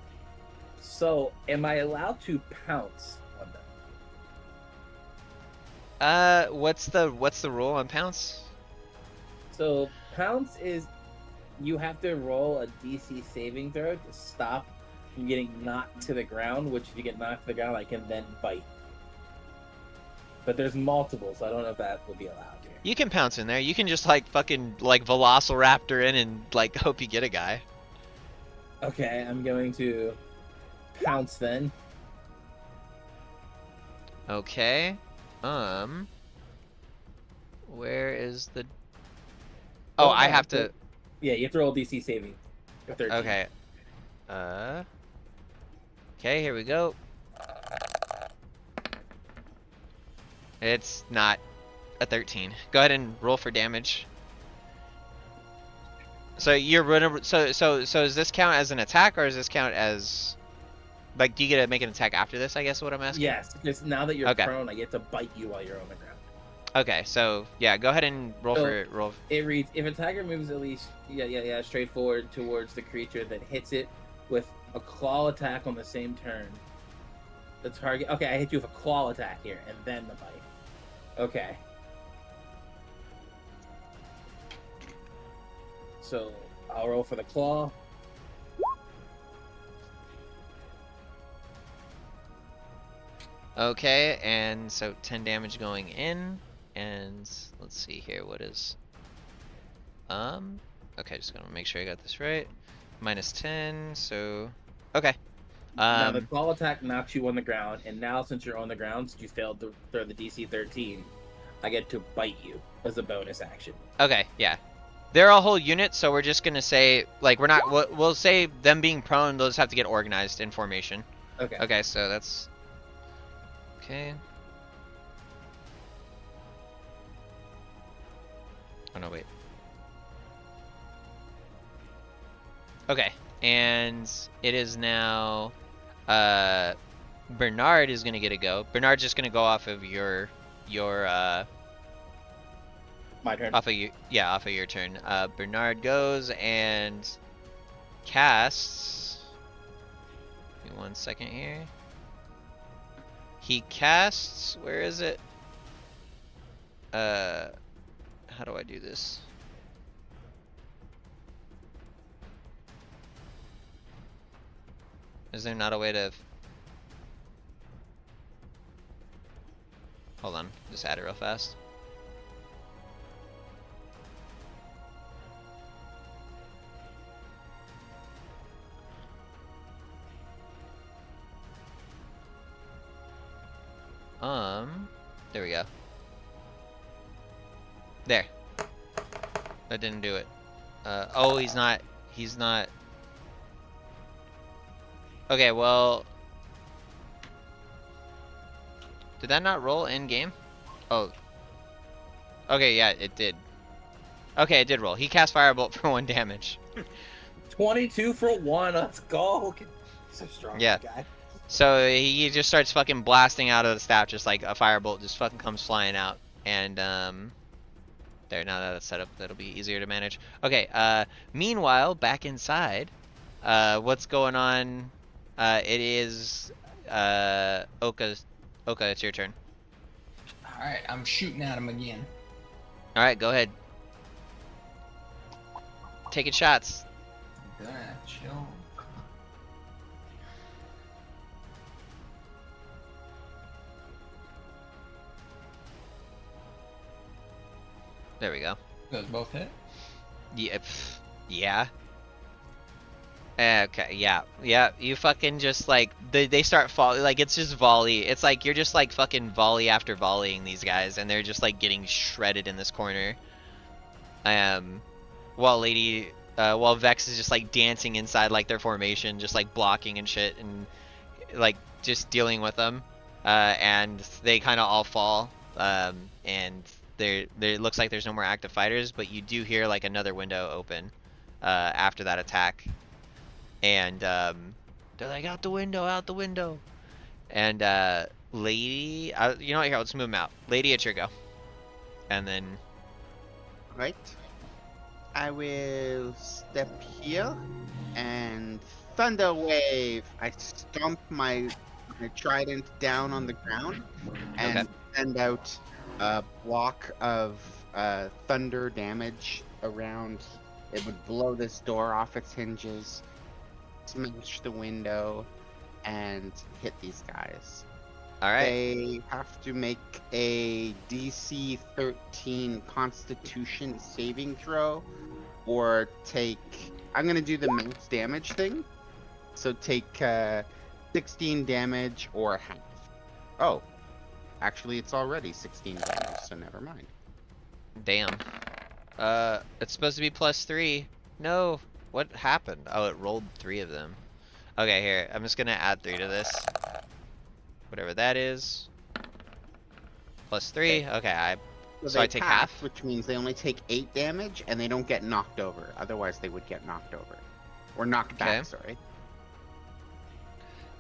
Speaker 5: So am I allowed to pounce on them?
Speaker 1: What's the rule on pounce?
Speaker 5: So pounce is you have to roll a DC saving throw to stop from getting knocked to the ground, which if you get knocked to the ground, I can then bite. But there's multiple, so I don't know if that will be allowed here.
Speaker 1: You can pounce in there. You can just like fucking like Velociraptor in and like hope you get a guy.
Speaker 5: Okay, I'm going to pounce then.
Speaker 1: Okay. Where is the? Oh, I have to.
Speaker 5: Yeah, you have to roll DC saving. For 13.
Speaker 1: Okay. Okay, here we go. It's not a 13. Go ahead and roll for damage. So you're running. So does this count as an attack, or does this count as like? Do you get to make an attack after this? I guess is what I'm asking.
Speaker 5: Yes, because now that you're
Speaker 1: Okay.
Speaker 5: prone, I get to bite you while you're on the ground.
Speaker 1: Okay, so yeah, go ahead and roll
Speaker 5: So-
Speaker 1: for roll.
Speaker 5: It reads, if a tiger moves at least, straight forward towards the creature, then hits it with a claw attack on the same turn. The target, okay, I hit you with a claw attack here, and then the bite. Okay. So, I'll roll for the claw.
Speaker 1: Okay, and so 10 damage going in, and let's see here, what is, okay, just gonna make sure I got this right. Minus 10, so, okay.
Speaker 5: Now the claw attack knocks you on the ground, and now since you're on the ground, since you failed to throw the DC 13, I get to bite you as a bonus action.
Speaker 1: Okay, yeah. They're a whole unit, so we're just gonna say, like, we'll say them being prone, they'll just have to get organized in formation.
Speaker 5: Okay.
Speaker 1: Okay, so that's, okay. Oh no, wait. Okay, and it is now, Bernard is gonna get a go. Bernard's just gonna go off of your
Speaker 5: My turn.
Speaker 1: off of your turn. Bernard goes and casts. Give me 1 second here. He casts. Where is it? How do I do this? Is there not a way to... Hold on, just add it real fast. There we go. There. That didn't do it. Oh, he's not. Okay, well. Did that not roll in game? Oh. Okay, yeah, it did. Okay, it did roll. He cast Firebolt for 1 damage.
Speaker 5: 22 for 1. Let's go. He's so strong,
Speaker 1: Yeah.
Speaker 5: guy.
Speaker 1: So he just starts fucking blasting out of the staff, just like a firebolt just fucking comes flying out. And there, now that that's set up, that'll be easier to manage. Okay, meanwhile, back inside, what's going on? It is Oka, it's your turn.
Speaker 2: Alright, I'm shooting at him again.
Speaker 1: Alright, go ahead. Taking shots.
Speaker 2: I'm gonna chill.
Speaker 1: There we go.
Speaker 2: Those both hit?
Speaker 1: Yeah. Yeah. Okay, yeah, you fucking just like, they start falling, like it's just volley, it's like you're just like fucking volley after volleying these guys, and they're just like getting shredded in this corner. While Vex is just like dancing inside like their formation, just like blocking and shit, and like just dealing with them, and they kind of all fall, and there looks like there's no more active fighters, but you do hear like another window open after that attack. And they're like, out the window. And Lady, you know what, here, let's move them out. Lady, it's your go. And then...
Speaker 4: Right. I will step here and Thunder Wave. I stomp my trident down on the ground and send out a block of thunder damage around. It would blow this door off its hinges, smash the window, and hit these guys.
Speaker 1: Alright.
Speaker 4: They have to make a DC 13 Constitution saving throw, or take... I'm gonna do the max damage thing. So take 16 damage or half. Oh, actually it's already 16 damage, so never mind.
Speaker 1: Damn. It's supposed to be +3. No. What happened? Oh, it rolled 3 of them. Okay, here. I'm just gonna add 3 to this. Whatever that is. +3. Okay, so I take half.
Speaker 4: Which means they only take 8 damage, and they don't get knocked over. Otherwise, they would get knocked over. Or knocked back, sorry.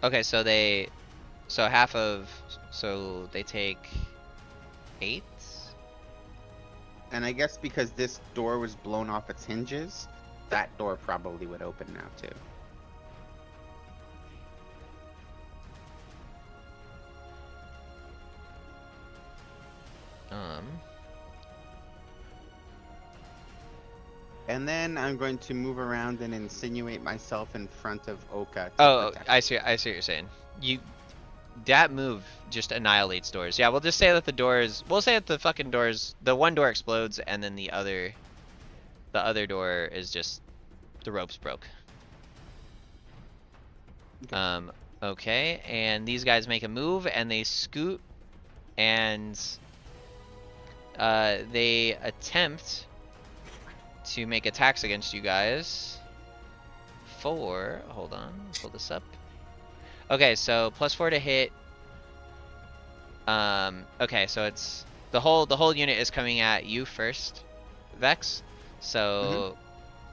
Speaker 1: Okay, so they... So half of... So they take... 8?
Speaker 4: And I guess because this door was blown off its hinges, that door probably would open now, too. And then I'm going to move around and insinuate myself in front of Oka.
Speaker 1: Oh, I see what you're saying. That move just annihilates doors. Yeah, we'll just say that the doors... We'll say that the fucking doors... The one door explodes, and then the other door is just... The ropes broke. Okay, and these guys make a move, and they scoot, and... they attempt to make attacks against you guys for... Hold on, pull this up. Okay, so +4 to hit. Okay, so it's the whole unit is coming at you first, Vex. So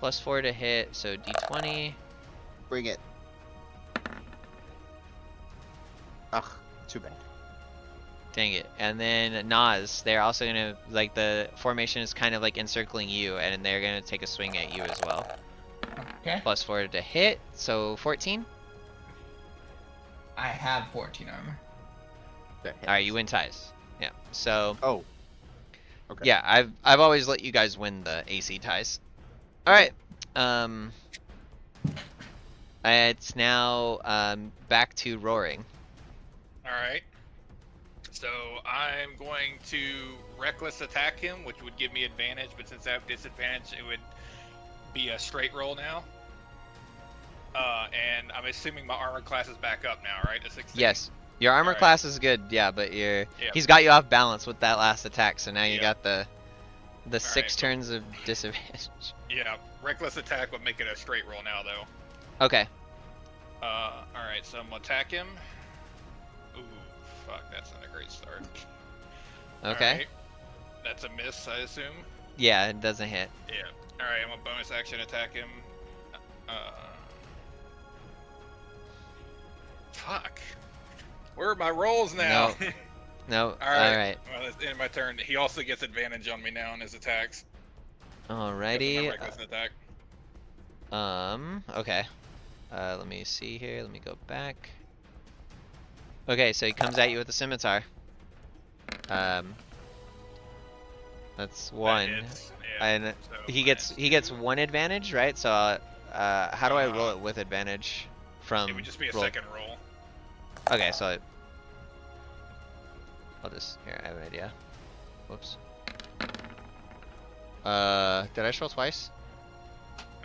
Speaker 1: +4 to hit. So D20.
Speaker 4: Bring it. Ugh, too bad.
Speaker 1: Dang it. And then Nas, they're also gonna, like, the formation is kind of like encircling you, and they're gonna take a swing at you as well.
Speaker 2: Okay.
Speaker 1: +4 to hit. So 14.
Speaker 2: I have 14 armor.
Speaker 1: Alright, you win ties. Yeah. So.
Speaker 4: Oh. Okay.
Speaker 1: Yeah, I've always let you guys win the AC ties. All right. It's now back to roaring.
Speaker 3: All right. So I'm going to reckless attack him, which would give me advantage. But since I have disadvantage, it would be a straight roll now. And I'm assuming my armor class is back up now, right? A 16.
Speaker 1: Yes. Your armor
Speaker 3: Alright.
Speaker 1: class is good, yeah, but
Speaker 3: Yep.
Speaker 1: he's got you off balance with that last attack, so now you
Speaker 3: Yep.
Speaker 1: got the 6
Speaker 3: so-
Speaker 1: turns of disadvantage.
Speaker 3: Yeah, reckless attack would make it a straight roll now, though.
Speaker 1: Okay.
Speaker 3: Alright, so I'm gonna attack him. Ooh, fuck, that's not a great start.
Speaker 1: Okay.
Speaker 3: Alright. That's a miss, I assume.
Speaker 1: Yeah, it doesn't hit.
Speaker 3: Yeah. Alright, I'm gonna bonus action attack him. Fuck. Where are my rolls now?
Speaker 1: No.
Speaker 3: Alright.
Speaker 1: Alright.
Speaker 3: Well, that's the end of my turn. He also gets advantage on me now on his attacks.
Speaker 1: Alrighty.
Speaker 3: Because of my reckless attack.
Speaker 1: Okay. Let me see here. Let me go back. Okay, so he comes at you with a scimitar. That's 1.
Speaker 3: That hits, yeah,
Speaker 1: And
Speaker 3: so
Speaker 1: he
Speaker 3: minus
Speaker 1: gets
Speaker 3: 2.
Speaker 1: 1 advantage, right? So how do I roll it with advantage from
Speaker 3: It would just be a
Speaker 1: roll?
Speaker 3: second roll.
Speaker 1: Okay, so I'll just here, I have an idea. Whoops. Did I just roll twice?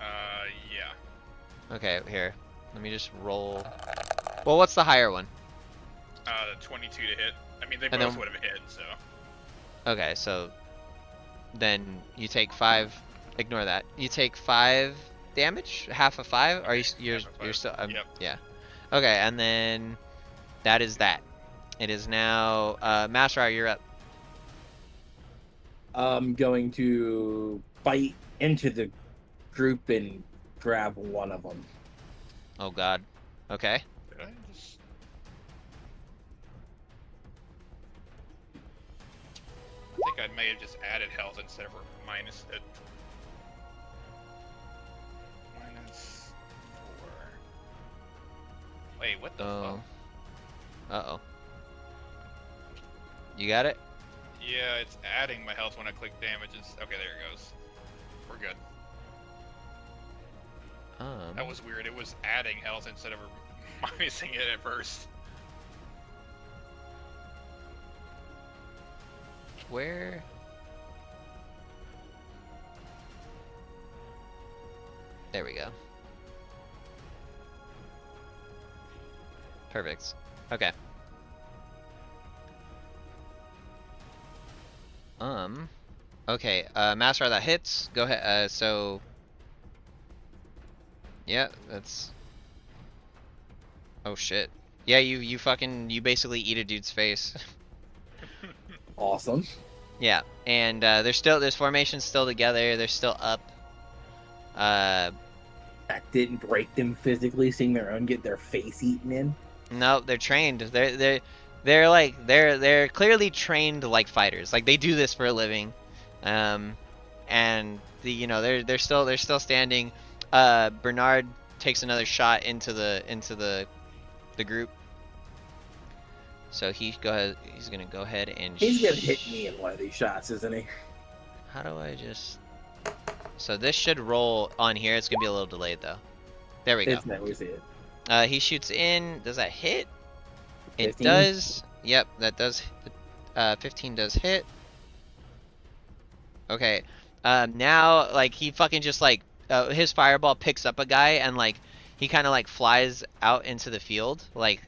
Speaker 3: Yeah.
Speaker 1: Okay, here. Let me just roll. Well, what's the higher one?
Speaker 3: The 22 to hit. I mean, they
Speaker 1: And
Speaker 3: both
Speaker 1: then-
Speaker 3: would have hit, so.
Speaker 1: Okay, so then you take 5. Ignore that. You take 5 damage, half of 5. Are you? You're
Speaker 3: Half of 5.
Speaker 1: still.
Speaker 3: Yep.
Speaker 1: Yeah. Okay, and then that is that. It is now Master Hour, you're up.
Speaker 5: I'm going to bite into the group and grab one of them.
Speaker 1: Oh God. Okay.
Speaker 3: Did I just... I think I may have just added health instead of minus it. Minus 4. Wait, what the
Speaker 1: Oh.
Speaker 3: fuck?
Speaker 1: Uh oh. You got it?
Speaker 3: Yeah, it's adding my health when I click damages. Okay, there it goes. We're good. That was weird. It was adding health instead of minusing it at first.
Speaker 1: Where? There we go. Perfect. Okay. Okay, Master, that hits. Go ahead. So. Yeah, that's. Oh shit. Yeah, you basically eat a dude's face.
Speaker 5: Awesome.
Speaker 1: Yeah, and this formation's still together. They're still up.
Speaker 5: That didn't break them physically, seeing their own get their face eaten in.
Speaker 1: No, they're trained. They're clearly trained like fighters. Like they do this for a living. And they're still standing. Bernard takes another shot into the group. So he's gonna go ahead and
Speaker 5: He's gonna hit me in one of these shots, isn't he?
Speaker 1: How do I just? So this should roll on here. It's gonna be a little delayed though. There we go.
Speaker 5: It's we see it.
Speaker 1: He shoots in. Does that hit? It
Speaker 5: 15?
Speaker 1: does. Yep, that does. 15 does hit. Okay. Now like he fucking just like his fireball picks up a guy and like he kind of like flies out into the field like,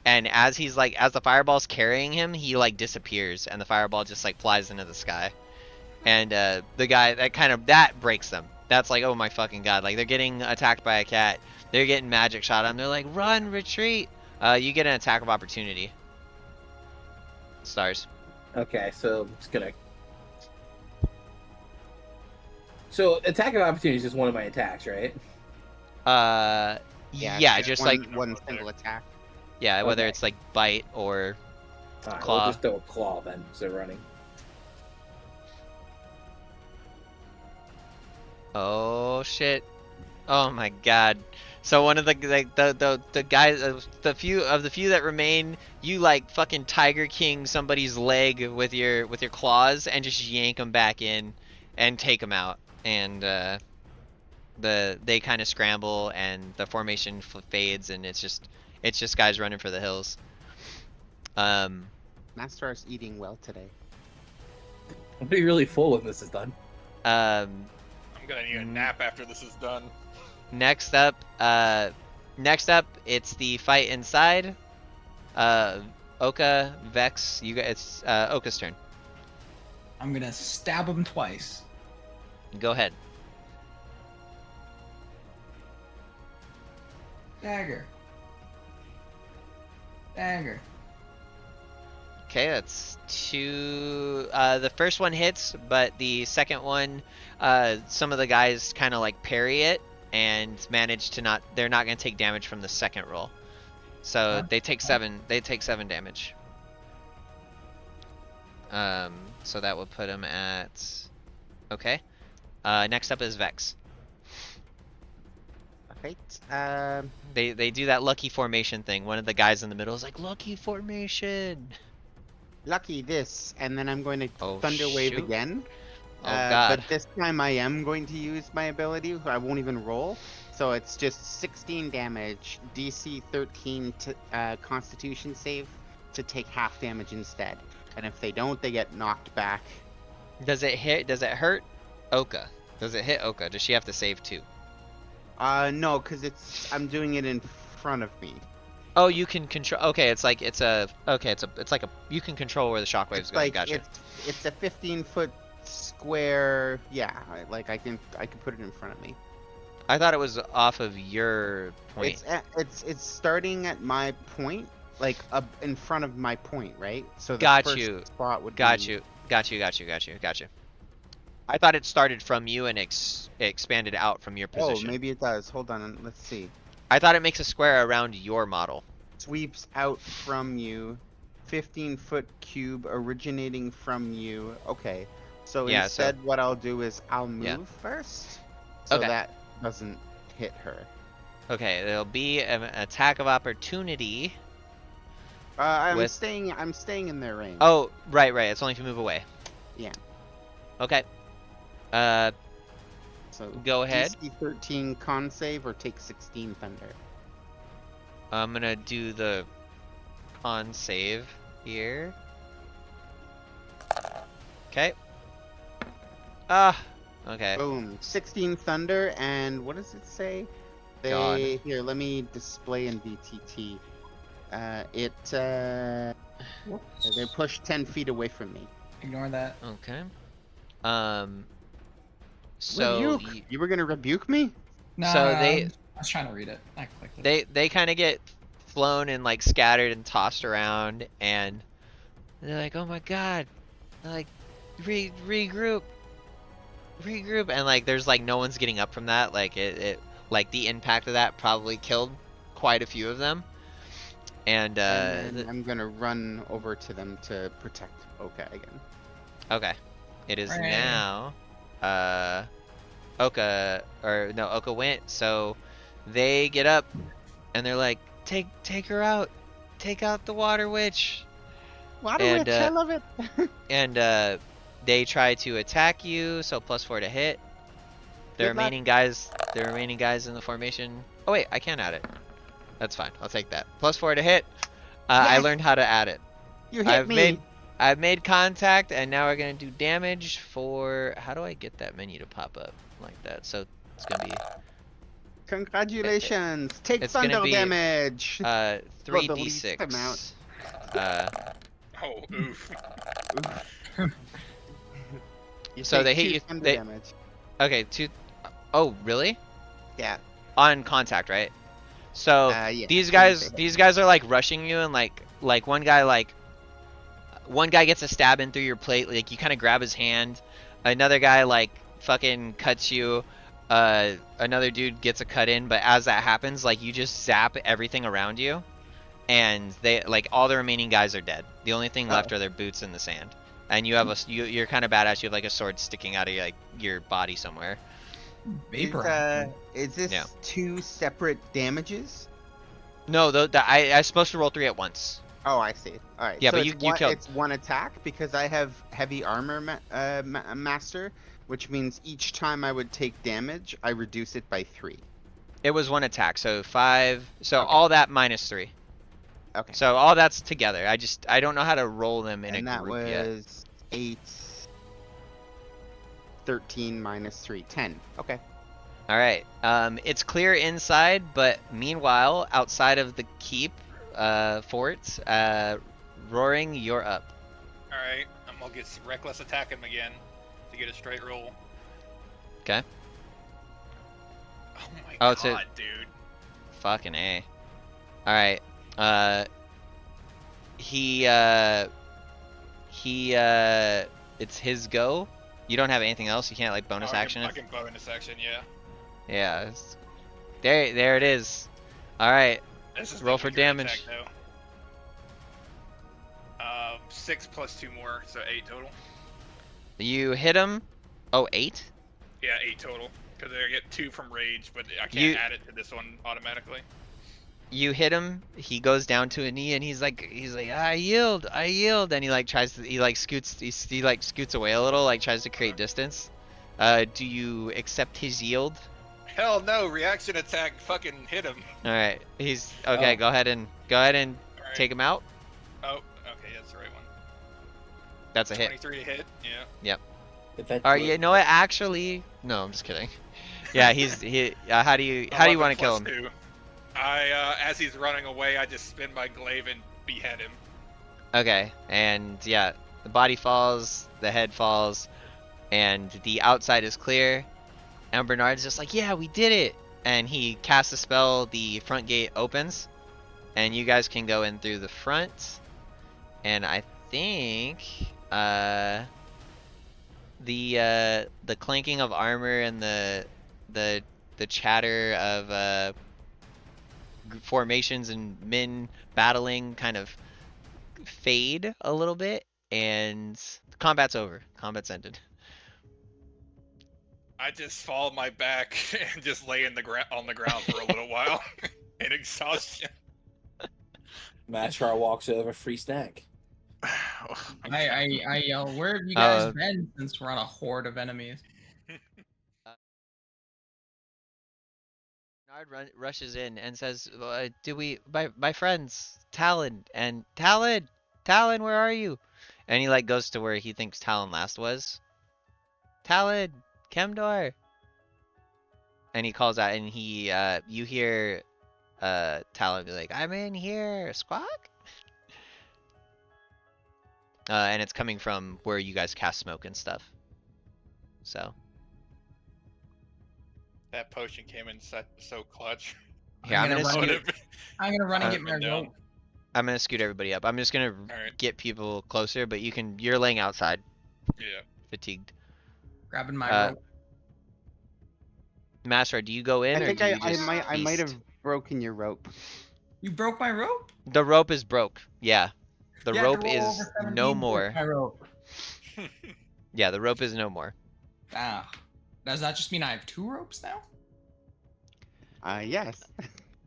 Speaker 1: and as the fireball's carrying him, he like disappears and the fireball just like flies into the sky. And the guy that breaks them. That's like, oh my fucking God, like they're getting attacked by a cat. They're getting magic shot on them. They're like, run, retreat. You get an attack of opportunity. Stars.
Speaker 5: Okay, so I'm just gonna. So attack of opportunity is just one of my attacks, right?
Speaker 1: Yeah, just
Speaker 4: one,
Speaker 1: like
Speaker 4: one single attack.
Speaker 1: yeah, whether
Speaker 5: Okay.
Speaker 1: it's like bite or
Speaker 5: Alright,
Speaker 1: Claw.
Speaker 5: we'll just do a claw then. So running.
Speaker 1: oh shit. Oh my God. So one of the guys, the few that remain, you like fucking Tiger King somebody's leg with your claws and just yank them back in and take them out. And they kind of scramble and the formation fades and it's just guys running for the hills.
Speaker 4: Mastar's eating well today.
Speaker 5: I'll be really full when this is done.
Speaker 3: I'm gonna need a nap after this is done.
Speaker 1: Next up, it's the fight inside. Oka, Vex, you guys. It's Oka's turn.
Speaker 2: I'm gonna stab him twice.
Speaker 1: Go ahead.
Speaker 2: Dagger. Dagger.
Speaker 1: Okay, that's 2. The first one hits, but the second one, some of the guys kind of like parry it and manage to not. They're not gonna take damage from the second roll, so they take 7. They take 7 damage. So that would put them at. Okay. Next up is Vex.
Speaker 4: Right.
Speaker 1: They do that lucky formation thing. One of the guys in the middle is like, lucky formation.
Speaker 4: Lucky this, and then I'm going to
Speaker 1: Oh,
Speaker 4: Thunder Wave
Speaker 1: shoot.
Speaker 4: again.
Speaker 1: Oh god.
Speaker 4: But this time I am going to use my ability. I won't even roll. So it's just 16 damage, DC 13 to Constitution save to take half damage instead. And if they don't, they get knocked back.
Speaker 1: Does it hit? Does it hurt Oka? Does it hit Oka? Does she have to save too?
Speaker 4: No, because I'm doing it in front of me.
Speaker 1: Oh, you can control. Okay, it's like it's like a. You can control where the shockwave's
Speaker 4: It's
Speaker 1: going.
Speaker 4: like
Speaker 1: Gotcha.
Speaker 4: it's a 15-foot square. Yeah, like I can put it in front of me.
Speaker 1: I thought it was off of your point.
Speaker 4: It's starting at my point, like up in front of my point, right? So the
Speaker 1: Got
Speaker 4: first
Speaker 1: you.
Speaker 4: spot would
Speaker 1: Got
Speaker 4: be...
Speaker 1: you. I thought it started from you and expanded out from your position.
Speaker 4: Oh, maybe it does. Hold on, let's see.
Speaker 1: I thought it makes a square around your model.
Speaker 4: Sweeps out from you, 15-foot cube originating from you. Okay, so
Speaker 1: Yeah,
Speaker 4: instead what I'll do is I'll move
Speaker 1: Yeah.
Speaker 4: first, so
Speaker 1: Okay.
Speaker 4: that doesn't hit her.
Speaker 1: Okay, there'll be an attack of opportunity.
Speaker 4: I'm staying in their range.
Speaker 1: Oh, right. It's only if you move away.
Speaker 4: Yeah.
Speaker 1: Okay.
Speaker 4: So
Speaker 1: Go ahead.
Speaker 4: DC 13 con save or take 16 thunder.
Speaker 1: I'm gonna do the con save here. Okay. Okay.
Speaker 4: Boom. 16 thunder, and what does it say?
Speaker 1: God.
Speaker 4: Here, let me display in VTT. They push 10 feet away from me.
Speaker 2: Ignore that.
Speaker 1: Okay. So
Speaker 4: Rebuke? You were gonna rebuke me?
Speaker 2: No,
Speaker 1: So
Speaker 2: no,
Speaker 1: they-
Speaker 2: I was trying to read it. I clicked it.
Speaker 1: they kind of get flown and like scattered and tossed around, and they're like, oh my god, they're like regroup, and like there's like no one's getting up from that. Like it like the impact of that probably killed quite a few of them. And
Speaker 4: And then I'm gonna run over to them to protect Oka again.
Speaker 1: okay, it is
Speaker 2: Hooray.
Speaker 1: now Oka went, so they get up and they're like, take her out, take out the water witch.
Speaker 4: Water
Speaker 1: And,
Speaker 4: witch, I love it.
Speaker 1: And they try to attack you, so +4 to hit. The
Speaker 4: Good luck.
Speaker 1: remaining guys in the formation. Oh wait, I can't add it. That's fine. I'll take that. +4 to hit. I
Speaker 4: Yes.
Speaker 1: learned how to add it.
Speaker 4: You hit me.
Speaker 1: I've made contact, and now we're gonna do damage for. How do I get that menu to pop up like that? So it's gonna be
Speaker 4: Congratulations. Take
Speaker 1: it's gonna
Speaker 4: thunder
Speaker 1: be,
Speaker 4: damage.
Speaker 1: 3d6.
Speaker 4: amount.
Speaker 3: Oh, oof.
Speaker 4: You
Speaker 1: so
Speaker 4: take
Speaker 1: they hit
Speaker 4: 2
Speaker 1: you-
Speaker 4: thunder
Speaker 1: they-
Speaker 4: damage.
Speaker 1: Okay, 2. Oh, really?
Speaker 4: Yeah.
Speaker 1: On contact, right? So
Speaker 4: Yeah.
Speaker 1: these guys are like rushing you, and like one guy gets a stab in through your plate, like you kind of grab his hand. Another guy like fucking cuts you. Another dude gets a cut in, but as that happens, like you just zap everything around you, and they like all the remaining guys are dead. The only thing left are their boots in the sand, and you have you're kind of badass. You have like a sword sticking out of like your body somewhere.
Speaker 2: Vapor.
Speaker 4: Is this
Speaker 1: Yeah.
Speaker 4: 2 separate damages?
Speaker 1: No, I supposed to roll 3 at once.
Speaker 4: Oh, I see. All right.
Speaker 1: Yeah,
Speaker 4: so
Speaker 1: but
Speaker 4: it's
Speaker 1: you
Speaker 4: one,
Speaker 1: killed.
Speaker 4: it's 1 attack because I have heavy armor master, which means each time I would take damage, I reduce it by 3.
Speaker 1: It was 1 attack, so 5. So
Speaker 4: Okay.
Speaker 1: all that minus 3.
Speaker 4: Okay.
Speaker 1: So all that's together. I don't know how to roll them in
Speaker 4: And
Speaker 1: a
Speaker 4: that
Speaker 1: group
Speaker 4: was
Speaker 1: yet.
Speaker 4: 8, 13 minus 3, 10. Okay.
Speaker 1: All right. It's clear inside, but meanwhile, outside of the keep, fort, Roaring, you're up.
Speaker 3: Alright, I'm gonna get reckless attack him again to get a straight roll.
Speaker 1: Okay.
Speaker 3: Oh my
Speaker 1: Oh, it's a-
Speaker 3: god, dude.
Speaker 1: Fucking A. All right. It's his go. You don't have anything else. You can't like bonus action
Speaker 3: I
Speaker 1: it.
Speaker 3: can bonus action, yeah.
Speaker 1: Yeah. There it is. All right.
Speaker 3: This is the
Speaker 1: Roll for
Speaker 3: weaker
Speaker 1: damage.
Speaker 3: attack, though. 6 plus 2 more, so 8 total.
Speaker 1: You hit him. Oh, 8?
Speaker 3: Yeah, 8 total. Because I get 2 from rage, but I can't
Speaker 1: You-
Speaker 3: add it to this one automatically.
Speaker 1: You hit him. He goes down to a knee and he's like, I yield, and he like scoots away a little, like tries to create distance. Do you accept his yield?
Speaker 3: Hell no, reaction attack fucking hit him.
Speaker 1: All right. He's okay.
Speaker 5: Oh.
Speaker 1: Go ahead and
Speaker 3: Alright.
Speaker 1: take him out.
Speaker 3: Oh, okay, that's the right one.
Speaker 1: That's a hit.
Speaker 3: 23 to hit, yeah.
Speaker 5: If that
Speaker 1: All right. You know what? Actually, no. I'm just kidding. Yeah. How do you want to kill him?
Speaker 3: 11 plus 2. As he's running away, I just spin my glaive and behead him.
Speaker 1: Okay. And yeah, the body falls, the head falls, and the outside is clear. And Bernard's just like, yeah, we did it. And he casts a spell. The front gate opens, and you guys can go in through the front. And I think the clanking of armor and the chatter of formations and men battling kind of fade a little bit, and combat's over. Combat's ended.
Speaker 3: I just fall on my back and just lay on the ground for a little while in exhaustion.
Speaker 5: Mashar walks over, free snack.
Speaker 2: I yell, where have you guys been since we're on a horde of enemies?
Speaker 1: Bernard rushes in and says, my friends, Talon, Talon, where are you? And he like goes to where he thinks Talon last was. Talon, Kemdor. And he calls out, and you hear Talon be like, I'm in here, squawk. And it's coming from where you guys cast smoke and stuff. So.
Speaker 3: That potion came in so clutch.
Speaker 1: Here, I'm gonna
Speaker 2: run and get my rope.
Speaker 1: I'm gonna scoot everybody up. I'm just gonna get people closer, but you're laying outside.
Speaker 3: Yeah.
Speaker 1: Fatigued.
Speaker 2: Grabbing my rope.
Speaker 1: Master, do you go in,
Speaker 4: I think
Speaker 1: or do you just
Speaker 4: I might have
Speaker 1: feast?
Speaker 4: broken your rope.
Speaker 2: You broke my rope?
Speaker 1: The rope is broke. Yeah. The
Speaker 2: You had to
Speaker 1: rope
Speaker 2: roll
Speaker 1: is
Speaker 2: over 17
Speaker 1: no
Speaker 2: to break
Speaker 1: more.
Speaker 2: My rope.
Speaker 1: Yeah, the rope is no more.
Speaker 2: Ah. Does that just mean I have 2 ropes now?
Speaker 4: Yes.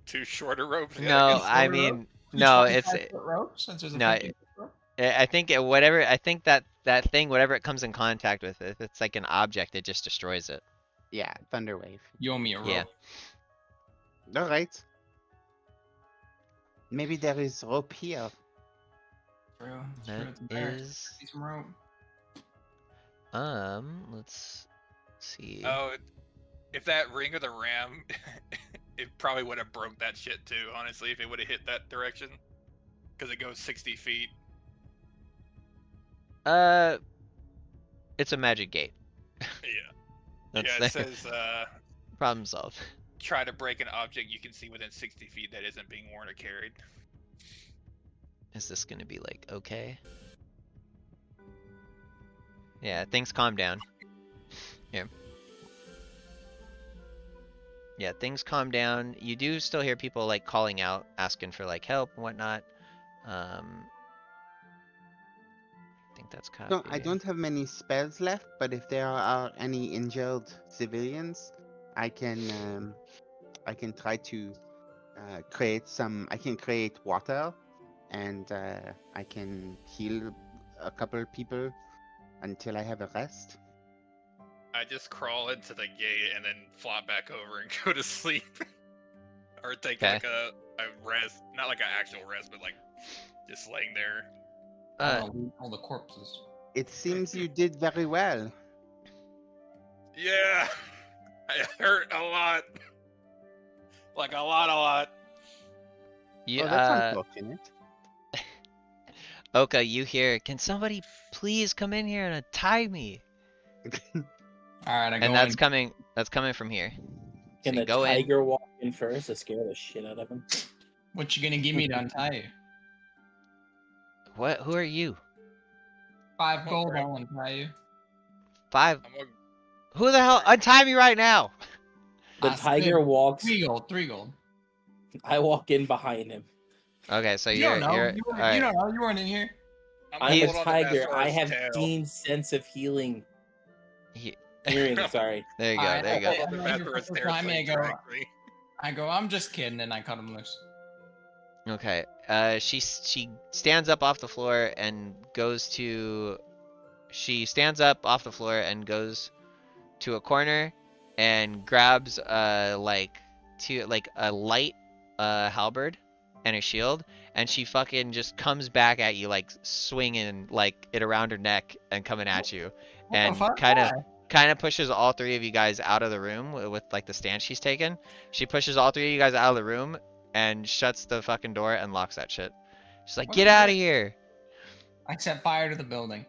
Speaker 3: 2 shorter ropes.
Speaker 1: No, I
Speaker 2: shorter
Speaker 1: mean,
Speaker 2: rope?
Speaker 1: no,
Speaker 2: 25
Speaker 1: it's
Speaker 2: foot rope, since there's a
Speaker 1: no,
Speaker 2: 50 foot rope?
Speaker 1: I think whatever. I think that thing, whatever it comes in contact with, if it's like an object, it just destroys it.
Speaker 4: Yeah, Thunderwave.
Speaker 2: You owe me a rope.
Speaker 1: Yeah.
Speaker 4: Alright. Maybe there is rope here.
Speaker 2: True.
Speaker 1: That
Speaker 2: It's there.
Speaker 1: is.
Speaker 2: Need some rope.
Speaker 1: Let's see.
Speaker 3: Oh, if that ring of the ram, it probably would have broke that shit too, honestly, if it would have hit that direction. Because it goes 60 feet.
Speaker 1: It's a magic gate.
Speaker 3: Yeah.
Speaker 1: That's
Speaker 3: Yeah, it says,
Speaker 1: problem solved.
Speaker 3: try to break an object you can see within 60 feet that isn't being worn or carried.
Speaker 1: Is this gonna be like okay? Yeah, things calm down. Yeah. Yeah, things calm down. You do still hear people like calling out, asking for like help and whatnot. I think that's copy.
Speaker 4: No, I don't have many spells left, but if there are any injured civilians, I can try to create some. I can create water, and I can heal a couple people until I have a rest.
Speaker 3: I just crawl into the gate and then flop back over and go to sleep. Or take
Speaker 1: Okay.
Speaker 3: like a rest. Not like an actual rest, but like just laying there.
Speaker 2: All the corpses.
Speaker 4: It seems you did very well.
Speaker 3: Yeah! I hurt a lot. Like a lot.
Speaker 1: You,
Speaker 4: Oh, that's unfortunate.
Speaker 1: Oka, you hear, can somebody please come in here and untie me?
Speaker 2: All right, I go
Speaker 1: And that's
Speaker 2: in.
Speaker 1: coming from here.
Speaker 5: Can
Speaker 1: you
Speaker 5: the
Speaker 1: go in.
Speaker 5: tiger walk in first to scare the shit out of him?
Speaker 2: What you gonna give me to untie you?
Speaker 1: What? Who are you?
Speaker 2: 5
Speaker 3: Oh,
Speaker 2: gold,
Speaker 3: crap.
Speaker 2: I'll untie you.
Speaker 1: 5.
Speaker 3: I'm gonna...
Speaker 1: Who the hell? Untie me right now!
Speaker 5: The
Speaker 2: I
Speaker 5: tiger
Speaker 2: said
Speaker 5: walks.
Speaker 2: 3 gold, 3 gold.
Speaker 5: I walk in behind him.
Speaker 1: Okay, so
Speaker 2: You
Speaker 1: you're
Speaker 2: don't know.
Speaker 1: you're
Speaker 2: You
Speaker 1: alright.
Speaker 2: don't know. You weren't in here.
Speaker 3: I'm
Speaker 5: I'm
Speaker 3: gonna
Speaker 5: a
Speaker 3: hold on to
Speaker 5: tiger. I
Speaker 3: Mashar's
Speaker 5: have
Speaker 3: tail.
Speaker 5: keen sense of healing.
Speaker 1: He-
Speaker 5: Hearing, sorry.
Speaker 1: There you go.
Speaker 2: Alright,
Speaker 1: There you go.
Speaker 3: Hold on to
Speaker 2: And then you
Speaker 3: Mashar's
Speaker 2: put
Speaker 3: tail
Speaker 2: behind
Speaker 3: so
Speaker 2: me,
Speaker 3: he
Speaker 2: I go-
Speaker 3: drags me.
Speaker 2: I go, I'm just kidding, and I cut him loose.
Speaker 1: Okay. She stands up off the floor and goes to. She stands up off the floor and goes to a corner and grabs like a light halberd and a shield, and she fucking just comes back at you like swinging like it around her neck and coming at you,
Speaker 2: What
Speaker 1: and
Speaker 2: the fuck?
Speaker 1: kind of pushes all 3 of you guys out of the room with like the stance she's taken. She pushes all 3 of you guys out of the room and shuts the fucking door and locks that shit. She's like,
Speaker 2: What
Speaker 1: "Get
Speaker 2: the
Speaker 1: out of
Speaker 2: heck?
Speaker 1: here!"
Speaker 2: I set fire to the building.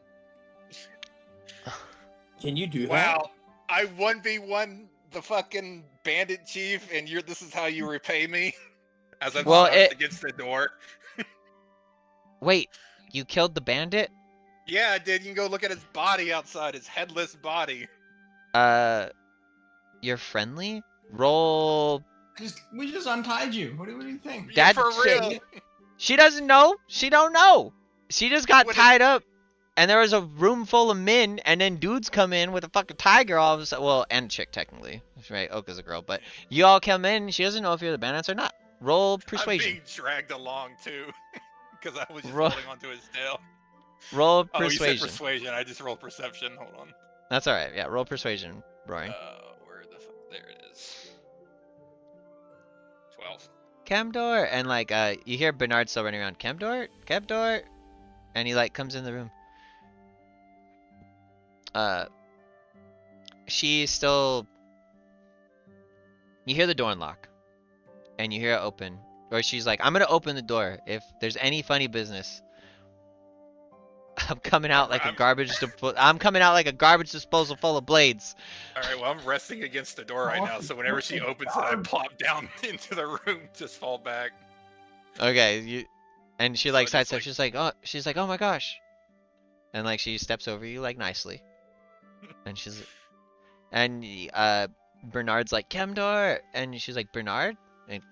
Speaker 5: Can you do that?
Speaker 3: Wow. I 1v1 the fucking bandit chief, and this is how you repay me? As I'm
Speaker 1: Well,
Speaker 3: stuck against the door.
Speaker 1: Wait, you killed the bandit?
Speaker 3: Yeah, I did. You can go look at his body outside, his headless body.
Speaker 1: You're friendly? Roll.
Speaker 2: We just untied you. What do you think?
Speaker 3: Yeah,
Speaker 1: That
Speaker 3: for
Speaker 1: shit-
Speaker 3: real.
Speaker 1: She doesn't know. She don't know. She just got
Speaker 3: What
Speaker 1: tied up, and there was a room full of men, and then dudes come in with a fucking tiger all of a sudden. Well, and chick technically, right? Oka's a girl, but you all come in. She doesn't know if you're the bandits or not. Roll
Speaker 3: I'm
Speaker 1: persuasion.
Speaker 3: being dragged along too, because I was just
Speaker 1: Ro-
Speaker 3: holding onto his tail.
Speaker 1: Roll
Speaker 3: Oh, you said
Speaker 1: persuasion.
Speaker 3: persuasion. I just rolled perception. Hold on.
Speaker 1: That's all right. Yeah, roll persuasion, Roaring.
Speaker 3: Where the fuck? There it is. 12.
Speaker 1: Camdor, and like you hear Bernard still running around. Camdor, and he like comes in the room. She's still. You hear the door unlock, and you hear it open, or she's like, "I'm gonna open the door if there's any funny business." I'm coming out like a garbage. I'm coming out like a garbage disposal full of blades.
Speaker 3: All right, well, I'm resting against the door right now, so whenever she opens it, I plop down into the room, just fall back.
Speaker 1: Okay, and she
Speaker 3: So
Speaker 1: like
Speaker 3: I just,
Speaker 1: sidesteps. She's like, "Oh my gosh," and like she steps over you like nicely, and Bernard's like, "Camdor," and she's like, "Bernard," and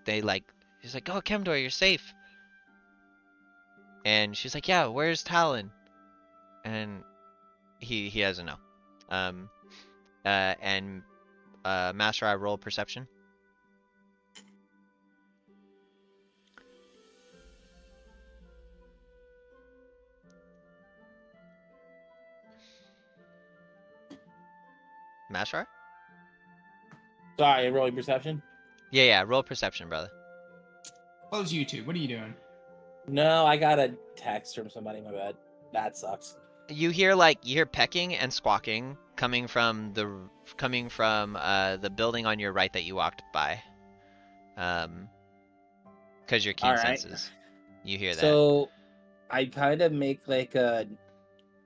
Speaker 1: she's like, "Oh, Camdor, you're safe," and she's like, "Yeah, where's Talon?" And he doesn't know. Master, I roll perception. Master?
Speaker 5: Sorry, rolling perception.
Speaker 1: Yeah, roll perception, brother.
Speaker 2: Close YouTube. What are you doing?
Speaker 5: No, I got a text from somebody. My bad. That sucks.
Speaker 1: You hear pecking and squawking coming from the building on your right that you walked by. Because your keen
Speaker 5: Alright.
Speaker 1: senses. You hear that.
Speaker 5: So I kind of make like a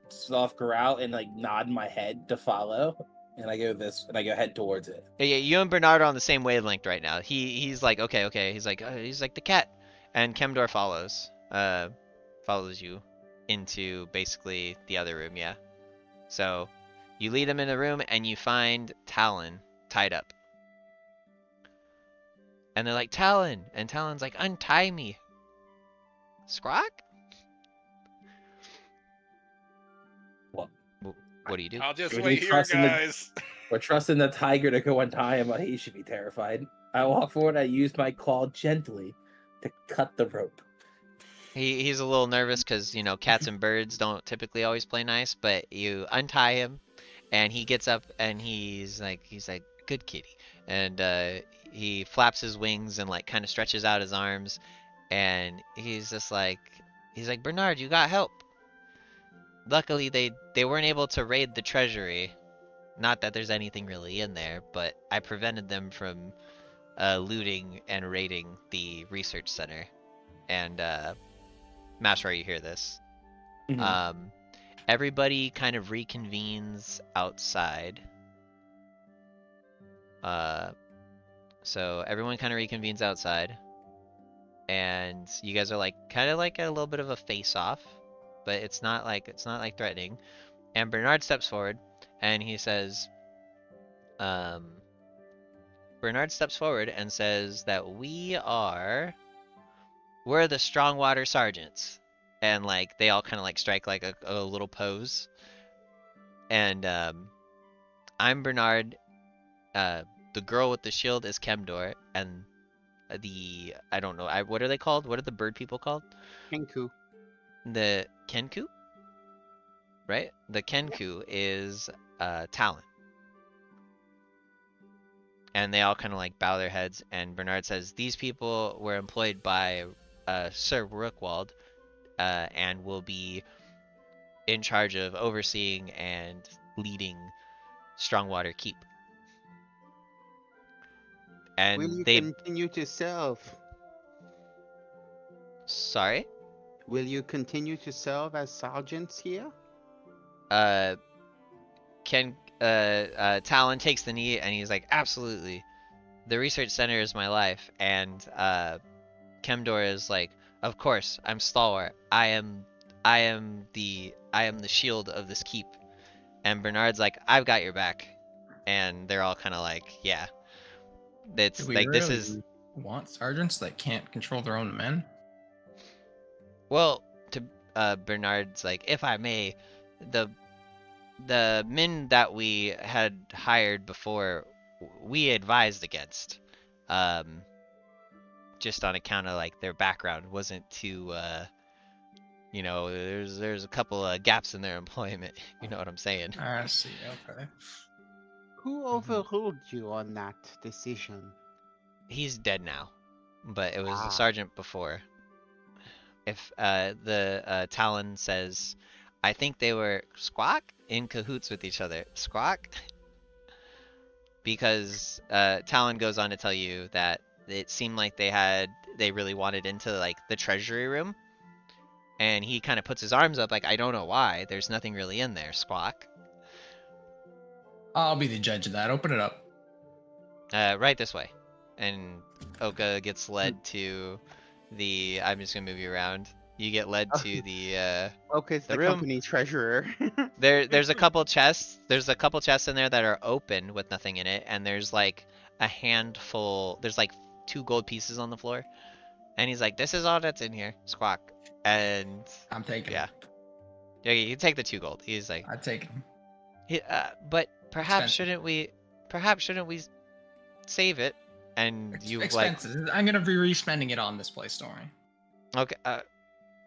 Speaker 5: soft growl and like nod my head to follow, and I go head towards it.
Speaker 1: Yeah, you and Bernard are on the same wavelength right now. He's like, okay. He's like the cat, and Kemdor follows you into basically the other room. Yeah. So you lead him in the room, and you find Talon tied up. And they're like, Talon, and Talon's like, untie me. Scrock?
Speaker 5: What?
Speaker 1: What do you do?
Speaker 3: I'll just
Speaker 5: Do we
Speaker 3: wait here,
Speaker 5: trust in the-
Speaker 3: guys.
Speaker 5: We're trusting the tiger to go untie him, but he should be terrified. I walk forward. I use my claw gently to cut the rope.
Speaker 1: He's a little nervous because, you know, cats and birds don't typically always play nice, but you untie him and he gets up and he's like, good kitty. And he flaps his wings and like kind of stretches out his arms and he's like, Bernard, you got help. Luckily they weren't able to raid the treasury. Not that there's anything really in there, but I prevented them from looting and raiding the research center. And Mashrar, you hear this. Everybody kind of reconvenes outside. So everyone kind of reconvenes outside. And you guys are like kind of like a little bit of a face-off, but it's not like threatening. And Bernard steps forward and he says, Bernard steps forward and says that we're the Strongwater Sergeants. And like they all kind of like strike like a little pose. And I'm Bernard. The girl with the shield is Kemdor, and I don't know, what are they called? What are the bird people called?
Speaker 4: Kenku.
Speaker 1: The Kenku? Right? The Kenku is Talon. And they all kind of like bow their heads, and Bernard says, these people were employed by Sir Rookwald, and will be in charge of overseeing and leading Strongwater Keep. And
Speaker 4: Will you
Speaker 1: they
Speaker 4: continue to serve?
Speaker 1: Sorry?
Speaker 4: Will you continue to serve as sergeants here?
Speaker 1: Talon takes the knee and he's like, absolutely. The research center is my life. And Kemdor is like, of course, I'm stalwart. I am the shield of this keep. And Bernard's like, I've got your back. And they're all kind of like, yeah. It's
Speaker 2: Do we
Speaker 1: like
Speaker 2: really
Speaker 1: this is
Speaker 2: want sergeants that can't control their own men?
Speaker 1: well, to Bernard's like, if I may, the men that we had hired before, we advised against, just on account of like their background wasn't too, you know, there's a couple of gaps in their employment. You know what I'm saying?
Speaker 2: I see. Okay.
Speaker 4: Who overruled you on that decision?
Speaker 1: He's dead now, but it was
Speaker 4: Ah.
Speaker 1: the sergeant before. If the Talon says, I think they were squawk in cahoots with each other. Squawk? Because Talon goes on to tell you that it seemed like they really wanted into like the treasury room, and he kind of puts his arms up like, I don't know why. There's nothing really in there. Squawk.
Speaker 2: I'll be the judge of that. Open it up.
Speaker 1: Right this way. And Oka gets led to the. I'm just gonna move you around. You get led to the.
Speaker 4: Okay, it's
Speaker 1: the
Speaker 4: the
Speaker 1: room.
Speaker 4: company treasurer.
Speaker 1: There's a couple chests. There's a couple chests in there that are open with nothing in it, and there's like a handful. There's like 2 gold pieces on the floor, and he's like, "This is all that's in here." Squawk. And
Speaker 2: I'm taking
Speaker 1: yeah,
Speaker 2: it.
Speaker 1: yeah, you take the 2 gold. He's like,
Speaker 2: I take them.
Speaker 1: but perhaps
Speaker 2: Expensive.
Speaker 1: shouldn't we save it? And you like,
Speaker 2: Expenses. I'm gonna be re-spending it on this place, don't worry.
Speaker 1: okay,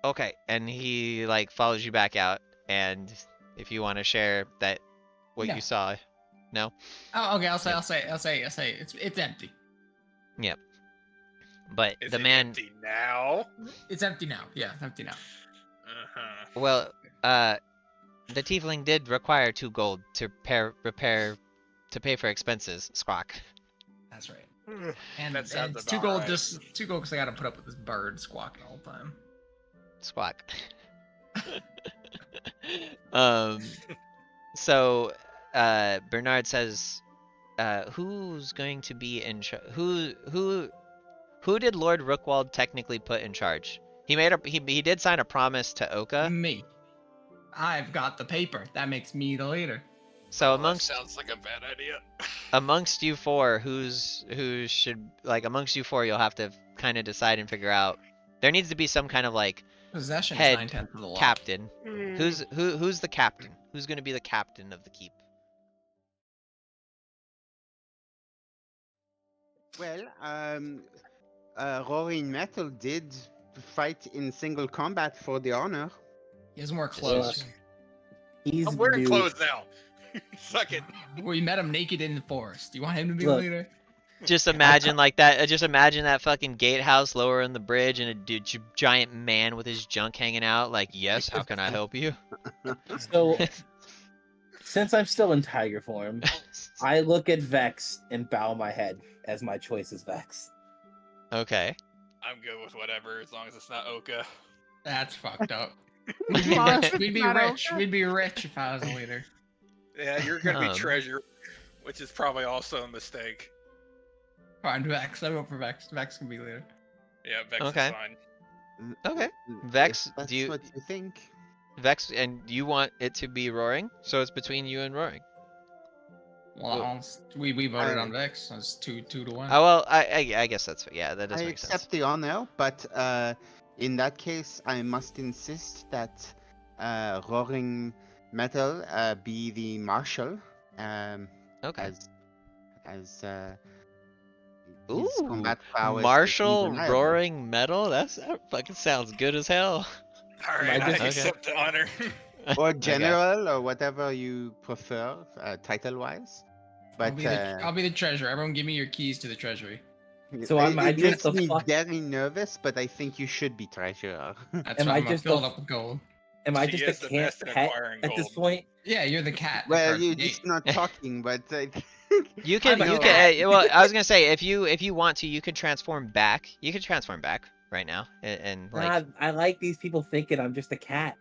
Speaker 1: okay. And he like follows you back out, and if you want to share that what
Speaker 2: No.
Speaker 1: you saw, no.
Speaker 2: Oh, okay. I'll
Speaker 1: Yep.
Speaker 2: say. It's empty.
Speaker 1: Yep. But
Speaker 3: Is
Speaker 1: the
Speaker 3: it
Speaker 1: man,
Speaker 3: empty now?
Speaker 2: It's empty now. Yeah, it's empty now.
Speaker 3: Uh-huh.
Speaker 1: well, the tiefling did require 2 gold to to pay for expenses. Squawk.
Speaker 2: That's right. And,
Speaker 3: That sounds
Speaker 2: and 2
Speaker 3: about
Speaker 2: gold,
Speaker 3: right.
Speaker 2: just 2 gold, because I got to put up with this bird squawking all the time.
Speaker 1: Squawk. So Bernard says, who's going to be in charge? Who did Lord Rookwald technically put in charge? He did sign a promise to Oka.
Speaker 2: Me. I've got the paper. That makes me the leader.
Speaker 1: So
Speaker 3: That
Speaker 1: amongst
Speaker 3: sounds like a bad idea.
Speaker 1: amongst you 4, who should, like, amongst you 4, you'll have to kind of decide and figure out. There needs to be some kind of like
Speaker 2: Possession
Speaker 1: Head
Speaker 2: is 9/10 of the law.
Speaker 1: captain. Who's the captain? Who's going to be the captain of the keep?
Speaker 4: Well, Roaring Metal did fight in single combat for the honor.
Speaker 2: He has more
Speaker 1: Just
Speaker 2: clothes.
Speaker 1: assume.
Speaker 5: He's
Speaker 3: I'm wearing
Speaker 5: new.
Speaker 3: clothes now. Suck it.
Speaker 2: We met him naked in the forest. You want him to be
Speaker 5: Look.
Speaker 2: leader?
Speaker 1: Just imagine like that. Just imagine that fucking gatehouse lower in the bridge, and a giant man with his junk hanging out. Like, yes, how can I help you?
Speaker 5: So, since I'm still in tiger form, I look at Vex and bow my head as my choice is Vex.
Speaker 1: Okay.
Speaker 3: I'm good with whatever as long as it's not Oka.
Speaker 2: That's fucked up. We'd be rich. We'd be rich. We'd be rich if I was a leader.
Speaker 3: Yeah, you're gonna be
Speaker 1: Um.
Speaker 3: treasure, which is probably also a mistake.
Speaker 2: Fine, Vex. I vote for Vex. Vex can be leader.
Speaker 3: Yeah, Vex
Speaker 1: Okay.
Speaker 3: is fine.
Speaker 1: Okay.
Speaker 4: If
Speaker 1: Vex,
Speaker 4: that's
Speaker 1: do you
Speaker 4: what you think?
Speaker 1: Vex, and you want it to be Roaring, so it's between you and Roaring.
Speaker 2: Well, we voted
Speaker 4: I-
Speaker 2: on Vex. That's 2-1.
Speaker 1: Oh well, I guess that's yeah, that does
Speaker 4: I
Speaker 1: make
Speaker 4: accept
Speaker 1: sense.
Speaker 4: the honor, but in that case, I must insist that Roaring Metal be the marshal,
Speaker 1: Okay.
Speaker 4: as
Speaker 1: Ooh,
Speaker 4: his combat prowess is
Speaker 1: Marshall
Speaker 4: undeniable.
Speaker 1: Roaring Metal. That fucking sounds good as hell.
Speaker 3: All right,
Speaker 5: I
Speaker 3: I
Speaker 5: just-
Speaker 3: accept the honor.
Speaker 4: Or general, or whatever you prefer, title-wise. But
Speaker 2: I'll be the treasurer. Everyone, give me your keys to the treasury.
Speaker 5: So am I
Speaker 4: it
Speaker 5: just
Speaker 4: makes
Speaker 5: the
Speaker 4: me
Speaker 5: fuck-
Speaker 4: very nervous, but I think you should be treasurer.
Speaker 2: That's
Speaker 5: Am
Speaker 2: why
Speaker 5: I
Speaker 2: I'm gonna
Speaker 5: just
Speaker 2: fill
Speaker 5: the-
Speaker 2: it up with gold.
Speaker 5: Am I
Speaker 3: She
Speaker 5: just
Speaker 3: is
Speaker 5: a
Speaker 3: the
Speaker 5: camp
Speaker 3: best at
Speaker 5: pet
Speaker 3: acquiring
Speaker 5: at this
Speaker 3: gold.
Speaker 5: point?
Speaker 2: Yeah, you're the cat. that
Speaker 4: Well,
Speaker 2: guards the
Speaker 4: you're
Speaker 2: gate.
Speaker 4: just not talking, but I think
Speaker 1: You can
Speaker 5: I'm a
Speaker 1: you
Speaker 5: cat.
Speaker 1: can well, I was gonna say if you want to, you can transform back. You can transform back right now, and like
Speaker 5: God, I like these people thinking I'm just a cat.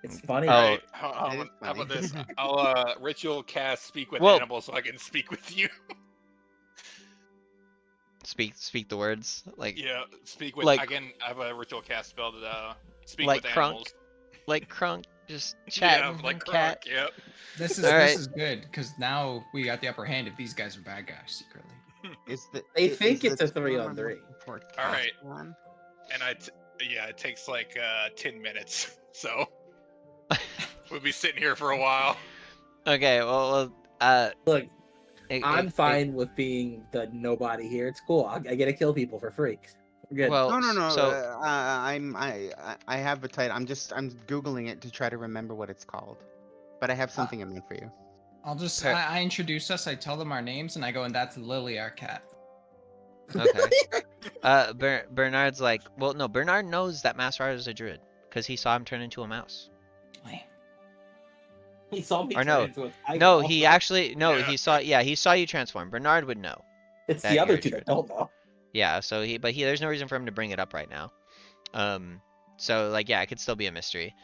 Speaker 5: It's funny.
Speaker 1: Oh.
Speaker 3: Right.
Speaker 4: That is
Speaker 3: How about
Speaker 4: funny.
Speaker 3: this? I'll ritual cast speak with
Speaker 1: Well-
Speaker 3: animals so I can speak with you.
Speaker 1: speak the words like
Speaker 3: Yeah, speak with.
Speaker 1: Like-
Speaker 3: I have a ritual cast spell to speak
Speaker 1: Like
Speaker 3: with
Speaker 1: Crunk,
Speaker 3: animals.
Speaker 1: like Crunk just chatting
Speaker 3: Yeah, like
Speaker 1: cat.
Speaker 3: Crunk. Yep.
Speaker 2: This is
Speaker 1: Alright.
Speaker 2: this is good because now we got the upper hand if these guys are bad guys secretly.
Speaker 5: They
Speaker 4: is
Speaker 5: think
Speaker 4: the
Speaker 5: it's a
Speaker 4: term
Speaker 5: 3-on-3.
Speaker 4: I'm looking for
Speaker 3: All right.
Speaker 4: cast one?
Speaker 3: And yeah, it takes like 10 minutes, so we'll be sitting here for a while.
Speaker 1: Okay, well,
Speaker 5: Look,
Speaker 1: it-
Speaker 5: I'm
Speaker 1: it-
Speaker 5: fine with being the nobody here. It's cool. I get to kill people for free. We're good.
Speaker 1: Well,
Speaker 4: No.
Speaker 1: So
Speaker 4: I have a title. I'm googling it to try to remember what it's called. But I have something in mind for you.
Speaker 2: I'll just
Speaker 1: Per-
Speaker 2: I introduce us. I tell them our names and I go, and that's Lily, our cat.
Speaker 1: okay. Bernard's like, well, no, Bernard knows that Master Art is a druid because he saw him turn into a mouse.
Speaker 2: Wait.
Speaker 5: He saw me
Speaker 1: Or
Speaker 5: turn
Speaker 1: no.
Speaker 5: into a tiger
Speaker 1: No,
Speaker 5: also.
Speaker 1: he actually no,
Speaker 3: Yeah.
Speaker 1: he saw you transform. Bernard would know.
Speaker 5: It's
Speaker 1: that
Speaker 5: the other
Speaker 1: you're a
Speaker 5: two
Speaker 1: druid.
Speaker 5: that don't know.
Speaker 1: Yeah, so there's no reason for him to bring it up right now. So like yeah, it could still be a mystery.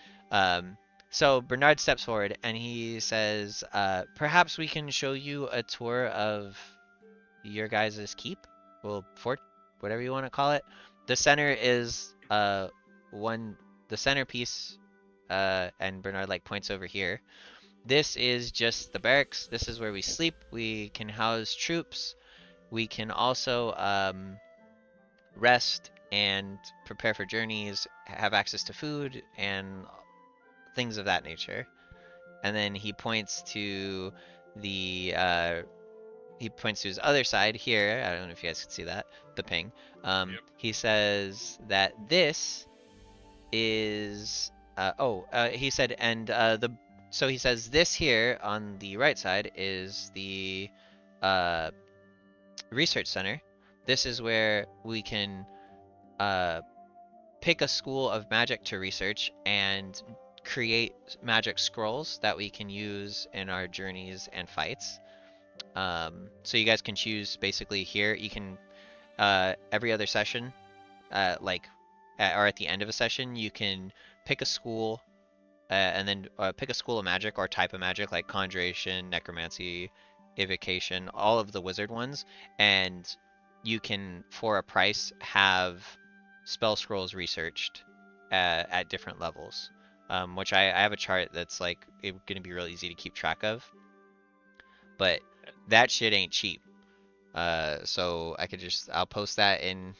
Speaker 1: So Bernard steps forward and he says, perhaps we can show you a tour of your guys' keep? Well, fort, whatever you want to call it. The center is the centerpiece, and Bernard like points over here. This is just the barracks. This is where we sleep. We can house troops. We can also rest and prepare for journeys, have access to food, and things of that nature. And then he points to his other side here. I don't know if you guys can see that, the ping.
Speaker 3: Yep.
Speaker 1: He says that this is he said, and so he says this here on the right side is the research center. This is where we can pick a school of magic to research and create magic scrolls that we can use in our journeys and fights. So you guys can choose basically here. You can every other session, or at the end of a session, you can pick a school, and then pick a school of magic or type of magic like conjuration, necromancy, evocation, all of the wizard ones, and you can, for a price, have spell scrolls researched at different levels. Which I have a chart that's like going to be real easy to keep track of, but that shit ain't cheap. So I'll post that in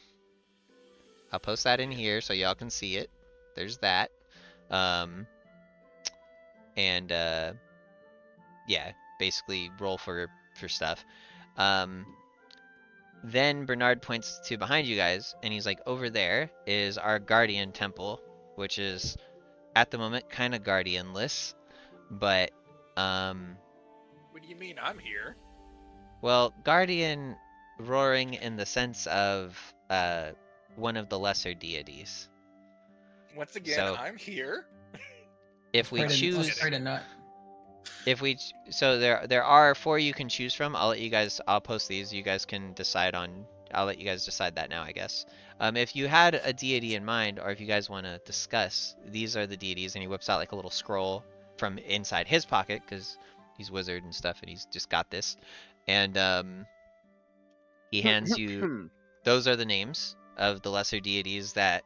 Speaker 1: here so y'all can see it. There's that. And yeah, basically roll for stuff. Then Bernard points to behind you guys, and he's like, over there is our guardian temple, which is at the moment kind of guardianless, but
Speaker 3: What do you mean I'm here?
Speaker 1: well, guardian roaring in the sense of one of the lesser deities.
Speaker 3: Once again,
Speaker 1: So
Speaker 3: I'm here.
Speaker 1: if we
Speaker 2: Let's
Speaker 1: choose,
Speaker 2: try to not.
Speaker 1: so there are 4 you can choose from. I'll post these. You guys can decide on. I'll let you guys decide that now, I guess. If you had a deity in mind, or if you guys want to discuss, these are the deities, and he whips out like a little scroll from inside his pocket because he's wizard and stuff, and he's just got this, and he hands you. Those are the names of the lesser deities that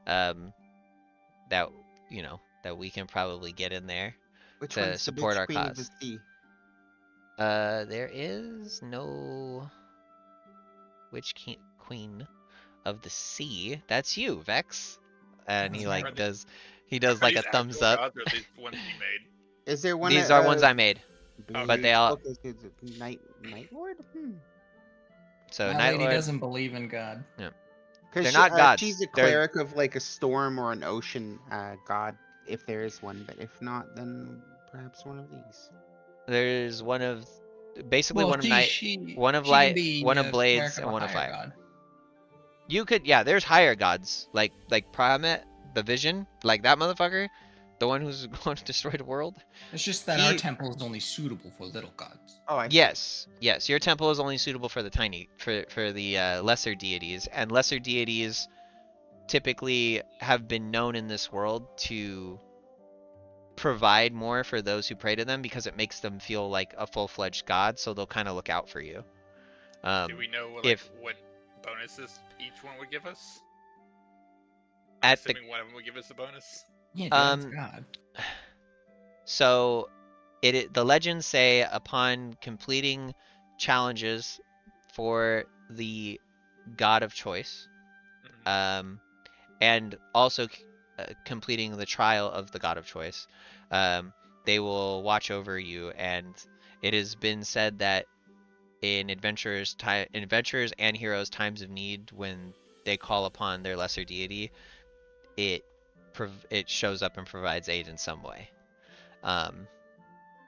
Speaker 1: that that we can probably get in there
Speaker 4: Which
Speaker 1: to
Speaker 4: one's the
Speaker 1: support
Speaker 4: bitch
Speaker 1: our
Speaker 4: queen of
Speaker 1: cause.
Speaker 4: the sea?
Speaker 1: There is no queen of the sea. That's you, Vex. And he like
Speaker 3: Are
Speaker 1: does
Speaker 3: Are
Speaker 1: like a
Speaker 3: these
Speaker 1: thumbs
Speaker 3: actual
Speaker 1: up.
Speaker 3: gods, or are these ones you made?
Speaker 4: Is there one?
Speaker 1: These are ones I made.
Speaker 3: but
Speaker 1: they all-
Speaker 4: Okay, so it's Night Lord.
Speaker 1: So
Speaker 2: My
Speaker 1: Night
Speaker 2: lady
Speaker 1: Lord.
Speaker 2: doesn't believe in God.
Speaker 1: They're not gods.
Speaker 4: She's a
Speaker 1: They're-
Speaker 4: cleric of like a storm or an ocean god, if there is one. But if not, then perhaps one of these.
Speaker 1: There's one of basically
Speaker 2: Well,
Speaker 1: one of night, one of
Speaker 2: she can
Speaker 1: light,
Speaker 2: be
Speaker 1: one of
Speaker 2: a
Speaker 1: blades,
Speaker 2: cleric of
Speaker 1: and
Speaker 2: a
Speaker 1: one of
Speaker 2: higher
Speaker 1: fire.
Speaker 2: god.
Speaker 1: You could, yeah. There's higher gods like Primet, the Vision, like that motherfucker, the one who's going to destroy the world.
Speaker 2: It's just that our
Speaker 1: He-
Speaker 2: temple is only suitable for little gods.
Speaker 4: Oh, I see.
Speaker 1: Yes. Your temple is only suitable for the lesser deities, and lesser deities typically have been known in this world to provide more for those who pray to them because it makes them feel like a full-fledged god, so they'll kind of look out for you.
Speaker 3: Do we know like,
Speaker 1: if-
Speaker 3: what bonuses each one would give us?
Speaker 1: At the-
Speaker 3: Assuming one of them would give us a bonus.
Speaker 2: Yeah, dude, that's
Speaker 1: Um,
Speaker 2: God.
Speaker 1: So the legends say upon completing challenges for the god of choice,
Speaker 3: Mhm.
Speaker 1: and also completing the trial of the god of choice, they will watch over you. And it has been said that in adventurers and heroes' times of need, when they call upon their lesser deity, it shows up and provides aid in some way.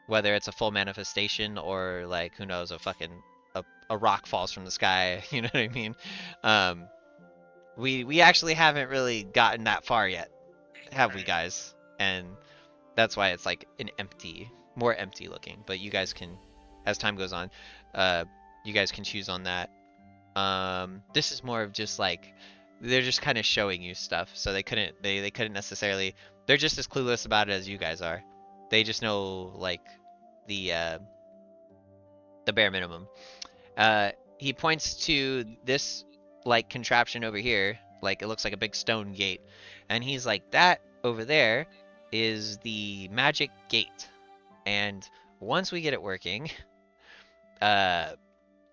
Speaker 1: Whether it's a full manifestation or like who knows, a rock falls from the sky, you know what I mean? We actually haven't really gotten that far yet, have we,
Speaker 3: Right.
Speaker 1: guys? And that's why it's like more empty looking. But you guys can, as time goes on, you guys can choose on that. This is more of just like they're just kind of showing you stuff, so they couldn't necessarily. They're just as clueless about it as you guys are. They just know like the bare minimum. He points to this like contraption over here, like it looks like a big stone gate, and he's like, that over there is the magic gate, and once we get it working,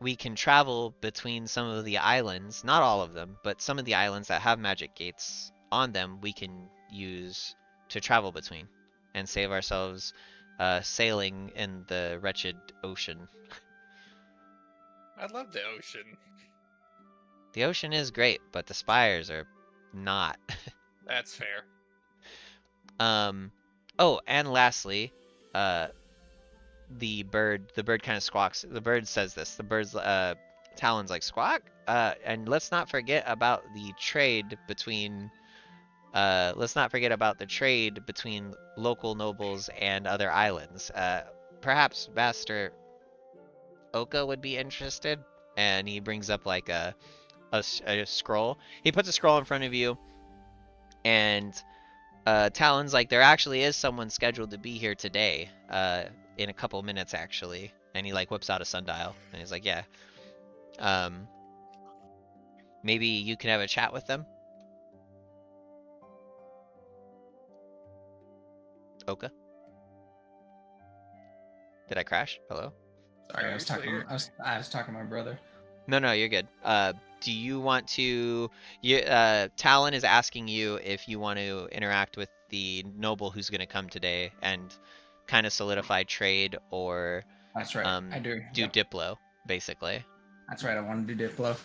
Speaker 1: we can travel between some of the islands, not all of them, but some of the islands that have magic gates on them we can use to travel between and save ourselves sailing in the wretched ocean.
Speaker 3: I love the ocean.
Speaker 1: The ocean is great, but the spires are not.
Speaker 3: That's fair.
Speaker 1: Oh, and lastly, the bird kind of squawks. The bird says this. The bird's talons like squawk. And let's not forget about the trade between local nobles and other islands. Perhaps Master Oka would be interested. And he brings up like a scroll. He puts a scroll in front of you, and Talon's like, there actually is someone scheduled to be here today, in a couple minutes actually. And he like whips out a sundial, and he's like, yeah, maybe you can have a chat with them. Oka? Did I crash? Hello?
Speaker 2: Sorry,
Speaker 3: No,
Speaker 2: I
Speaker 3: you're
Speaker 2: was
Speaker 3: still
Speaker 2: talking.
Speaker 3: here.
Speaker 2: I was talking to my brother.
Speaker 1: No, you're good. Do you want to? Talon is asking you if you want to interact with the noble who's going to come today and kind of solidify trade or
Speaker 2: That's right. I do.
Speaker 1: do
Speaker 2: Yep.
Speaker 1: Diplo, basically.
Speaker 2: That's right. I wanted to do Diplo.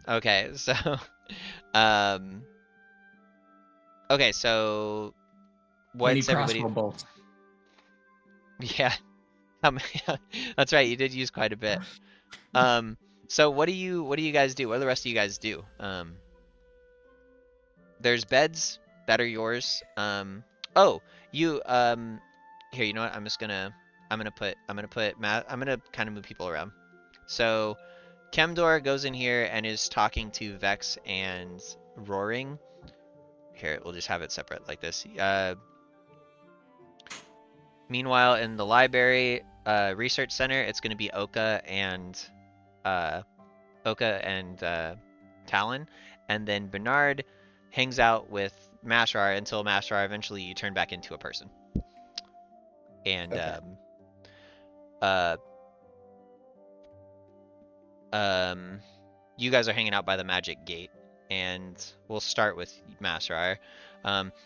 Speaker 1: Okay, so, um, okay, so
Speaker 2: We need
Speaker 1: what's everybody?
Speaker 2: crossbow bolts.
Speaker 1: Yeah, that's right. You did use quite a bit. So what do you guys do? What do the rest of you guys do? There's beds that are yours. Oh, you here. You know what? I'm gonna kind of move people around. So Chemdor goes in here and is talking to Vex and Roaring. Here, we'll just have it separate like this. Meanwhile, in the library, research center, it's gonna be Oka and Talon, and then Bernard hangs out with Mashrar until Mashrar eventually you turn back into a person. And
Speaker 2: Okay.
Speaker 1: You guys are hanging out by the magic gate, and we'll start with Mashrar.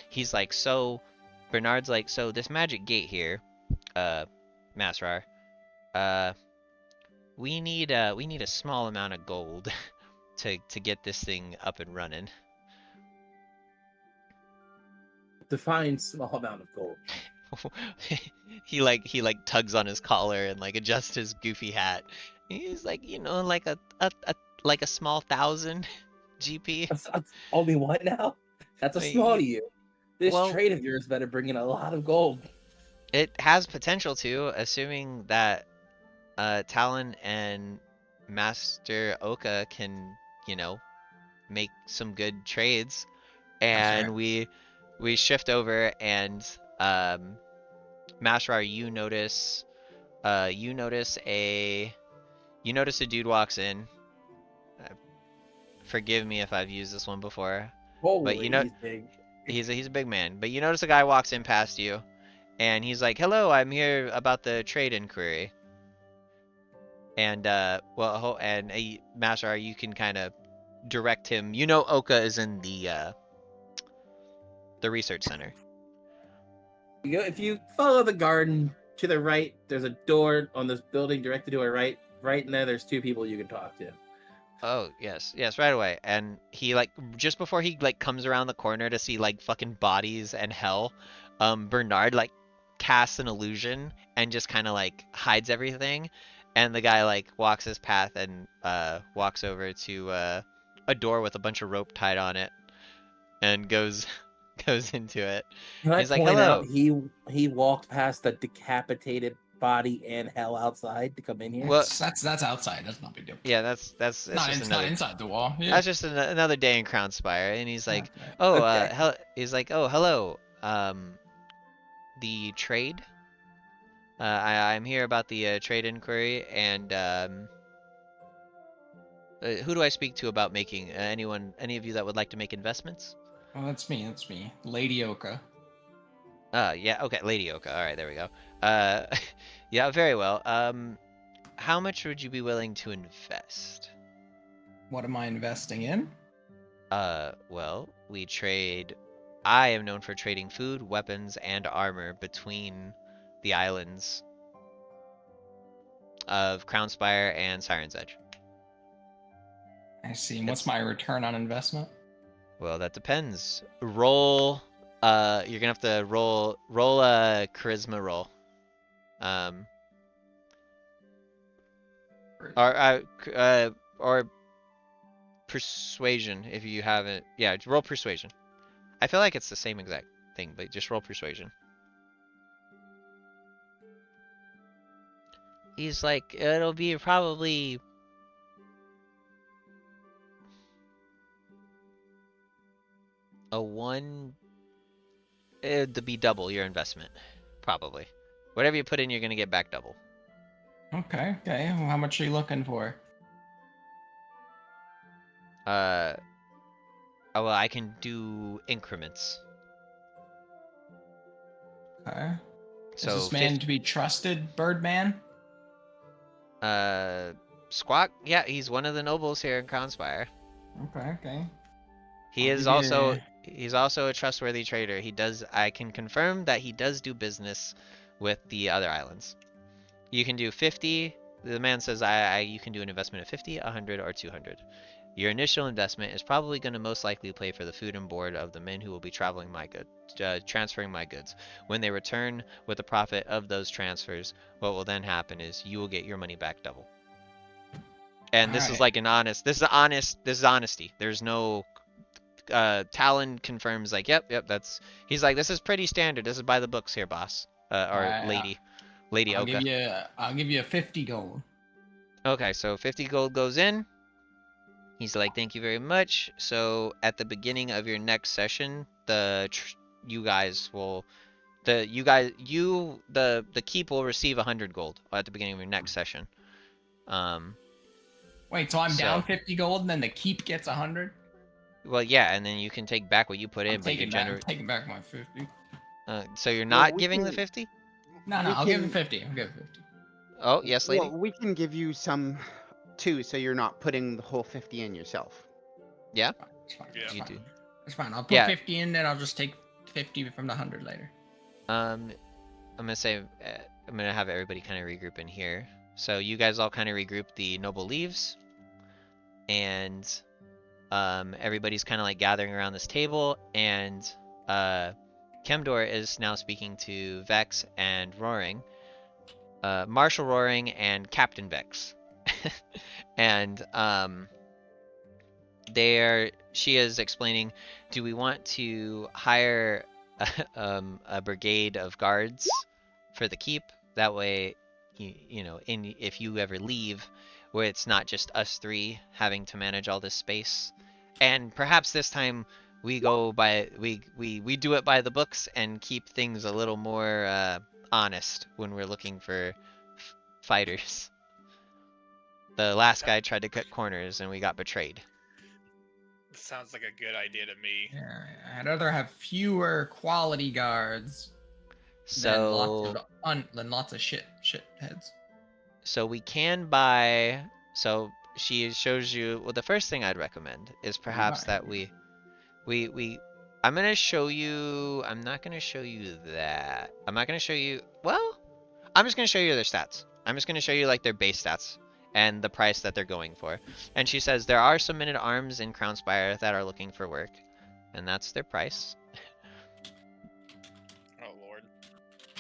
Speaker 1: He's like, so Bernard's like, so this magic gate here, Mashrar, we need a small amount of gold to get this thing up and running.
Speaker 5: Define small amount of gold.
Speaker 1: he tugs on his collar and like adjusts his goofy hat. He's like, like a small 1,000 GP.
Speaker 5: That's only one now? That's a small to you. This
Speaker 1: Well,
Speaker 5: trade of yours better bring in a lot of gold.
Speaker 1: It has potential to, assuming that Talon and Master Oka can, make some good trades, and we shift over and Mashrar, you notice a dude walks in. Forgive me if I've used this one before,
Speaker 5: Holy,
Speaker 1: but
Speaker 5: he's big.
Speaker 1: he's a big man. But you notice a guy walks in past you, and he's like, "Hello, I'm here about the trade inquiry." And Mashrar, you can kind of direct him. Oka is in the research center.
Speaker 5: If you follow the garden to the right, there's a door on this building directed to our right. Right in there's two people you can talk to.
Speaker 1: Oh, yes, right away. And he, just before he, comes around the corner to see, fucking bodies and hell, Bernard, casts an illusion and just kind of, hides everything. And the guy, walks his path and, walks over to, a door with a bunch of rope tied on it and goes into it. He's like, "Hello."
Speaker 5: He walked past the decapitated body and hell outside to come in here.
Speaker 1: Well,
Speaker 2: that's outside. That's not a big deal.
Speaker 1: Yeah, that's
Speaker 2: not inside the wall. Yeah.
Speaker 1: That's just another day in Crown Spire, and he's like,
Speaker 2: Okay.
Speaker 1: "Oh,
Speaker 5: Okay.
Speaker 1: he's like, "Oh, hello. The trade. I'm here about the trade inquiry, and who do I speak to about making any of you that would like to make investments?"
Speaker 2: Oh, that's me. Lady Oka.
Speaker 1: Yeah, okay, Lady Oka. All right, there we go. Yeah, very well. How much would you be willing to invest?
Speaker 2: What am I investing in?
Speaker 1: Well, we trade. I am known for trading food, weapons, and armor between the islands of Crown Spire and Siren's Edge.
Speaker 2: I see. What's my return on investment?
Speaker 1: Well, that depends. Roll. You're gonna have to roll a charisma roll. Or persuasion if you haven't. Yeah, roll persuasion. I feel like it's the same exact thing, but just roll persuasion. He's like, it'll be probably a 1. It'd be double your investment, probably. Whatever you put in, you're gonna get back double.
Speaker 2: Okay. Well, how much are you looking for?
Speaker 1: Well, I can do increments.
Speaker 2: Okay.
Speaker 1: So
Speaker 2: is this man to be trusted, Birdman?
Speaker 1: Squawk? Yeah, he's one of the nobles here in Crownspire.
Speaker 2: Okay.
Speaker 1: He's also a trustworthy trader. I can confirm that he does do business with the other islands. You can do 50 The man says, you can do an investment of 50, 100, or 200. Your initial investment is probably going to most likely pay for the food and board of the men who will be traveling my goods, transferring my goods. When they return with the profit of those transfers, what will then happen is you will get your money back double. And this is
Speaker 2: Alright.
Speaker 1: like an honest. This is honesty. There's no. Talon confirms like, yep, that's. He's like, this is pretty standard. This is by the books here, boss. Or
Speaker 2: Alright,
Speaker 1: lady
Speaker 2: I'll
Speaker 1: Oka.
Speaker 2: give you 50 gold.
Speaker 1: Okay, so 50 gold goes in. He's like, thank you very much. So at the beginning of your next session, the keep will receive 100 gold at the beginning of your next session.
Speaker 2: Wait, so I'm
Speaker 1: So-
Speaker 2: down 50 gold and then the keep gets 100?
Speaker 1: Well, yeah, and then you can take back what you put in,
Speaker 2: I'm
Speaker 1: but you're
Speaker 2: taking back my 50.
Speaker 1: so you're
Speaker 4: Well,
Speaker 1: not
Speaker 4: we
Speaker 1: giving the
Speaker 4: can-
Speaker 1: 50?
Speaker 2: No,
Speaker 4: We
Speaker 2: I'll give him
Speaker 4: can-
Speaker 2: 50. I'll give him 50.
Speaker 1: Oh, yes, lady.
Speaker 4: Well, we can give you some too, so you're not putting the whole 50 in yourself.
Speaker 1: Yeah?
Speaker 2: It's fine.
Speaker 3: Yeah.
Speaker 2: It's
Speaker 1: You
Speaker 2: fine.
Speaker 1: do.
Speaker 2: It's fine. I'll put
Speaker 1: Yeah.
Speaker 2: 50 in, then I'll just take 50 from the 100 later.
Speaker 1: I'm gonna say I'm gonna have everybody kind of regroup in here. So you guys all kind of regroup. The noble leaves, and everybody's kind of like gathering around this table, and Kemdor is now speaking to Vex and Roaring, Marshal Roaring and Captain Vex, and she is explaining, do we want to hire a brigade of guards for the keep? That way, if you ever leave, where it's not just us three having to manage all this space, and perhaps this time we go by we do it by the books and keep things a little more honest when we're looking for fighters. The last guy tried to cut corners and we got betrayed.
Speaker 3: Sounds like a good idea to me.
Speaker 2: Yeah, I'd rather have fewer quality guards
Speaker 1: So
Speaker 2: than lots of shit heads.
Speaker 1: so we can buy. So she shows you. Well, the first thing I'd recommend is perhaps
Speaker 2: buy?
Speaker 1: that we. I'm gonna show you. I'm not gonna show you that. I'm not gonna show you. Well, I'm just gonna show you their stats. I'm just gonna show you like their base stats and the price that they're going for. And she says there are some men-at-arms in Crown Spire that are looking for work, and that's their price.
Speaker 3: Oh lord.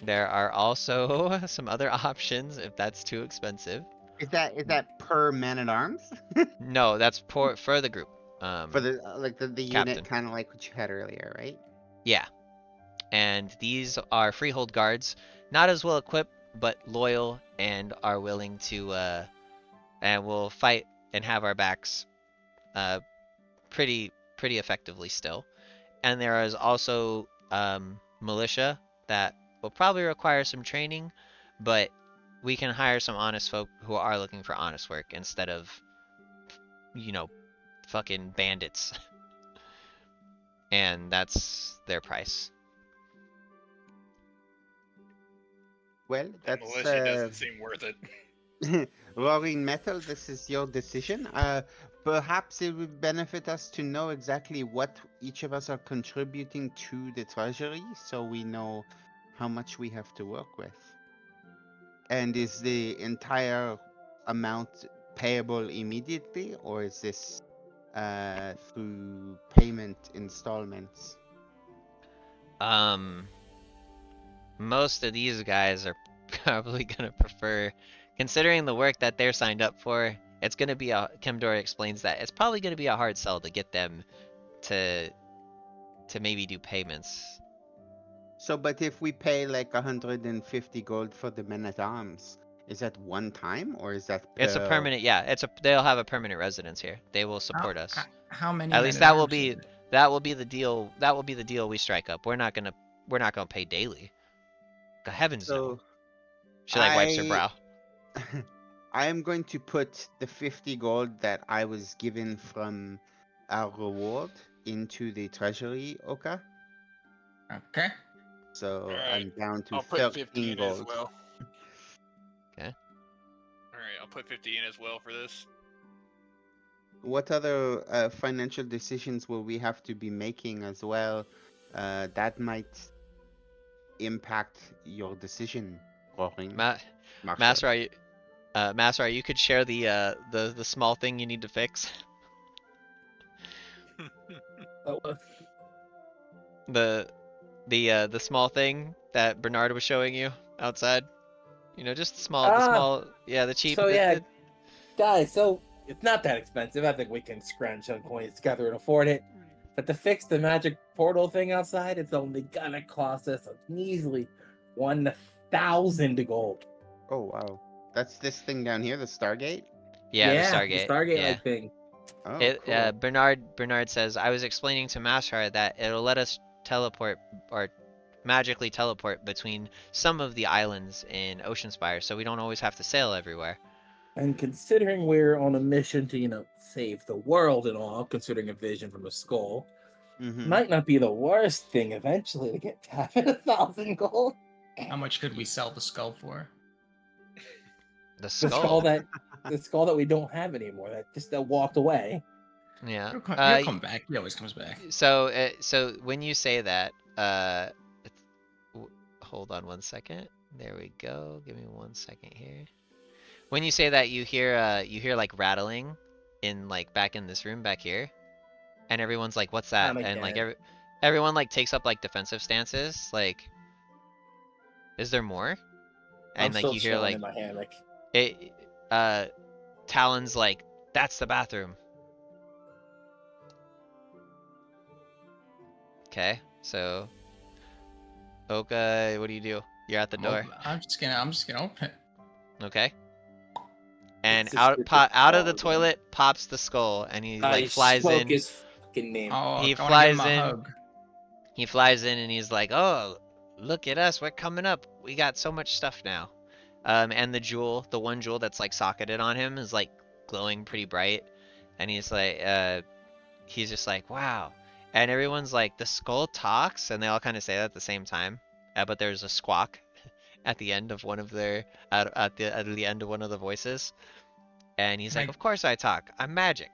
Speaker 1: There are also some other options if that's too expensive.
Speaker 4: Is that per man at arms?
Speaker 1: No, that's for the group.
Speaker 4: For the the
Speaker 1: Captain.
Speaker 4: unit, kind of like what you had earlier, right?
Speaker 1: Yeah. And these are freehold guards, not as well equipped, but loyal and are willing to and will fight and have our backs pretty effectively still. And there is also militia that will probably require some training, but we can hire some honest folk who are looking for honest work instead of fucking bandits. And that's their price.
Speaker 4: Well,
Speaker 3: That
Speaker 4: that's
Speaker 3: militia doesn't seem worth it.
Speaker 4: Roaring Metal. This is your decision. Perhaps it would benefit us to know exactly what each of us are contributing to the treasury, so we know how much we have to work with. And is the entire amount payable immediately, or is this through payment installments?
Speaker 1: Most of these guys are probably gonna prefer, considering the work that they're signed up for, it's gonna be Kemdor explains that it's probably gonna be a hard sell to get them to maybe do payments.
Speaker 4: So, but if we pay like 150 gold for the men at arms, is that one time or is that
Speaker 1: It's a
Speaker 4: per-
Speaker 1: permanent, yeah. They'll have a permanent residence here. They will support us.
Speaker 2: How many?
Speaker 1: At least that will be the deal. That will be the deal we strike up. We're not gonna pay daily. God heavens no.
Speaker 4: So
Speaker 1: She like wipes her
Speaker 4: I-
Speaker 1: brow.
Speaker 4: I am going to put the 50 gold that I was given from our reward into the treasury, Oka.
Speaker 2: Okay.
Speaker 4: So
Speaker 3: Alright,
Speaker 4: I'm down to
Speaker 3: I'll put 50
Speaker 4: 13
Speaker 3: in as
Speaker 4: gold.
Speaker 3: well.
Speaker 1: Okay.
Speaker 3: Alright, I'll put 50 in as well for this.
Speaker 4: What other financial decisions will we have to be making as well? That might impact your decision, Roaring.
Speaker 1: Ma-
Speaker 4: Marshall.
Speaker 1: Master, are you? Master, you could share the small thing you need to fix.
Speaker 5: Oh,
Speaker 1: The small thing that Bernard was showing you outside. You know, just the
Speaker 5: Ah,
Speaker 1: small, yeah, the cheap.
Speaker 5: so yeah, guys, so it's not that expensive. I think we can scrounge some coins together and afford it. But to fix the magic portal thing outside, it's only gonna cost us a measly 1,000 gold.
Speaker 4: Oh wow. That's this thing down here, the Stargate.
Speaker 1: Yeah, the
Speaker 5: The
Speaker 1: Stargate.
Speaker 5: Stargate
Speaker 1: Yeah.
Speaker 5: like thing.
Speaker 4: Oh, cool.
Speaker 1: Bernard says, I was explaining to Master that it'll let us teleport or magically teleport between some of the islands in Ocean Spire, so we don't always have to sail everywhere.
Speaker 5: And considering we're on a mission to, save the world and all, considering a vision from a skull, might not be the worst thing eventually to get half at 1,000 gold.
Speaker 2: How much could we sell the skull for?
Speaker 1: The skull.
Speaker 5: The skull that we don't have anymore, that walked away.
Speaker 1: Yeah.
Speaker 2: He'll come back. He always comes back.
Speaker 1: So when you say that, hold on 1 second. There we go. Give me 1 second here. When you say that, you hear like rattling in like back in this room back here, and everyone's like, "What's that?" And like everyone like takes up like defensive stances. Like, is there more? And
Speaker 5: I'm
Speaker 1: like you hear
Speaker 5: chilling
Speaker 1: like
Speaker 5: in my hammock.
Speaker 1: Talon's like, "That's the bathroom." Okay, so Oka, what do you do? You're at the door.
Speaker 2: I'm just gonna open it.
Speaker 1: Okay. And
Speaker 5: It's a stupid
Speaker 1: out of the
Speaker 5: skull, man.
Speaker 1: toilet pops the skull, and he like
Speaker 5: I
Speaker 1: flies
Speaker 5: spoke
Speaker 1: in.
Speaker 5: his fucking name.
Speaker 2: Oh,
Speaker 1: He
Speaker 2: I wanna give
Speaker 1: flies
Speaker 2: him a
Speaker 1: in.
Speaker 2: hug.
Speaker 1: He flies in, and he's like, "Oh, look at us! We're coming up. We got so much stuff now." And the one jewel that's like socketed on him, is like glowing pretty bright, and he's just like, "Wow!" And everyone's like, "The skull talks," and they all kind of say that at the same time. But there's a squawk at the end of one of at the end of one of the voices. And he's like, "Of course I talk. I'm magic."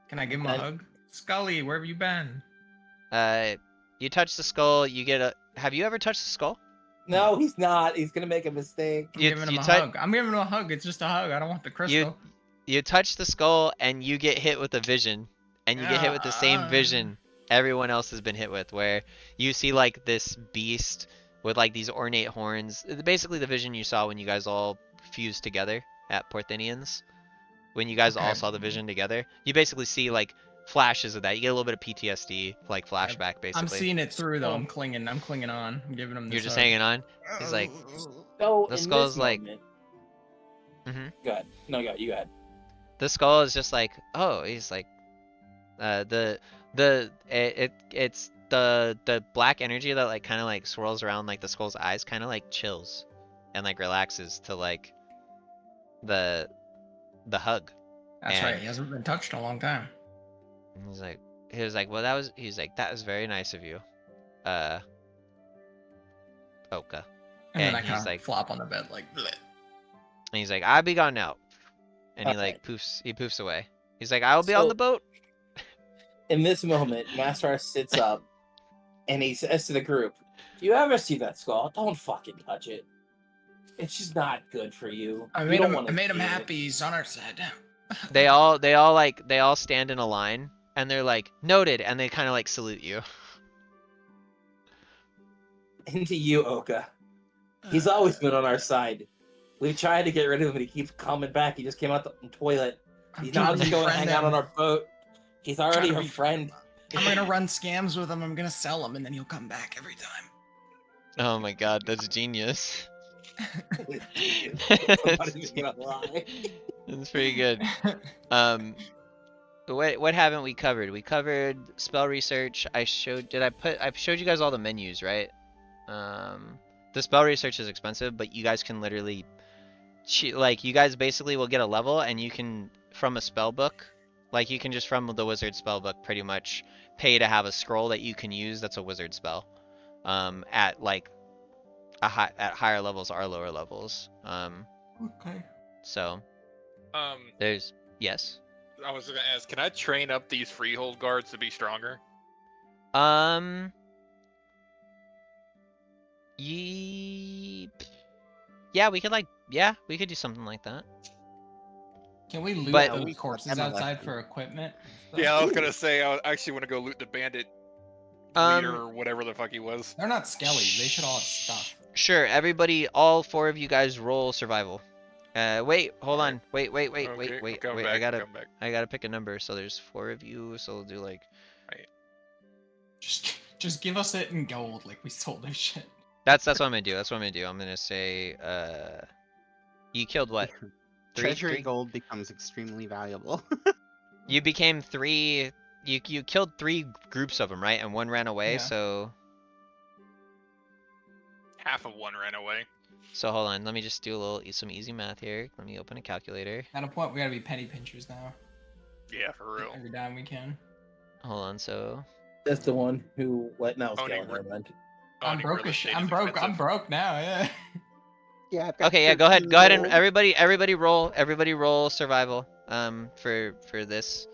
Speaker 2: Can I give him a hug? Scully, where have you been?
Speaker 1: You touch the skull. You get a. Have you ever touched the skull?
Speaker 5: No, he's not. He's gonna make a mistake.
Speaker 2: I'm giving him a hug. I'm giving him a hug. It's just a hug. I don't want the crystal.
Speaker 1: You touch the skull and you get hit with a vision, and you get hit with the same vision everyone else has been hit with, where you see like this beast with like these ornate horns. Basically, the vision you saw when you guys all fused together at Porthinians. When you guys all saw the vision together, you basically see like flashes of that. You get a little bit of PTSD, like flashback, basically.
Speaker 2: I'm seeing it through though. I'm clinging on. I'm giving him this.
Speaker 1: You're just
Speaker 2: hug.
Speaker 1: hanging on. He's like,
Speaker 5: So
Speaker 1: the
Speaker 5: in
Speaker 1: skull's
Speaker 5: this
Speaker 1: like,
Speaker 5: moment,
Speaker 1: mm-hmm.
Speaker 5: Go ahead. No, you go ahead.
Speaker 1: The skull is just like, oh, he's like, it's the black energy that like kind of like swirls around like the skull's eyes, kind of like chills, and like relaxes to like the hug.
Speaker 2: That's right. He hasn't been touched in a long time.
Speaker 1: He was like, well, that was very nice of you, Oka.
Speaker 2: And then I
Speaker 1: he's
Speaker 2: kind of
Speaker 1: like,
Speaker 2: flop on the bed like. Bleh.
Speaker 1: And he's like, I'll be gone now. And he like poofs away. He's like, I'll be on the boat.
Speaker 5: In this moment, Master sits up and he says to the group, "If you ever see that skull, don't fucking touch it. It's just not good for you."
Speaker 2: I made him happy. He's on our side now.
Speaker 1: They all stand in a line, and they're like, noted, and they kind of like salute you.
Speaker 5: Into you, Oka. He's always been on our side. We've tried to get rid of him, but he keeps coming back. He just came out the toilet. He's not just going to hang out on our boat. He's already our friend.
Speaker 2: I'm going to run scams with him. I'm going to sell him, and then he'll come back every time.
Speaker 1: Oh my god, that's genius.
Speaker 5: Somebody's gonna lie.
Speaker 1: That's pretty good. What haven't we covered? We covered spell research. I showed you guys all the menus, right? The spell research is expensive, but you guys can literally you guys basically will get a level, and you can, from a spell book, like you can just from the wizard spell book pretty much pay to have a scroll that you can use that's a wizard spell. At like at higher levels or lower levels.
Speaker 2: Okay.
Speaker 1: So there's yes.
Speaker 3: I was gonna ask, can I train up these freehold guards to be stronger?
Speaker 1: Yeah, we could like Yeah, we could do something like that.
Speaker 2: Can we loot
Speaker 1: But-
Speaker 2: those
Speaker 4: We-
Speaker 2: corpses
Speaker 4: I'm
Speaker 2: outside
Speaker 4: elected.
Speaker 2: for equipment?
Speaker 3: Yeah, I was gonna say I actually want to go loot the bandit leader or whatever the fuck he was.
Speaker 2: They're not skelly. They should all have stuff.
Speaker 1: Sure, everybody, all 4 of you guys roll survival. Wait, hold
Speaker 3: Alright.
Speaker 1: on. Wait.
Speaker 3: Okay,
Speaker 1: Wait.
Speaker 3: come
Speaker 1: I
Speaker 3: back,
Speaker 1: gotta
Speaker 3: come back.
Speaker 1: pick a number. So there's 4 of you. So we'll do like.
Speaker 2: Just give us it in gold, like we sold their shit.
Speaker 1: That's what I'm gonna do. I'm gonna say. You killed what?
Speaker 4: Treasury
Speaker 1: Three?
Speaker 4: gold becomes extremely valuable.
Speaker 1: You became 3. You killed 3 groups of them, right? And 1 ran away.
Speaker 2: Yeah.
Speaker 1: So
Speaker 3: Half of one ran away.
Speaker 1: hold on. Let me just do some easy math here. Let me open a calculator.
Speaker 2: At a point, we gotta be penny pinchers now.
Speaker 3: Yeah, for real.
Speaker 2: Every dime we can.
Speaker 1: Hold on. So
Speaker 5: That's the one who let no
Speaker 3: Owning
Speaker 5: skeleton. never mind.
Speaker 2: I'm
Speaker 3: Owning
Speaker 2: broke
Speaker 3: real
Speaker 2: as shit.
Speaker 3: estate
Speaker 2: I'm
Speaker 3: is
Speaker 2: broke. I'm
Speaker 3: expensive.
Speaker 2: broke now. Yeah.
Speaker 4: Yeah. I've got
Speaker 1: okay, yeah. Go ahead.
Speaker 4: 13
Speaker 1: Go ahead and
Speaker 4: gold.
Speaker 1: everybody roll. Everybody roll survival. For this.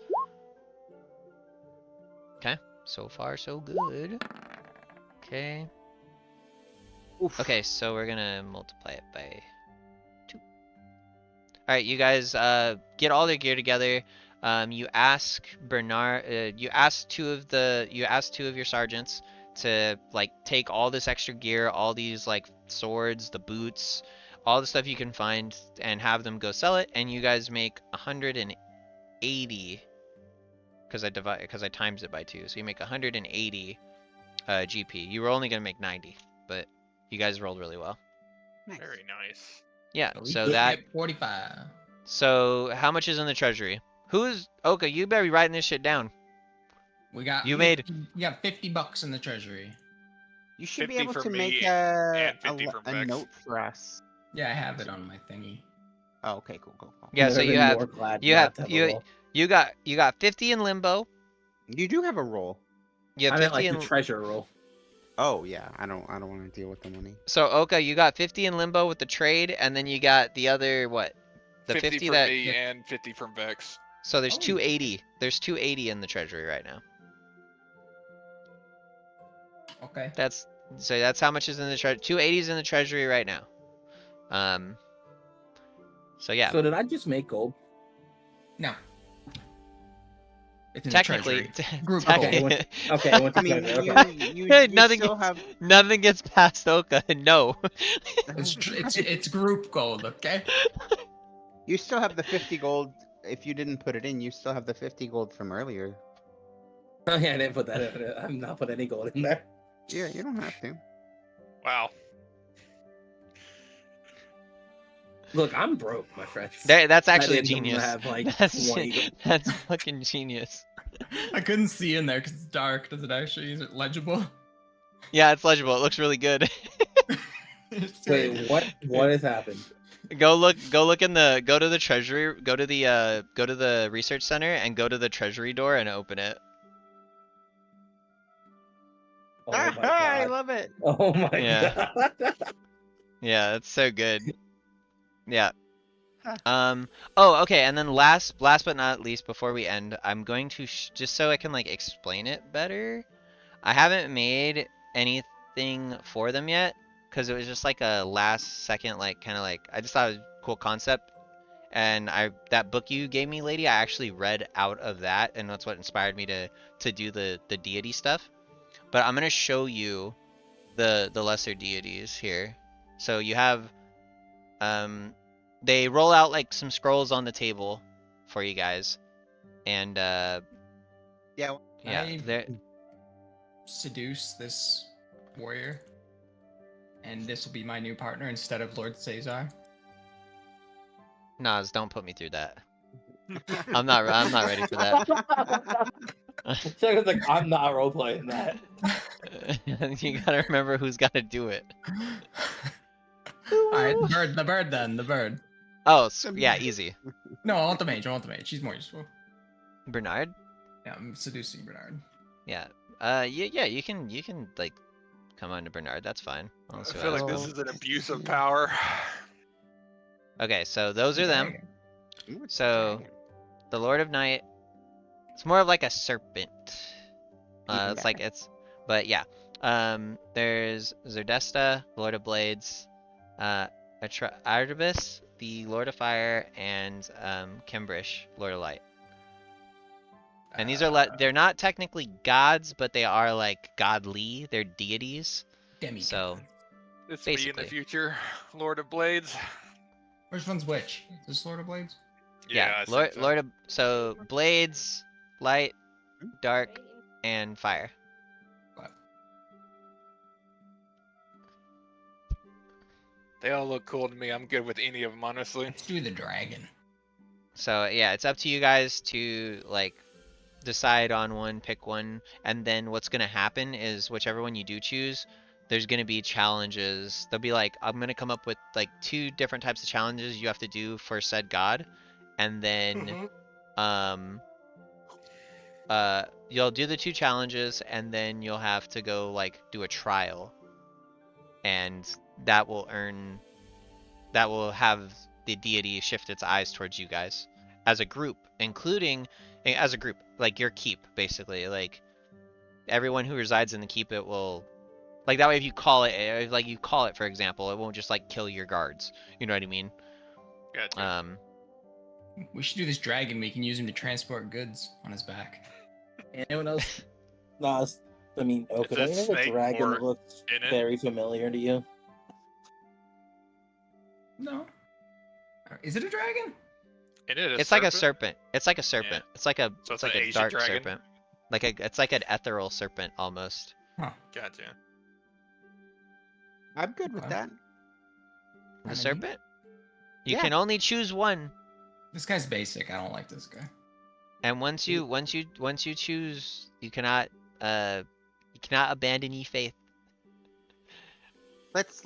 Speaker 1: Okay. So far, so good. Okay.
Speaker 4: Oof.
Speaker 1: Okay, so we're gonna multiply it by 2. Alright, you guys get all their gear together. You ask Bernard you ask 2 of your sergeants to like take all this extra gear, all these like swords, the boots, all the stuff you can find, and have them go sell it, and you guys make 180 because I times it by 2. So you make 180 GP. You were only gonna make 90, but you guys rolled really well.
Speaker 4: Nice.
Speaker 3: Very nice.
Speaker 1: Yeah,
Speaker 2: We
Speaker 1: so
Speaker 2: could
Speaker 1: that
Speaker 2: get 45.
Speaker 1: so how much is in the treasury? Who's okay, you better be writing this shit down.
Speaker 2: We got.
Speaker 1: You made-
Speaker 2: We got $50 in the treasury.
Speaker 4: You should be
Speaker 3: 50
Speaker 4: able
Speaker 3: for
Speaker 4: to
Speaker 3: me
Speaker 4: make
Speaker 3: and 50 from
Speaker 4: a
Speaker 3: Vex.
Speaker 4: note for us.
Speaker 2: Yeah, I have it on my thingy.
Speaker 4: Oh, okay, cool.
Speaker 1: Yeah,
Speaker 5: Never
Speaker 1: so you
Speaker 5: been
Speaker 1: have
Speaker 5: more glad
Speaker 1: you
Speaker 5: not
Speaker 1: have
Speaker 5: to have a
Speaker 1: you
Speaker 5: roll.
Speaker 1: you got 50 in limbo.
Speaker 4: You do have a roll.
Speaker 1: You have
Speaker 5: I meant
Speaker 1: 50
Speaker 5: like
Speaker 1: in
Speaker 5: the treasure roll.
Speaker 4: Oh yeah, I don't want to deal with the money.
Speaker 1: so Oka, you got 50 in limbo with the trade, and then you got the other what? The
Speaker 3: 50
Speaker 1: 50
Speaker 3: from
Speaker 1: that
Speaker 3: me and 50 from Vex.
Speaker 1: so there's
Speaker 2: Oh.
Speaker 1: 280. There's 280 in the treasury right now.
Speaker 2: Okay.
Speaker 1: That's how much is in the treasury. 280 is in the treasury right now. So yeah,
Speaker 5: So did I just make gold?
Speaker 2: No. It's in
Speaker 1: technically,
Speaker 2: the treasury. Group
Speaker 1: technically-
Speaker 2: gold.
Speaker 5: Okay, I went to
Speaker 4: I mean,
Speaker 5: treasure.
Speaker 4: you,
Speaker 5: Okay.
Speaker 4: you
Speaker 1: Nothing
Speaker 4: still
Speaker 1: gets-
Speaker 4: have.
Speaker 1: nothing gets past Oka. No.
Speaker 2: It's group gold. Okay.
Speaker 4: You still have the 50 gold. If you didn't put it in, you still have the 50 gold from earlier.
Speaker 5: Oh yeah, I didn't put that in. I'm not put any gold in there.
Speaker 4: Yeah, you don't have to.
Speaker 3: Wow.
Speaker 5: Look, I'm broke, my friends.
Speaker 1: That's
Speaker 5: I
Speaker 1: actually
Speaker 5: didn't
Speaker 1: genius.
Speaker 5: Have like
Speaker 1: That's
Speaker 5: 20 gold.
Speaker 1: that's fucking genius.
Speaker 2: I couldn't see in there because it's dark. Does it actually? Is it legible?
Speaker 1: Yeah, it's legible. It looks really good.
Speaker 5: Wait, what has happened?
Speaker 1: Go look in the go to the treasury, go to the research center and go to the treasury door and open it.
Speaker 5: Oh my
Speaker 4: I
Speaker 5: god.
Speaker 4: love it.
Speaker 5: Oh my
Speaker 1: Yeah.
Speaker 5: god.
Speaker 1: Yeah, it's so good. Yeah.
Speaker 4: Huh.
Speaker 1: Oh, okay, and then last but not least before we end, I'm going to just so I can like explain it better. I haven't made anything for them yet because it was just like a last second like kind of like I just thought it was a cool concept. And that book you gave me, lady, I actually read out of that, and that's what inspired me to do the deity stuff. But I'm gonna show you the lesser deities here. So you have they roll out like some scrolls on the table for you guys, and
Speaker 4: Yeah.
Speaker 1: yeah,
Speaker 2: I-
Speaker 1: they're
Speaker 2: Seduce this warrior, and this will be my new partner instead of Lord Caesar.
Speaker 1: Nas, don't put me through that. I'm not ready for that.
Speaker 5: Chuck was like, I'm not role playing that.
Speaker 1: You gotta remember who's gotta do it.
Speaker 2: All right, the bird then, the bird.
Speaker 1: Oh, yeah, easy.
Speaker 2: No, I want the mage. She's more useful.
Speaker 1: Bernard?
Speaker 2: Yeah, I'm seducing Bernard.
Speaker 1: Yeah. Yeah, you can like come on to Bernard, that's fine.
Speaker 3: I
Speaker 1: I'll see
Speaker 3: feel
Speaker 1: what
Speaker 3: like
Speaker 1: else-
Speaker 3: this is an abuse of power.
Speaker 1: Okay, so those are them.
Speaker 4: Ooh, it's a
Speaker 1: So
Speaker 4: dragon.
Speaker 1: the Lord of Night, it's more of like a serpent.
Speaker 4: Even
Speaker 1: It's like
Speaker 4: better.
Speaker 1: but yeah. There's Zerdesta, Lord of Blades, Artibus, the Lord of Fire, and Kimbrish, Lord of Light. And these are they're not technically gods, but they are like godly. They're deities.
Speaker 2: demigods.
Speaker 1: So
Speaker 3: This me in the
Speaker 1: basically.
Speaker 3: future, Lord of Blades.
Speaker 2: Which one's which? Is this Lord of Blades?
Speaker 3: I
Speaker 1: Lord
Speaker 3: think so.
Speaker 1: Lord of so Blades, Light, Dark, and Fire.
Speaker 3: They all look cool to me. I'm good with any of them, honestly.
Speaker 2: Let's do the dragon.
Speaker 1: So yeah, it's up to you guys to like decide on one, pick one, and then what's gonna happen is whichever one you do choose, there's gonna be challenges. There'll be like I'm gonna come up with like 2 different types of challenges you have to do for said god, and then you'll do the 2 challenges, and then you'll have to go like do a trial, and that will have the deity shift its eyes towards you guys as a group, including as a group, like your keep, basically. Like everyone who resides in the keep, it will like that way. If you call it, like you call it, for example, it won't just like kill your guards. You know what I mean?
Speaker 3: Gotcha.
Speaker 2: We should do this dragon. We can use him to transport goods on his back.
Speaker 5: Anyone else? No, I mean, okay.
Speaker 3: Is
Speaker 5: Don't you
Speaker 3: this
Speaker 5: have a
Speaker 3: snake
Speaker 5: dragon
Speaker 3: more
Speaker 5: that looks
Speaker 3: in it?
Speaker 5: very familiar to you?
Speaker 2: No. Is it a dragon?
Speaker 1: It's like a serpent. It's like a serpent.
Speaker 3: Yeah.
Speaker 1: It's like a
Speaker 3: So
Speaker 1: it's
Speaker 3: it's
Speaker 1: like
Speaker 3: an
Speaker 1: a
Speaker 3: Asian
Speaker 1: dark
Speaker 3: dragon?
Speaker 1: serpent. It's like an ethereal serpent almost.
Speaker 3: Gotcha.
Speaker 4: I'm good with
Speaker 2: Okay.
Speaker 4: that.
Speaker 1: The
Speaker 2: mean,
Speaker 1: serpent? You
Speaker 4: yeah.
Speaker 1: can only choose one.
Speaker 2: This guy's basic. I don't like this guy.
Speaker 1: And once you choose, you cannot abandon ye faith.
Speaker 4: Let's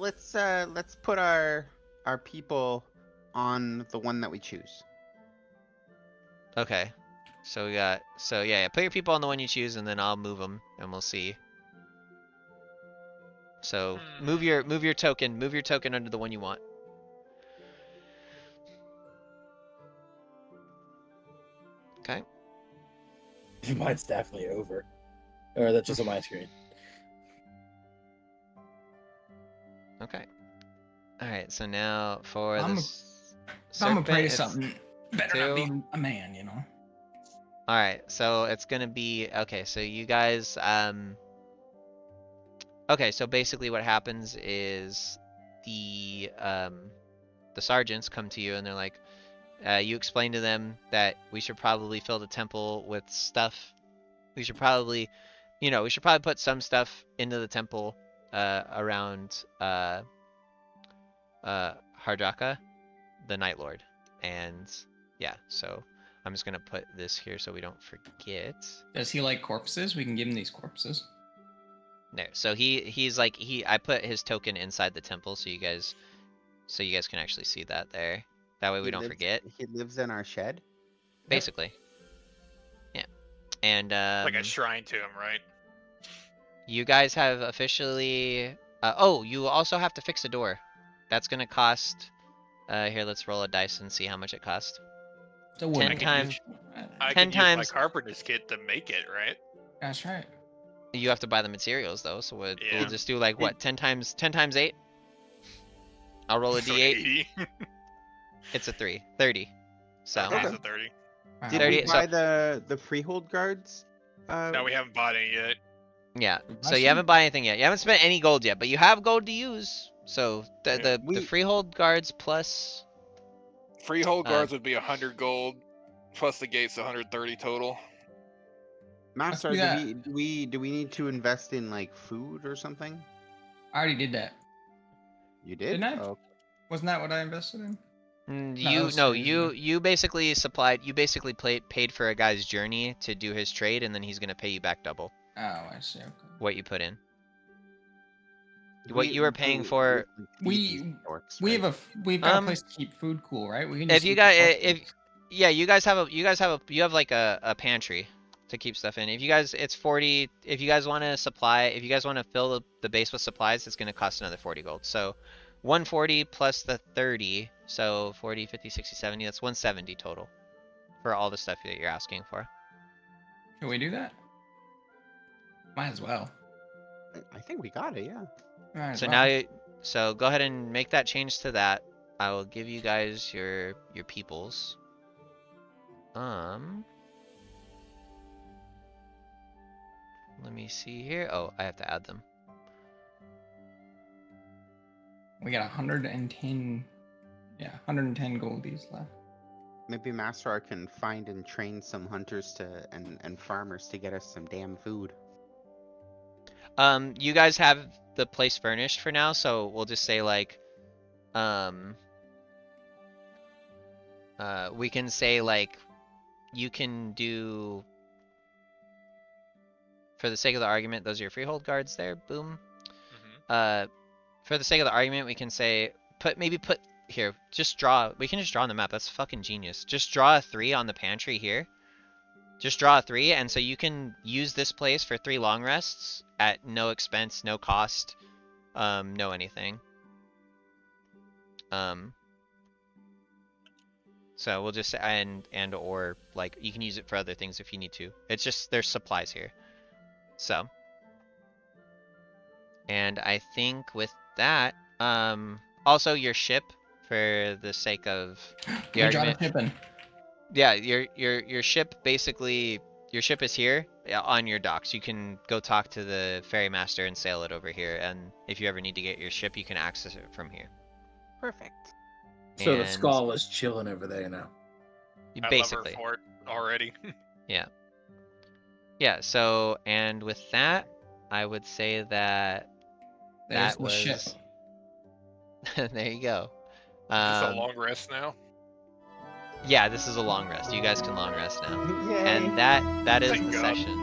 Speaker 4: put our people on the one that we choose.
Speaker 1: Okay. So yeah, put your people on the one you choose, and then I'll move them, and we'll see. So move your token under the one you want. Okay.
Speaker 5: Mine's definitely over. Or that's just on my screen.
Speaker 1: Okay. All right. So now for
Speaker 2: I'm
Speaker 1: this
Speaker 2: I'm gonna pray to
Speaker 1: serpent,
Speaker 2: something. Better not
Speaker 1: 2.
Speaker 2: be a man, you know.
Speaker 1: All right. So it's gonna be okay. So you guys Okay, so basically what happens is the sergeants come to you and they're like, you explain to them that we should probably fill the temple with stuff. We should probably put some stuff into the temple around Hardaka, the Night Lord. And yeah, so I'm just gonna put this here so we don't forget.
Speaker 2: Does he like corpses? We can give him these corpses.
Speaker 1: No, so he's like I put his token inside the temple so you guys can actually see that there. That way we don't forget.
Speaker 4: He lives in our shed.
Speaker 1: Basically. Yeah. And
Speaker 3: Like a shrine to him, right?
Speaker 1: you guys have officially oh, you also have to fix a door. That's gonna cost here, let's roll a dice and see how much it costs.
Speaker 2: It's a wooden
Speaker 1: 10 times.
Speaker 3: I
Speaker 1: 10
Speaker 3: can use
Speaker 1: times.
Speaker 3: my carpenter's kit to make it, right?
Speaker 2: That's right.
Speaker 1: You have to buy the materials though, so we'll
Speaker 3: Yeah.
Speaker 1: just do like what, 10 times 8? I'll roll a
Speaker 3: So
Speaker 1: d8.
Speaker 3: 80.
Speaker 1: It's a 3. 30. So
Speaker 3: Okay, so 30.
Speaker 2: Wow.
Speaker 4: Did
Speaker 1: 30
Speaker 4: we buy the freehold guards?
Speaker 3: No, we haven't bought any yet.
Speaker 1: yeah. So
Speaker 2: Awesome.
Speaker 1: you haven't bought anything yet. You haven't spent any gold yet, but you have gold to use. So the
Speaker 4: We-
Speaker 1: freehold guards plus
Speaker 3: Freehold guards would be 100 gold, plus the gates 130 total.
Speaker 4: Master,
Speaker 2: Yeah.
Speaker 4: do we need to invest in like food or something?
Speaker 2: I already did that.
Speaker 4: You did?
Speaker 2: Didn't I?
Speaker 4: Oh,
Speaker 2: Wasn't that what I invested in?
Speaker 1: You basically paid for a guy's journey to do his trade, and then he's gonna pay you back double
Speaker 2: Oh, I see. Okay.
Speaker 1: what you put in. What you were paying for.
Speaker 2: We
Speaker 4: we
Speaker 2: we've got a place to keep food cool, right? We can just
Speaker 1: If you
Speaker 2: keep
Speaker 1: got
Speaker 2: the
Speaker 1: if yeah, you have like a pantry to keep stuff in. If you guys it's 40. If you guys want to fill the base with supplies, it's gonna cost another 40 gold. So 140 plus the 30, so 40, 50, 60, 70. That's 170 total for all the stuff that you're asking for.
Speaker 2: Can we do that? Might as well.
Speaker 4: I think we got it. Yeah.
Speaker 2: Might as
Speaker 1: So
Speaker 2: well.
Speaker 1: So go ahead and make that change to that. I will give you guys your peoples. Let me see here. Oh, I have to add them.
Speaker 2: We got 110. Yeah, 110 goldies left.
Speaker 4: Maybe Master Art can find and train some hunters and farmers to get us some damn food.
Speaker 1: You guys have the place furnished for now, so we'll just say like, we can say like, you can do, for the sake of the argument, those are your freehold guards there. Boom. For the sake of the argument, we can say maybe put here. Just draw. We can just draw on the map. That's fucking genius. Just draw a 3 on the pantry here. Just draw a 3, and so you can use this place for 3 long rests at no expense, no cost, no anything. So we'll just and or like you can use it for other things if you need to. It's just there's supplies here. So, and I think with that, also your ship for the sake of the argument.
Speaker 2: Shipping.
Speaker 1: Yeah, your ship basically, your ship is here on your docks. You can go talk to the ferry master and sail it over here, and if you ever need to get your ship, you can access it from here.
Speaker 4: Perfect.
Speaker 5: So the
Speaker 1: And
Speaker 5: skull is chilling over there now.
Speaker 1: basically.
Speaker 3: I love her for it already.
Speaker 1: Yeah, so, and with that, I would say that
Speaker 2: There's
Speaker 1: that
Speaker 2: the
Speaker 1: was...
Speaker 2: ship.
Speaker 1: There you go.
Speaker 3: It's a long rest now.
Speaker 1: Yeah, this is a long rest. You guys can long rest now.
Speaker 4: Yay.
Speaker 1: And that is
Speaker 3: Thank
Speaker 1: the
Speaker 3: God.
Speaker 1: session.